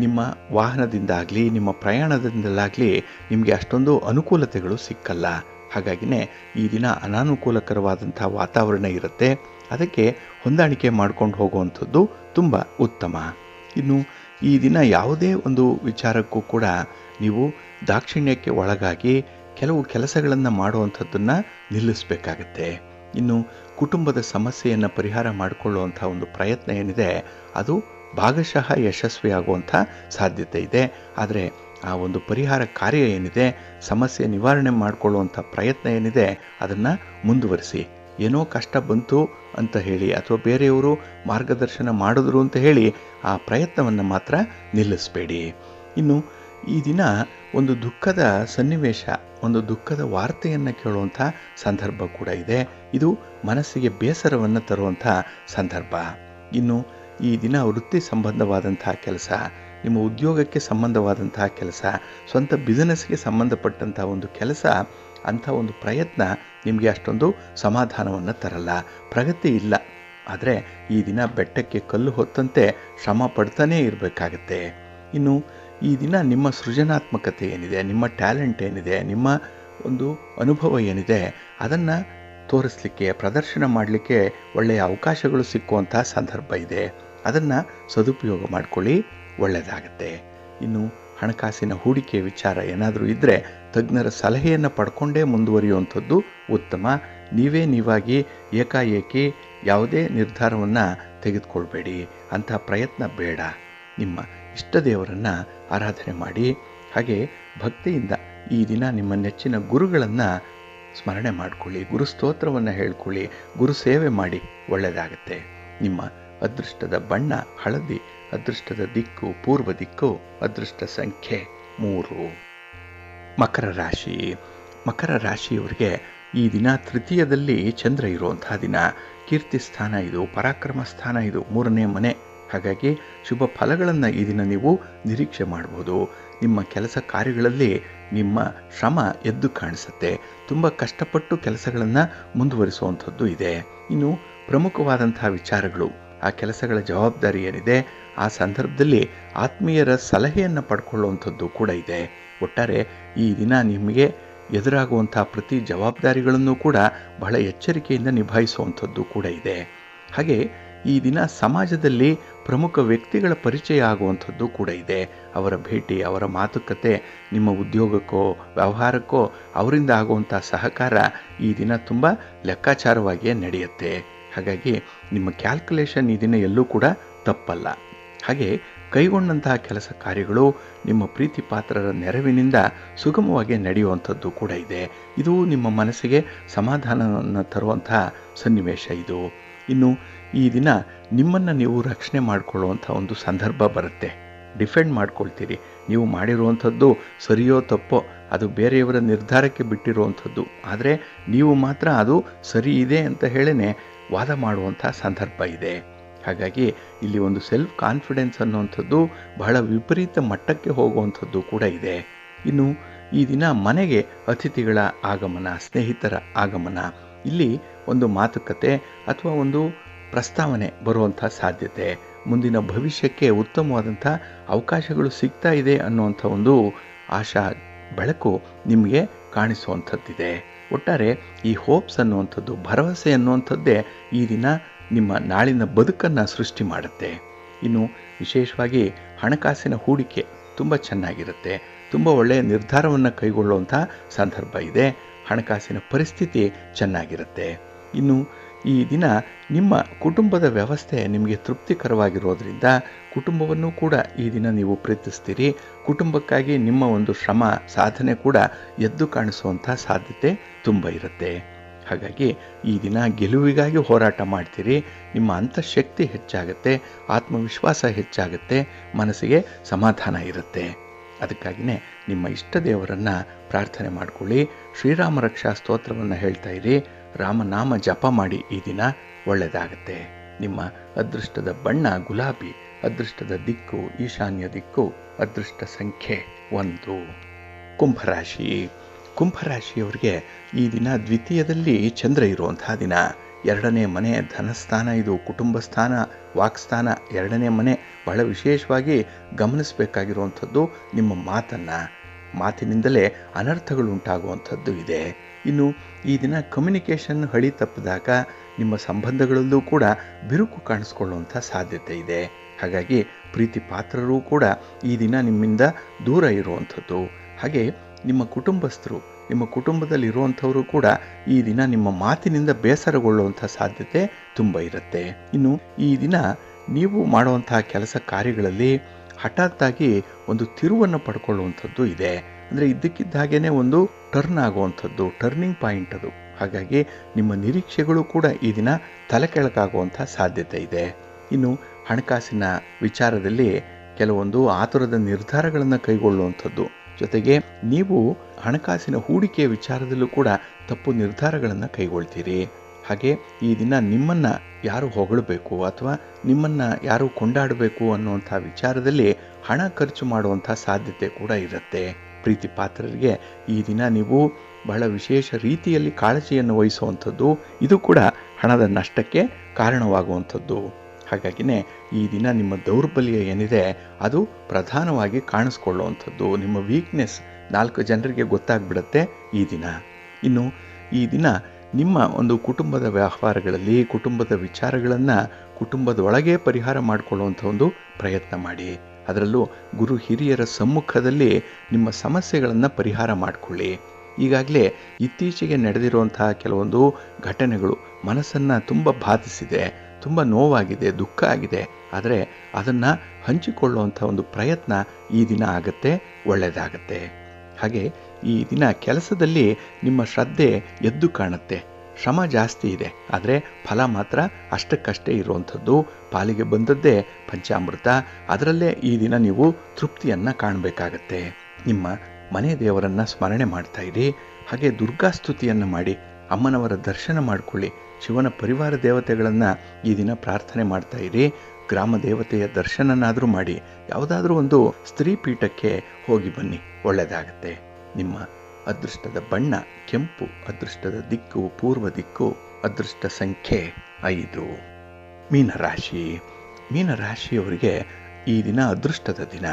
ನಿಮ್ಮ ವಾಹನದಿಂದಾಗಲಿ ನಿಮ್ಮ ಪ್ರಯಾಣದಿಂದಲಾಗಲಿ ನಿಮಗೆ ಅಷ್ಟೊಂದು ಅನುಕೂಲತೆಗಳು ಸಿಕ್ಕಲ್ಲ. ಹಾಗಾಗಿನೇ ಈ ದಿನ ಅನಾನುಕೂಲಕರವಾದಂಥ ವಾತಾವರಣ ಇರುತ್ತೆ. ಅದಕ್ಕೆ ಹೊಂದಾಣಿಕೆ ಮಾಡ್ಕೊಂಡು ಹೋಗುವಂಥದ್ದು ತುಂಬ ಉತ್ತಮ. ಇನ್ನು ಈ ದಿನ ಯಾವುದೇ ಒಂದು ವಿಚಾರಕ್ಕೂ ಕೂಡ ನೀವು ದಾಕ್ಷಿಣ್ಯಕ್ಕೆ ಒಳಗಾಗಿ ಕೆಲವು ಕೆಲಸಗಳನ್ನು ಮಾಡುವಂಥದ್ದನ್ನು ನಿಲ್ಲಿಸಬೇಕಾಗತ್ತೆ. ಇನ್ನು ಕುಟುಂಬದ ಸಮಸ್ಯೆಯನ್ನು ಪರಿಹಾರ ಮಾಡಿಕೊಳ್ಳುವಂಥ ಒಂದು ಪ್ರಯತ್ನ ಏನಿದೆ ಅದು ಭಾಗಶಃ ಯಶಸ್ವಿಯಾಗುವಂಥ ಸಾಧ್ಯತೆ ಇದೆ. ಆದರೆ ಆ ಒಂದು ಪರಿಹಾರ ಕಾರ್ಯ ಏನಿದೆ, ಸಮಸ್ಯೆ ನಿವಾರಣೆ ಮಾಡಿಕೊಳ್ಳುವಂಥ ಪ್ರಯತ್ನ ಏನಿದೆ ಅದನ್ನು ಮುಂದುವರಿಸಿ. ಏನೋ ಕಷ್ಟ ಬಂತು ಅಂತ ಹೇಳಿ ಅಥವಾ ಬೇರೆಯವರು ಮಾರ್ಗದರ್ಶನ ಮಾಡಿದ್ರು ಅಂತ ಹೇಳಿ ಆ ಪ್ರಯತ್ನವನ್ನು ಮಾತ್ರ ನಿಲ್ಲಿಸಬೇಡಿ. ಇನ್ನು ಈ ದಿನ ಒಂದು ದುಃಖದ ಸನ್ನಿವೇಶ, ಒಂದು ದುಃಖದ ವಾರ್ತೆಯನ್ನು ಕೇಳುವಂಥ ಸಂದರ್ಭ ಕೂಡ ಇದೆ. ಇದು ಮನಸ್ಸಿಗೆ ಬೇಸರವನ್ನು ತರುವಂಥ ಸಂದರ್ಭ. ಇನ್ನು ಈ ದಿನ ವೃತ್ತಿ ಸಂಬಂಧವಾದಂತಹ ಕೆಲಸ, ನಿಮ್ಮ ಉದ್ಯೋಗಕ್ಕೆ ಸಂಬಂಧವಾದಂತಹ ಕೆಲಸ, ಸ್ವಂತ ಬಿಸಿನೆಸ್ಗೆ ಸಂಬಂಧಪಟ್ಟಂಥ ಒಂದು ಕೆಲಸ, ಅಂಥ ಒಂದು ಪ್ರಯತ್ನ ನಿಮಗೆ ಅಷ್ಟೊಂದು ಸಮಾಧಾನವನ್ನು ತರಲ್ಲ, ಪ್ರಗತಿ ಇಲ್ಲ. ಆದರೆ ಈ ದಿನ ಬೆಟ್ಟಕ್ಕೆ ಕಲ್ಲು ಹೊತ್ತಂತೆ ಶ್ರಮ ಪಡ್ತಾನೇ ಇರಬೇಕಾಗತ್ತೆ. ಇನ್ನು ಈ ದಿನ ನಿಮ್ಮ ಸೃಜನಾತ್ಮಕತೆ ಏನಿದೆ, ನಿಮ್ಮ ಟ್ಯಾಲೆಂಟ್ ಏನಿದೆ, ನಿಮ್ಮ ಒಂದು ಅನುಭವ ಏನಿದೆ ಅದನ್ನು ತೋರಿಸಲಿಕ್ಕೆ, ಪ್ರದರ್ಶನ ಮಾಡಲಿಕ್ಕೆ ಒಳ್ಳೆಯ ಅವಕಾಶಗಳು ಸಿಕ್ಕುವಂಥ ಸಂದರ್ಭ ಇದೆ. ಅದನ್ನು ಸದುಪಯೋಗ ಮಾಡಿಕೊಳ್ಳಿ, ಒಳ್ಳೆಯದಾಗತ್ತೆ. ಇನ್ನು ಹಣಕಾಸಿನ ಹೂಡಿಕೆ ವಿಚಾರ ಏನಾದರೂ ಇದ್ದರೆ ತಜ್ಞರ ಸಲಹೆಯನ್ನು ಪಡ್ಕೊಂಡೇ ಮುಂದುವರಿಯುವಂಥದ್ದು ಉತ್ತಮ. ನೀವಾಗಿ ಏಕಾಏಕಿ ಯಾವುದೇ ನಿರ್ಧಾರವನ್ನು ತೆಗೆದುಕೊಳ್ಬೇಡಿ, ಅಂಥ ಪ್ರಯತ್ನ ಬೇಡ. ನಿಮ್ಮ ಇಷ್ಟ ದೇವರನ್ನು ಆರಾಧನೆ ಮಾಡಿ. ಹಾಗೆ ಭಕ್ತಿಯಿಂದ ಈ ದಿನ ನಿಮ್ಮ ನೆಚ್ಚಿನ ಗುರುಗಳನ್ನು ಸ್ಮರಣೆ ಮಾಡಿಕೊಳ್ಳಿ, ಗುರು ಸ್ತೋತ್ರವನ್ನು ಹೇಳ್ಕೊಳ್ಳಿ, ಗುರು ಸೇವೆ ಮಾಡಿ, ಒಳ್ಳೆಯದಾಗತ್ತೆ. ನಿಮ್ಮ ಅದೃಷ್ಟದ ಬಣ್ಣ ಹಳದಿ, ಅದೃಷ್ಟದ ದಿಕ್ಕು ಪೂರ್ವ ದಿಕ್ಕು, ಅದೃಷ್ಟ ಸಂಖ್ಯೆ 3. ಮಕರ ರಾಶಿ. ಮಕರ ರಾಶಿಯವರಿಗೆ ಈ ದಿನ ತೃತೀಯದಲ್ಲಿ ಚಂದ್ರ ಇರುವಂತಹ ದಿನ, ಕೀರ್ತಿ ಸ್ಥಾನ ಇದು, ಪರಾಕ್ರಮ ಸ್ಥಾನ ಇದು, 3ನೇ ಮನೆ. ಹಾಗಾಗಿ ಶುಭ ಫಲಗಳನ್ನು ಈ ದಿನ ನೀವು ನಿರೀಕ್ಷೆ ಮಾಡ್ಬೋದು. ನಿಮ್ಮ ಕೆಲಸ ಕಾರ್ಯಗಳಲ್ಲಿ ನಿಮ್ಮ ಶ್ರಮ ಎದ್ದು ಕಾಣಿಸುತ್ತೆ. ತುಂಬ ಕಷ್ಟಪಟ್ಟು ಕೆಲಸಗಳನ್ನು ಮುಂದುವರಿಸುವಂಥದ್ದು ಇದೆ. ಇನ್ನು ಪ್ರಮುಖವಾದಂಥ ವಿಚಾರಗಳು, ಆ ಕೆಲಸಗಳ ಜವಾಬ್ದಾರಿ ಏನಿದೆ ಆ ಸಂದರ್ಭದಲ್ಲಿ ಆತ್ಮೀಯರ ಸಲಹೆಯನ್ನು ಪಡ್ಕೊಳ್ಳುವಂಥದ್ದು ಕೂಡ ಇದೆ. ಒಟ್ಟಾರೆ ಈ ದಿನ ನಿಮಗೆ ಎದುರಾಗುವಂಥ ಪ್ರತಿ ಜವಾಬ್ದಾರಿಗಳನ್ನು ಕೂಡ ಬಹಳ ಎಚ್ಚರಿಕೆಯಿಂದ ನಿಭಾಯಿಸುವಂಥದ್ದು ಕೂಡ ಇದೆ. ಹಾಗೆ ಈ ದಿನ ಸಮಾಜದಲ್ಲಿ ಪ್ರಮುಖ ವ್ಯಕ್ತಿಗಳ ಪರಿಚಯ ಆಗುವಂಥದ್ದು ಕೂಡ ಇದೆ. ಅವರ ಭೇಟಿ, ಅವರ ಮಾತುಕತೆ, ನಿಮ್ಮ ಉದ್ಯೋಗಕ್ಕೋ ವ್ಯವಹಾರಕ್ಕೋ ಅವರಿಂದ ಆಗುವಂಥ ಸಹಕಾರ ಈ ದಿನ ತುಂಬ ಲೆಕ್ಕಾಚಾರವಾಗಿಯೇ ನಡೆಯುತ್ತೆ. ಹಾಗಾಗಿ ನಿಮ್ಮ ಕ್ಯಾಲ್ಕುಲೇಷನ್ ಈ ದಿನ ಎಲ್ಲೂ ಕೂಡ ತಪ್ಪಲ್ಲ. ಹಾಗೆ ಕೈಗೊಂಡಂತಹ ಕೆಲಸ ಕಾರ್ಯಗಳು ನಿಮ್ಮ ಪ್ರೀತಿ ಪಾತ್ರರ ನೆರವಿನಿಂದ ಸುಗಮವಾಗಿ ನಡೆಯುವಂಥದ್ದು ಕೂಡ ಇದೆ. ಇದು ನಿಮ್ಮ ಮನಸ್ಸಿಗೆ ಸಮಾಧಾನವನ್ನು ತರುವಂತಹ ಸನ್ನಿವೇಶ ಇದು. ಇನ್ನು ಈ ದಿನ ನಿಮ್ಮನ್ನು ನೀವು ರಕ್ಷಣೆ ಮಾಡಿಕೊಳ್ಳುವಂಥ ಒಂದು ಸಂದರ್ಭ ಬರುತ್ತೆ. ಡಿಫೆಂಡ್ ಮಾಡ್ಕೊಳ್ತೀರಿ. ನೀವು ಮಾಡಿರುವಂಥದ್ದು ಸರಿಯೋ ತಪ್ಪೋ ಅದು ಬೇರೆಯವರ ನಿರ್ಧಾರಕ್ಕೆ ಬಿಟ್ಟಿರುವಂಥದ್ದು. ಆದರೆ ನೀವು ಮಾತ್ರ ಅದು ಸರಿ ಇದೆ ಅಂತ ಹೇಳೇ ವಾದ ಮಾಡುವಂಥ ಸಂದರ್ಭ ಇದೆ. ಹಾಗಾಗಿ ಇಲ್ಲಿ ಒಂದು ಸೆಲ್ಫ್ ಕಾನ್ಫಿಡೆನ್ಸ್ ಅನ್ನುವಂಥದ್ದು ಬಹಳ ವಿಪರೀತ ಮಟ್ಟಕ್ಕೆ ಹೋಗುವಂಥದ್ದು ಕೂಡ ಇದೆ. ಇನ್ನು ಈ ದಿನ ಮನೆಗೆ ಅತಿಥಿಗಳ ಆಗಮನ, ಸ್ನೇಹಿತರ ಆಗಮನ, ಇಲ್ಲಿ ಒಂದು ಮಾತುಕತೆ ಅಥವಾ ಒಂದು ಪ್ರಸ್ತಾವನೆ ಬರುವಂಥ ಸಾಧ್ಯತೆ, ಮುಂದಿನ ಭವಿಷ್ಯಕ್ಕೆ ಉತ್ತಮವಾದಂಥ ಅವಕಾಶಗಳು ಸಿಗ್ತಾ ಇದೆ ಅನ್ನುವಂಥ ಒಂದು ಆಶಾ ಬೆಳಕು ನಿಮಗೆ ಕಾಣಿಸುವಂಥದ್ದಿದೆ. ಒಟ್ಟಾರೆ ಈ ಹೋಪ್ಸ್ ಅನ್ನುವಂಥದ್ದು, ಭರವಸೆ ಅನ್ನುವಂಥದ್ದೇ ಈ ದಿನ ನಿಮ್ಮ ನಾಳಿನ ಬದುಕನ್ನು ಸೃಷ್ಟಿ ಮಾಡುತ್ತೆ. ಇನ್ನು ವಿಶೇಷವಾಗಿ ಹಣಕಾಸಿನ ಹೂಡಿಕೆ ತುಂಬ ಚೆನ್ನಾಗಿರುತ್ತೆ. ತುಂಬ ಒಳ್ಳೆಯ ನಿರ್ಧಾರವನ್ನು ಕೈಗೊಳ್ಳುವಂಥ ಸಂದರ್ಭ ಇದೆ. ಹಣಕಾಸಿನ ಪರಿಸ್ಥಿತಿ ಚೆನ್ನಾಗಿರುತ್ತೆ. ಇನ್ನು ಈ ದಿನ ನಿಮ್ಮ ಕುಟುಂಬದ ವ್ಯವಸ್ಥೆ ನಿಮಗೆ ತೃಪ್ತಿಕರವಾಗಿರೋದ್ರಿಂದ ಕುಟುಂಬವನ್ನು ಕೂಡ ಈ ದಿನ ನೀವು ಪ್ರೀತಿಸ್ತೀರಿ. ಕುಟುಂಬಕ್ಕಾಗಿ ನಿಮ್ಮ ಒಂದು ಶ್ರಮ ಸಾಧನೆ ಕೂಡ ಎದ್ದು ಕಾಣಿಸುವಂಥ ಸಾಧ್ಯತೆ ತುಂಬ ಇರುತ್ತೆ. ಹಾಗಾಗಿ ಈ ದಿನ ಗೆಲುವಿಗಾಗಿ ಹೋರಾಟ ಮಾಡ್ತೀರಿ. ನಿಮ್ಮ ಅಂತಃಶಕ್ತಿ ಹೆಚ್ಚಾಗುತ್ತೆ, ಆತ್ಮವಿಶ್ವಾಸ ಹೆಚ್ಚಾಗುತ್ತೆ, ಮನಸ್ಸಿಗೆ ಸಮಾಧಾನ ಇರುತ್ತೆ. ಅದಕ್ಕಾಗಿಯೇ ನಿಮ್ಮ ಇಷ್ಟ ದೇವರನ್ನು ಪ್ರಾರ್ಥನೆ ಮಾಡಿಕೊಳ್ಳಿ. ಶ್ರೀರಾಮ ರಕ್ಷಾ ಸ್ತೋತ್ರವನ್ನು ಹೇಳ್ತಾ ಇರಿ. ರಾಮನಾಮ ಜಪ ಮಾಡಿ. ಈ ದಿನ ಒಳ್ಳೆಯದಾಗುತ್ತೆ. ನಿಮ್ಮ ಅದೃಷ್ಟದ ಬಣ್ಣ ಗುಲಾಬಿ, ಅದೃಷ್ಟದ ದಿಕ್ಕು ಈಶಾನ್ಯ ದಿಕ್ಕು, ಅದೃಷ್ಟ ಸಂಖ್ಯೆ 1. ಕುಂಭರಾಶಿ. ಕುಂಭರಾಶಿಯವರಿಗೆ ಈ ದಿನ ದ್ವಿತೀಯದಲ್ಲಿ ಚಂದ್ರ ಇರುವಂತಹ ದಿನ. 2ನೇ ಮನೆ ಧನಸ್ಥಾನ, ಇದು ಕುಟುಂಬ ಸ್ಥಾನ, ವಾಕ್ಸ್ಥಾನ. 2ನೇ ಮನೆ ಬಹಳ ವಿಶೇಷವಾಗಿ ಗಮನಿಸಬೇಕಾಗಿರುವಂಥದ್ದು ನಿಮ್ಮ ಮಾತಿನಿಂದಲೇ ಅನರ್ಥಗಳು ಉಂಟಾಗುವಂಥದ್ದು ಇದೆ. ಇನ್ನು ಈ ದಿನ ಕಮ್ಯುನಿಕೇಷನ್ ಹಳಿ ತಪ್ಪಿದಾಗ ನಿಮ್ಮ ಸಂಬಂಧಗಳಲ್ಲೂ ಕೂಡ ಬಿರುಕು ಕಾಣಿಸ್ಕೊಳ್ಳುವಂಥ ಸಾಧ್ಯತೆ ಇದೆ. ಹಾಗಾಗಿ ಪ್ರೀತಿ ಪಾತ್ರರೂ ಕೂಡ ಈ ದಿನ ನಿಮ್ಮಿಂದ ದೂರ ಇರುವಂಥದ್ದು. ಹಾಗೆ ನಿಮ್ಮ ಕುಟುಂಬಸ್ಥರು, ನಿಮ್ಮ ಕುಟುಂಬದಲ್ಲಿರುವಂಥವರು ಕೂಡ ಈ ದಿನ ನಿಮ್ಮ ಮಾತಿನಿಂದ ಬೇಸರಗೊಳ್ಳುವಂಥ ಸಾಧ್ಯತೆ ತುಂಬ ಇರುತ್ತೆ. ಇನ್ನು ಈ ದಿನ ನೀವು ಮಾಡುವಂತಹ ಕೆಲಸ ಕಾರ್ಯಗಳಲ್ಲಿ ಹಠಾತ್ತಾಗಿ ಒಂದು ತಿರುವನ್ನು ಪಡ್ಕೊಳ್ಳುವಂಥದ್ದು ಇದೆ. ಅಂದರೆ ಇದ್ದಕ್ಕಿದ್ದ ಹಾಗೇನೆ ಒಂದು ಟರ್ನ್ ಆಗುವಂಥದ್ದು, ಟರ್ನಿಂಗ್ ಪಾಯಿಂಟ್ ಅದು. ಹಾಗಾಗಿ ನಿಮ್ಮ ನಿರೀಕ್ಷೆಗಳು ಕೂಡ ಈ ದಿನ ತಲೆ ಕೆಳಗಾಗುವಂಥ ಸಾಧ್ಯತೆ ಇದೆ. ಇನ್ನು ಹಣಕಾಸಿನ ವಿಚಾರದಲ್ಲಿ ಕೆಲವೊಂದು ಆತುರದ ನಿರ್ಧಾರಗಳನ್ನು ಕೈಗೊಳ್ಳುವಂಥದ್ದು, ಜೊತೆಗೆ ನೀವು ಹಣಕಾಸಿನ ಹೂಡಿಕೆಯ ವಿಚಾರದಲ್ಲೂ ಕೂಡ ತಪ್ಪು ನಿರ್ಧಾರಗಳನ್ನು ಕೈಗೊಳ್ತೀರಿ. ಹಾಗೆ ಈ ದಿನ ನಿಮ್ಮನ್ನು ಯಾರು ಹೊಗಳಬೇಕು ಅಥವಾ ನಿಮ್ಮನ್ನು ಯಾರು ಕೊಂಡಾಡಬೇಕು ಅನ್ನುವಂಥ ವಿಚಾರದಲ್ಲಿ ಹಣ ಖರ್ಚು ಮಾಡುವಂಥ ಸಾಧ್ಯತೆ ಕೂಡ ಇರುತ್ತೆ. ಪ್ರೀತಿ ಪಾತ್ರರಿಗೆ ಈ ದಿನ ನೀವು ಬಹಳ ವಿಶೇಷ ರೀತಿಯಲ್ಲಿ ಕಾಳಜಿಯನ್ನು ವಹಿಸುವಂಥದ್ದು, ಇದು ಕೂಡ ಹಣದ ನಷ್ಟಕ್ಕೆ ಕಾರಣವಾಗುವಂಥದ್ದು. ಹಾಗಾಗಿನೇ ಈ ದಿನ ನಿಮ್ಮ ದೌರ್ಬಲ್ಯ ಏನಿದೆ ಅದು ಪ್ರಧಾನವಾಗಿ ಕಾಣಿಸ್ಕೊಳ್ಳುವಂಥದ್ದು. ನಿಮ್ಮ ವೀಕ್ನೆಸ್ 4 ಜನರಿಗೆ ಗೊತ್ತಾಗ್ಬಿಡುತ್ತೆ ಈ ದಿನ. ಇನ್ನು ಈ ದಿನ ನಿಮ್ಮ ಒಂದು ಕುಟುಂಬದ ವ್ಯವಹಾರಗಳಲ್ಲಿ ಕುಟುಂಬದ ವಿಚಾರಗಳನ್ನು ಕುಟುಂಬದೊಳಗೆ ಪರಿಹಾರ ಮಾಡಿಕೊಳ್ಳುವಂಥ ಒಂದು ಪ್ರಯತ್ನ ಮಾಡಿ. ಅದರಲ್ಲೂ ಗುರು ಹಿರಿಯರ ಸಮ್ಮುಖದಲ್ಲಿ ನಿಮ್ಮ ಸಮಸ್ಯೆಗಳನ್ನು ಪರಿಹಾರ ಮಾಡಿಕೊಳ್ಳಿ. ಈಗಾಗಲೇ ಇತ್ತೀಚೆಗೆ ನಡೆದಿರುವಂತಹ ಕೆಲವೊಂದು ಘಟನೆಗಳು ಮನಸ್ಸನ್ನು ತುಂಬ ಬಾಧಿಸಿದೆ, ತುಂಬ ನೋವಾಗಿದೆ, ದುಃಖ ಆಗಿದೆ. ಆದರೆ ಅದನ್ನು ಹಂಚಿಕೊಳ್ಳುವಂಥ ಒಂದು ಪ್ರಯತ್ನ ಈ ದಿನ ಆಗುತ್ತೆ, ಒಳ್ಳೆಯದಾಗತ್ತೆ. ಹಾಗೆ ಈ ದಿನ ಕೆಲಸದಲ್ಲಿ ನಿಮ್ಮ ಶ್ರದ್ಧೆ ಎದ್ದು ಕಾಣುತ್ತೆ. ಶ್ರಮ ಜಾಸ್ತಿ ಇದೆ, ಆದರೆ ಫಲ ಮಾತ್ರ ಅಷ್ಟಕ್ಕಷ್ಟೇ ಇರುವಂಥದ್ದು. ಪಾಲಿಗೆ ಬಂದದ್ದೇ ಪಂಚಾಮೃತ, ಅದರಲ್ಲೇ ಈ ದಿನ ನೀವು ತೃಪ್ತಿಯನ್ನು ಕಾಣಬೇಕಾಗತ್ತೆ. ನಿಮ್ಮ ಮನೆ ದೇವರನ್ನು ಸ್ಮರಣೆ ಮಾಡ್ತಾ ಇರಿ. ಹಾಗೆ ದುರ್ಗಾಸ್ತುತಿಯನ್ನು ಮಾಡಿ, ಅಮ್ಮನವರ ದರ್ಶನ ಮಾಡಿಕೊಳ್ಳಿ. ಶಿವನ ಪರಿವಾರ ದೇವತೆಗಳನ್ನು ಈ ದಿನ ಪ್ರಾರ್ಥನೆ ಮಾಡ್ತಾ ಇರಿ. ಗ್ರಾಮ ದೇವತೆಯ ದರ್ಶನನಾದರೂ ಮಾಡಿ. ಯಾವುದಾದ್ರೂ ಒಂದು ಸ್ತ್ರೀ ಪೀಠಕ್ಕೆ ಹೋಗಿ ಬನ್ನಿ, ಒಳ್ಳೆಯದಾಗತ್ತೆ. ನಿಮ್ಮ ಅದೃಷ್ಟದ ಬಣ್ಣ ಕೆಂಪು, ಅದೃಷ್ಟದ ದಿಕ್ಕು ಪೂರ್ವ ದಿಕ್ಕು, ಅದೃಷ್ಟ ಸಂಖ್ಯೆ 5. ಮೀನರಾಶಿ. ಮೀನರಾಶಿಯವರಿಗೆ ಈ ದಿನ ಅದೃಷ್ಟದ ದಿನ.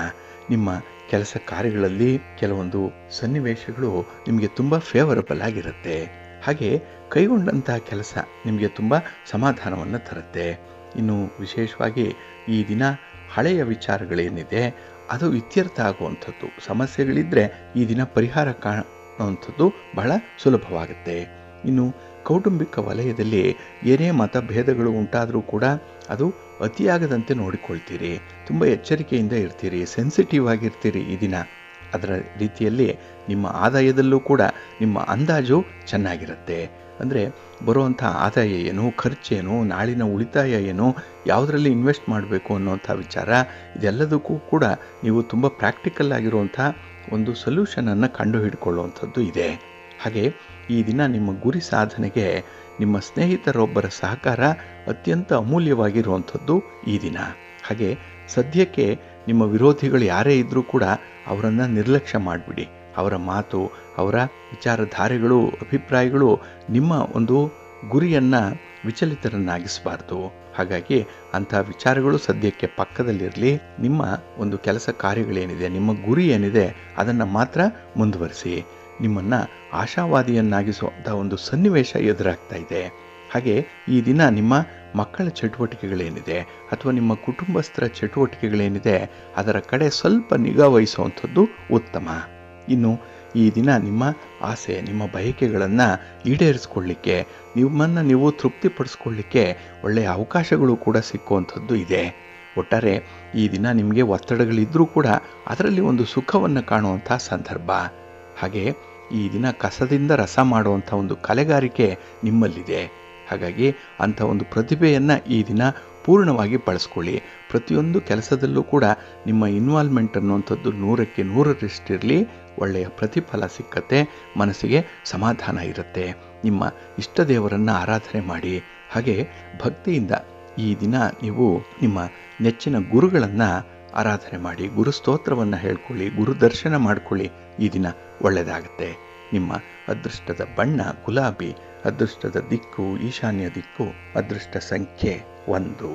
ನಿಮ್ಮ ಕೆಲಸ ಕಾರ್ಯಗಳಲ್ಲಿ ಕೆಲವೊಂದು ಸನ್ನಿವೇಶಗಳು ನಿಮಗೆ ತುಂಬ ಫೇವರಬಲ್ ಆಗಿರುತ್ತೆ. ಹಾಗೆ ಕೈಗೊಂಡಂತಹ ಕೆಲಸ ನಿಮಗೆ ತುಂಬ ಸಮಾಧಾನವನ್ನು ತರುತ್ತೆ. ಇನ್ನು ವಿಶೇಷವಾಗಿ ಈ ದಿನ ಹಳೆಯ ವಿಚಾರಗಳೇನಿದೆ ಅದು ಇತ್ಯರ್ಥ ಆಗುವಂಥದ್ದು. ಸಮಸ್ಯೆಗಳಿದ್ದರೆ ಈ ದಿನ ಪರಿಹಾರ ಕಾಣುವಂಥದ್ದು ಬಹಳ ಸುಲಭವಾಗುತ್ತೆ. ಇನ್ನು ಕೌಟುಂಬಿಕ ವಲಯದಲ್ಲಿ ಏನೇ ಮತಭೇದಗಳು ಉಂಟಾದರೂ ಕೂಡ ಅದು ಅತಿಯಾಗದಂತೆ ನೋಡಿಕೊಳ್ತೀರಿ. ತುಂಬ ಎಚ್ಚರಿಕೆಯಿಂದ ಇರ್ತೀರಿ, ಸೆನ್ಸಿಟಿವ್ ಆಗಿರ್ತೀರಿ ಈ ದಿನ. ಅದರ ರೀತಿಯಲ್ಲಿ ನಿಮ್ಮ ಆದಾಯದಲ್ಲೂ ಕೂಡ ನಿಮ್ಮ ಅಂದಾಜು ಚೆನ್ನಾಗಿರುತ್ತೆ. ಅಂದರೆ ಬರುವಂಥ ಆದಾಯ ಏನು, ಖರ್ಚೇನು, ನಾಳಿನ ಉಳಿತಾಯ ಏನು, ಯಾವುದರಲ್ಲಿ ಇನ್ವೆಸ್ಟ್ ಮಾಡಬೇಕು ಅನ್ನೋಂಥ ವಿಚಾರ, ಇದೆಲ್ಲದಕ್ಕೂ ಕೂಡ ನೀವು ತುಂಬ ಪ್ರಾಕ್ಟಿಕಲ್ ಆಗಿರುವಂಥ ಒಂದು ಸೊಲ್ಯೂಷನನ್ನು ಕಂಡುಹಿಡ್ಕೊಳ್ಳುವಂಥದ್ದು ಇದೆ. ಹಾಗೆ ಈ ದಿನ ನಿಮ್ಮ ಗುರಿ ಸಾಧನೆಗೆ ನಿಮ್ಮ ಸ್ನೇಹಿತರೊಬ್ಬರ ಸಹಕಾರ ಅತ್ಯಂತ ಅಮೂಲ್ಯವಾಗಿರುವಂಥದ್ದು ಈ ದಿನ. ಹಾಗೆ ಸದ್ಯಕ್ಕೆ ನಿಮ್ಮ ವಿರೋಧಿಗಳು ಯಾರೇ ಇದ್ದರೂ ಕೂಡ ಅವರನ್ನು ನಿರ್ಲಕ್ಷ್ಯ ಮಾಡಿಬಿಡಿ. ಅವರ ಮಾತು, ಅವರ ವಿಚಾರಧಾರೆಗಳು, ಅಭಿಪ್ರಾಯಗಳು ನಿಮ್ಮ ಒಂದು ಗುರಿಯನ್ನು ವಿಚಲಿತರನ್ನಾಗಿಸಬಾರ್ದು. ಹಾಗಾಗಿ ಅಂಥ ವಿಚಾರಗಳು ಸದ್ಯಕ್ಕೆ ಪಕ್ಕದಲ್ಲಿರಲಿ. ನಿಮ್ಮ ಒಂದು ಕೆಲಸ ಕಾರ್ಯಗಳೇನಿದೆ, ನಿಮ್ಮ ಗುರಿ ಏನಿದೆ ಅದನ್ನು ಮಾತ್ರ ಮುಂದುವರಿಸಿ. ನಿಮ್ಮನ್ನು ಆಶಾವಾದಿಯನ್ನಾಗಿಸುವಂಥ ಒಂದು ಸನ್ನಿವೇಶ ಎದುರಾಗ್ತಾ ಇದೆ. ಹಾಗೆ ಈ ದಿನ ನಿಮ್ಮ ಮಕ್ಕಳ ಚಟುವಟಿಕೆಗಳೇನಿದೆ ಅಥವಾ ನಿಮ್ಮ ಕುಟುಂಬಸ್ಥರ ಚಟುವಟಿಕೆಗಳೇನಿದೆ ಅದರ ಕಡೆ ಸ್ವಲ್ಪ ನಿಗಾ ವಹಿಸುವಂಥದ್ದು ಉತ್ತಮ. ಇನ್ನು ಈ ದಿನ ನಿಮ್ಮ ಆಸೆ, ನಿಮ್ಮ ಬಯಕೆಗಳನ್ನು ಈಡೇರಿಸ್ಕೊಳ್ಳಿಕ್ಕೆ, ನಿಮ್ಮನ್ನು ನೀವು ತೃಪ್ತಿಪಡಿಸ್ಕೊಳ್ಳಿಕ್ಕೆ ಒಳ್ಳೆಯ ಅವಕಾಶಗಳು ಕೂಡ ಸಿಕ್ಕುವಂಥದ್ದು ಇದೆ. ಒಟ್ಟಾರೆ ಈ ದಿನ ನಿಮಗೆ ಒತ್ತಡಗಳಿದ್ದರೂ ಕೂಡ ಅದರಲ್ಲಿ ಒಂದು ಸುಖವನ್ನು ಕಾಣುವಂಥ ಸಂದರ್ಭ. ಹಾಗೆ ಈ ದಿನ ಕಸದಿಂದ ರಸ ಮಾಡುವಂಥ ಒಂದು ಕಲೆಗಾರಿಕೆ ನಿಮ್ಮಲ್ಲಿದೆ. ಹಾಗಾಗಿ ಅಂಥ ಒಂದು ಪ್ರತಿಭೆಯನ್ನು ಈ ದಿನ ಪೂರ್ಣವಾಗಿ ಬಳಸ್ಕೊಳ್ಳಿ. ಪ್ರತಿಯೊಂದು ಕೆಲಸದಲ್ಲೂ ಕೂಡ ನಿಮ್ಮ ಇನ್ವಾಲ್ವ್ಮೆಂಟ್ ಅನ್ನುವಂಥದ್ದು 100ಕ್ಕೆ 100ರಷ್ಟಿರಲಿ. ಒಳ್ಳೆಯ ಪ್ರತಿಫಲ ಸಿಕ್ಕತ್ತೆ, ಮನಸ್ಸಿಗೆ ಸಮಾಧಾನ ಇರುತ್ತೆ. ನಿಮ್ಮ ಇಷ್ಟ ದೇವರನ್ನು ಆರಾಧನೆ ಮಾಡಿ. ಹಾಗೆ ಭಕ್ತಿಯಿಂದ ಈ ದಿನ ನೀವು ನಿಮ್ಮ ನೆಚ್ಚಿನ ಗುರುಗಳನ್ನು ಆರಾಧನೆ ಮಾಡಿ, ಗುರು ಸ್ತೋತ್ರವನ್ನು ಹೇಳ್ಕೊಳ್ಳಿ, ಗುರು ದರ್ಶನ ಮಾಡ್ಕೊಳ್ಳಿ. ಈ ದಿನ ಒಳ್ಳೆಯದಾಗುತ್ತೆ. ನಿಮ್ಮ ಅದೃಷ್ಟದ ಬಣ್ಣ ಗುಲಾಬಿ, ಅದೃಷ್ಟದ ದಿಕ್ಕು ಈಶಾನ್ಯ ದಿಕ್ಕು, ಅದೃಷ್ಟ ಸಂಖ್ಯೆ 1.